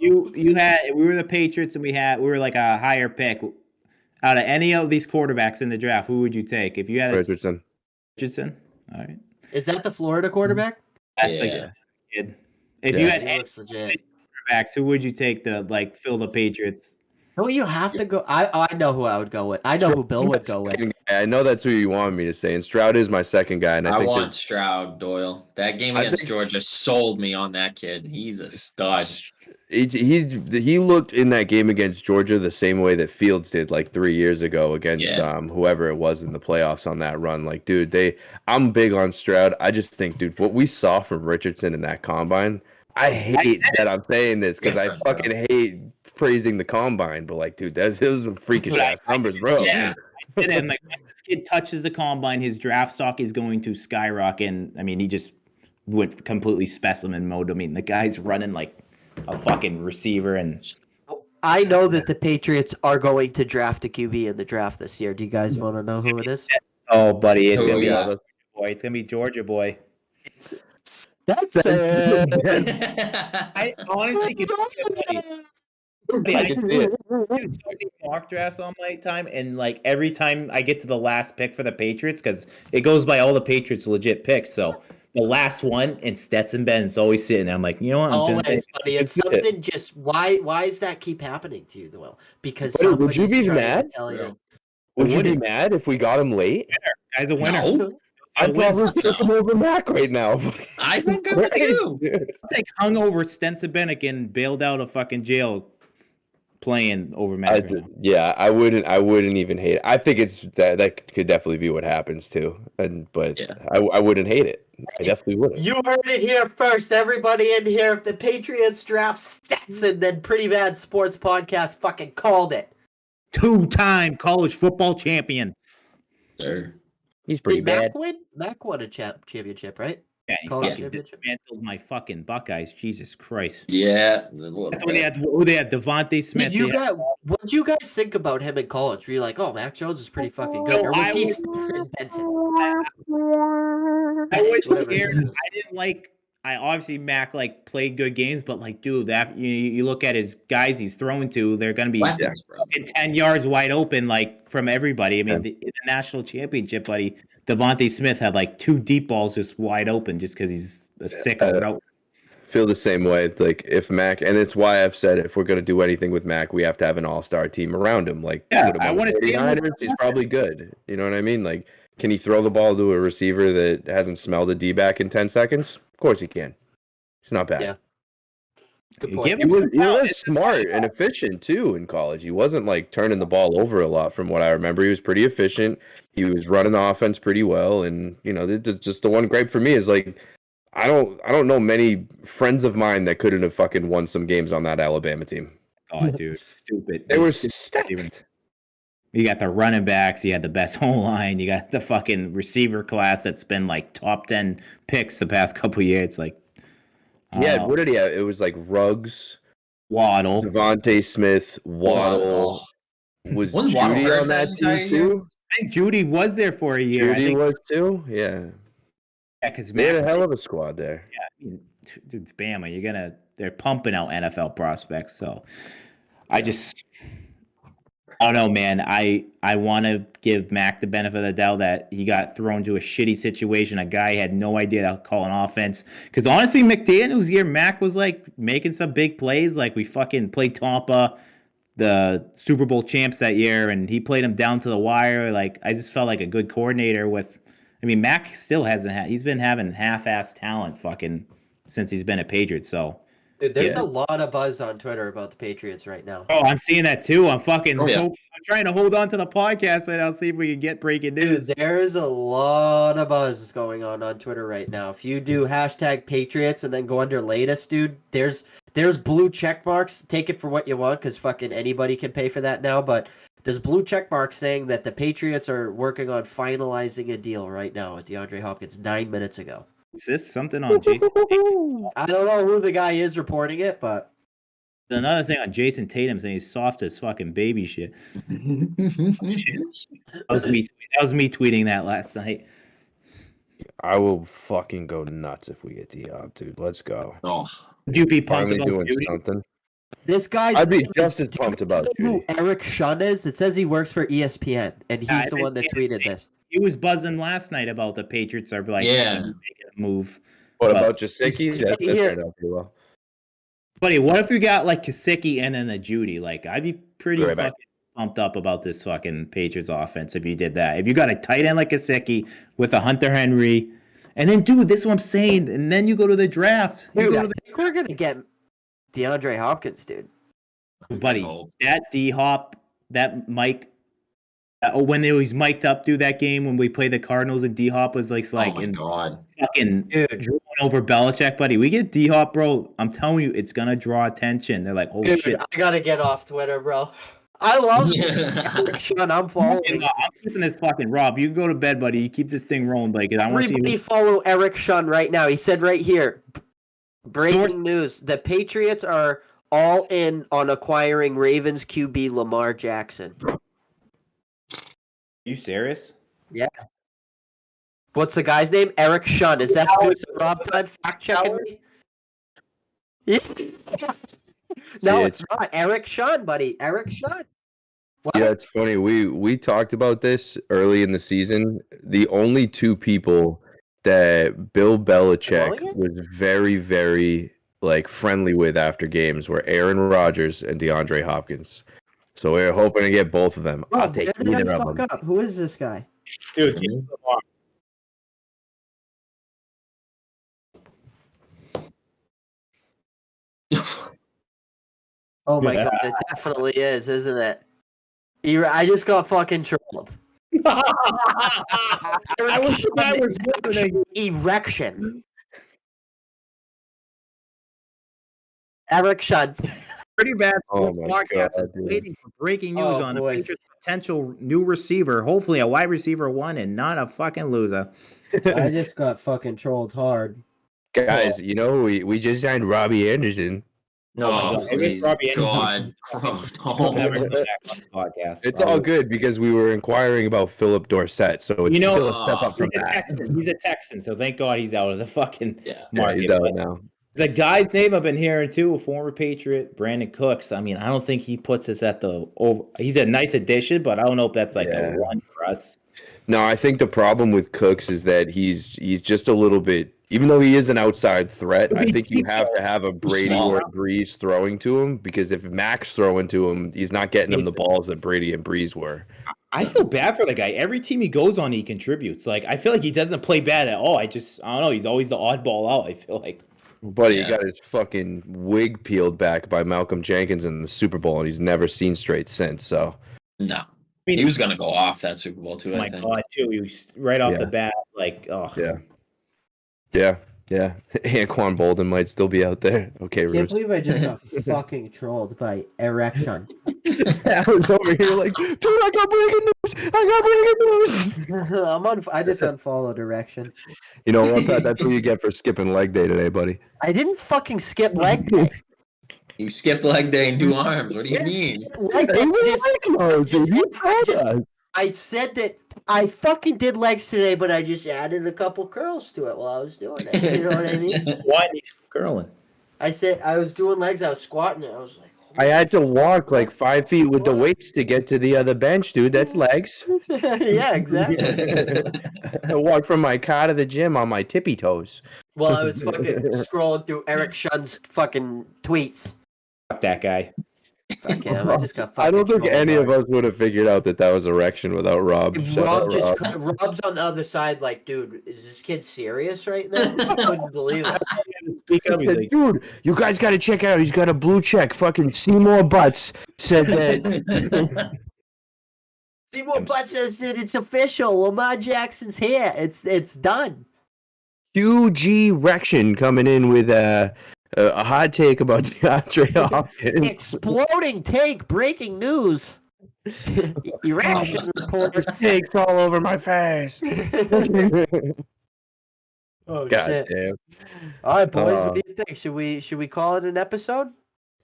we were the Patriots and we were like a higher pick out of any of these quarterbacks in the draft, who would you take? If you had Richardson. All right. Is that the Florida quarterback? That's the kid. If you had any quarterbacks, who would you take to like fill the Patriots? Don't you have to go? I know who I would go with. I know who Bill would go with. I know that's who you wanted me to say, and Stroud is my second guy. And I want Stroud, Doyle. That game against Georgia sold me on that kid. He's a stud. He looked in that game against Georgia the same way that Fields did like 3 years ago against whoever it was in the playoffs on that run. Like, dude, I'm big on Stroud. I just think, dude, what we saw from Richardson in that combine. I hate that I'm saying this because I fucking hate praising the combine, but like, dude, those are some freakish ass numbers, bro. Yeah. And like, when this kid touches the combine, his draft stock is going to skyrocket. And I mean, he just went completely specimen mode. I mean, the guy's running like a fucking receiver. And I know that the Patriots are going to draft a QB in the draft this year. Do you guys want to know who it is? Oh, buddy, it's gonna be boy. It's gonna be Georgia boy. That's I honestly could do mock drafts all my time, and like every time I get to the last pick for the Patriots, because it goes by all the Patriots legit picks. So the last one and Stetson Bennett's always sitting there. I'm like, you know what? Always, buddy. It's something just why does that keep happening to you, Doyle? Because would you be mad? Would you be mad if we got him late? Guy's a winner. No. I'd probably take him over Mac right now. I think I would too. Like hungover Stetson Bennett and bailed out of fucking jail playing over Mac. I wouldn't even hate it. I think it's that could definitely be what happens too. But I wouldn't hate it. I definitely wouldn't. You heard it here first, everybody in here. If the Patriots draft Stetson, then Pretty Bad Sports Podcast fucking called it. 2-time college football champion. Sure. He's pretty bad. Mac won a championship, right? Yeah, he dismantled my fucking Buckeyes. Jesus Christ. Yeah. That's when they had Devontae Smith. What did you guys think about him in college? Were you like, oh, Mac Jones is pretty fucking good? Or was he Stetson Benson? I was scared. I obviously Mac like played good games, but like, dude, you look at his guys he's throwing to, they're gonna be in 10 yards wide open, like from everybody. I mean, in the national championship, buddy, Devontae Smith had like 2 deep balls just wide open, just because he's a sicko. Feel the same way. Like if Mac, and it's why I've said if we're gonna do anything with Mac, we have to have an all-star team around him. Like, I want to see him. He's probably good. You know what I mean? Like, can he throw the ball to a receiver that hasn't smelled a D-back in 10 seconds? Of course he can. He's not bad. Yeah. Good point. He was smart and efficient too in college. He wasn't like turning the ball over a lot from what I remember. He was pretty efficient. He was running the offense pretty well. And just the one gripe for me is like I don't know many friends of mine that couldn't have fucking won some games on that Alabama team. Oh, dude, stupid. They were stacked. You got the running backs. You had the best whole line. You got the fucking receiver class that's been like top 10 picks the past couple of years. It's like, what did he have? It was like Ruggs, Waddle, Devontae Smith, Waddle. Was Judy on that team too? I think Judy was there for a year. Judy was too. Yeah. Yeah, because they had a hell of a squad there. Yeah, I mean, it's Bama. They're pumping out NFL prospects. So, I don't know, man. I want to give Mac the benefit of the doubt that he got thrown to a shitty situation. A guy had no idea how to call an offense. Because honestly, McDaniel's year, Mac was like making some big plays. Like we fucking played Tampa, the Super Bowl champs that year, and he played him down to the wire. Like I just felt like a good coordinator with. I mean, Mac still hasn't had. He's been having half-ass talent fucking since he's been a Patriot. So. Dude, there's a lot of buzz on Twitter about the Patriots right now. Oh, I'm seeing that too. I'm trying to hold on to the podcast right now, see if we can get breaking news. Dude, there's a lot of buzz going on Twitter right now. If you do #Patriots and then go under latest, dude, there's blue check marks. Take it for what you want, because fucking anybody can pay for that now. But there's blue check marks saying that the Patriots are working on finalizing a deal right now with DeAndre Hopkins 9 minutes ago. Is this something on Jason Tatum? I don't know who the guy is reporting it, but another thing on Jason Tatum saying he's soft as fucking baby shit. Shit. That was me tweeting that last night. I will fucking go nuts if we get D-Hop, dude. Let's go. Oh, Would you be pumped Finally about doing Judy? something. this guy's. I'd be just as pumped about who Judy. Eric Shun is. It says he works for ESPN, and he's the one that tweeted this. He was buzzing last night about the Patriots are like making a move. What about Jasicki? That turned out pretty well. Buddy, what if you got like Kasicki and then the Judy? Like, I'd be pretty fucking pumped up about this fucking Patriots offense if you did that. If you got a tight end like Kasicki with a Hunter Henry, and then, dude, this is what I'm saying, and then you go to the draft. Dude, I think we're going to get DeAndre Hopkins, dude. Buddy, that D-Hop, that Mike, when they was mic'd up through that game when we played the Cardinals and D-Hop was like fucking drooling over Belichick, buddy. We get D-Hop, bro. I'm telling you, it's gonna draw attention. They're like, holy shit. I gotta get off Twitter, bro. I love Eric Shun. I'm following. I'm keeping this fucking Rob. You can go to bed, buddy. You keep this thing rolling, like I want to see. Everybody follow Eric Shun right now. He said right here, breaking news: the Patriots are all in on acquiring Ravens QB Lamar Jackson. You serious? Yeah. What's the guy's name? Eric Shun. Is that producer Rob time fact checking me? Yeah. No, it's not. Eric Shun, buddy. Eric Shun. What? Yeah, it's funny. We talked about this early in the season. The only two people that Bill Belichick was very, very friendly with after games were Aaron Rodgers and DeAndre Hopkins. So we're hoping to get both of them. I'll take either of them. Who is this guy? Dude, oh my god, it definitely is, isn't it? I just got fucking trolled. I was listening. Erection. Eric Shun. Pretty bad. Oh my podcast God, is waiting for breaking news on a potential new receiver. Hopefully a wide receiver one and not a fucking loser. I just got fucking trolled hard. Guys, we just signed Robbie Anderson. No, God. It's all good because we were inquiring about Philip Dorsett, so it's still a step up from that. He's a Texan, so thank God he's out of the fucking market. He's out now. The guy's name I've been hearing too, a former Patriot, Brandon Cooks. I mean, I don't think he puts us at the over. He's a nice addition, but I don't know if that's like a one for us. No, I think the problem with Cooks is that he's just a little bit. Even though he is an outside threat, I think you have to have a Brady or a Breeze throwing to him, because if Mac's throwing to him, he's not getting him the balls that Brady and Breeze were. I feel bad for the guy. Every team he goes on, he contributes. Like, I feel like he doesn't play bad at all. I don't know. He's always the oddball out, I feel like. Buddy, he got his fucking wig peeled back by Malcolm Jenkins in the Super Bowl, and he's never seen straight since. So, no, he was gonna go off that Super Bowl too. Oh my God, too! He was right off the bat, like, oh yeah. Yeah, Anquan Bolden might still be out there. Okay, Can't Roos. believe I just got fucking trolled by Erection. I was over here like, dude, I got breaking news. I just unfollowed Erection. You know what, Pat? That's what you get for skipping leg day today, buddy. I didn't fucking skip leg day. You skipped leg day and 2 arms. What do you mean? Leg day. I said that I fucking did legs today, but I just added a couple curls to it while I was doing it. You know what I mean? Why he's curling? I said I was doing legs. I was squatting it. I was like, I had to walk like 5 feet with the weights to get to the other bench, dude. That's legs. yeah, exactly. I walked from my car to the gym on my tippy toes. Well, I was fucking scrolling through Eric Shun's fucking tweets. Fuck that guy. Fuck him. I just got fucking I don't think any hard. of us would have figured out that was erection without Rob. Rob's on the other side like, dude, is this kid serious right now? I couldn't believe it. Said, dude, you guys got to check out. He's got a blue check. Fucking Seymour Butts said that. Seymour Butts says that it's official. Lamar Jackson's here. It's done. Huge erection coming in with a hot take about DeAndre Hopkins. Exploding take, breaking news. Erection reports. Takes all over my face. Oh God shit! Damn. All right, boys. What do you think? Should we call it an episode?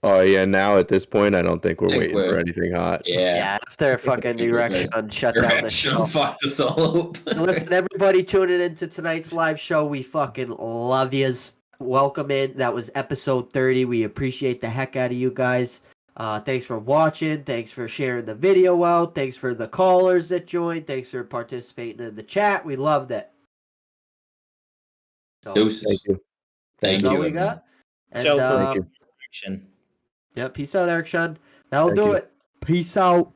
Oh yeah. Now at this point, I don't think we're waiting for anything hot. Yeah. After fucking Erection shut down the show. Fucked us all up. Listen, everybody tuning into tonight's live show. We fucking love yous. Welcome in. That was episode 30. We appreciate the heck out of you guys. Thanks for watching. Thanks for sharing the video out. Thanks for the callers that joined. Thanks for participating in the chat. We loved it. So, Thank you. That's all we got. And, Joe for Erection. Yep. Peace out, Eric Shun. That'll do it. Peace out.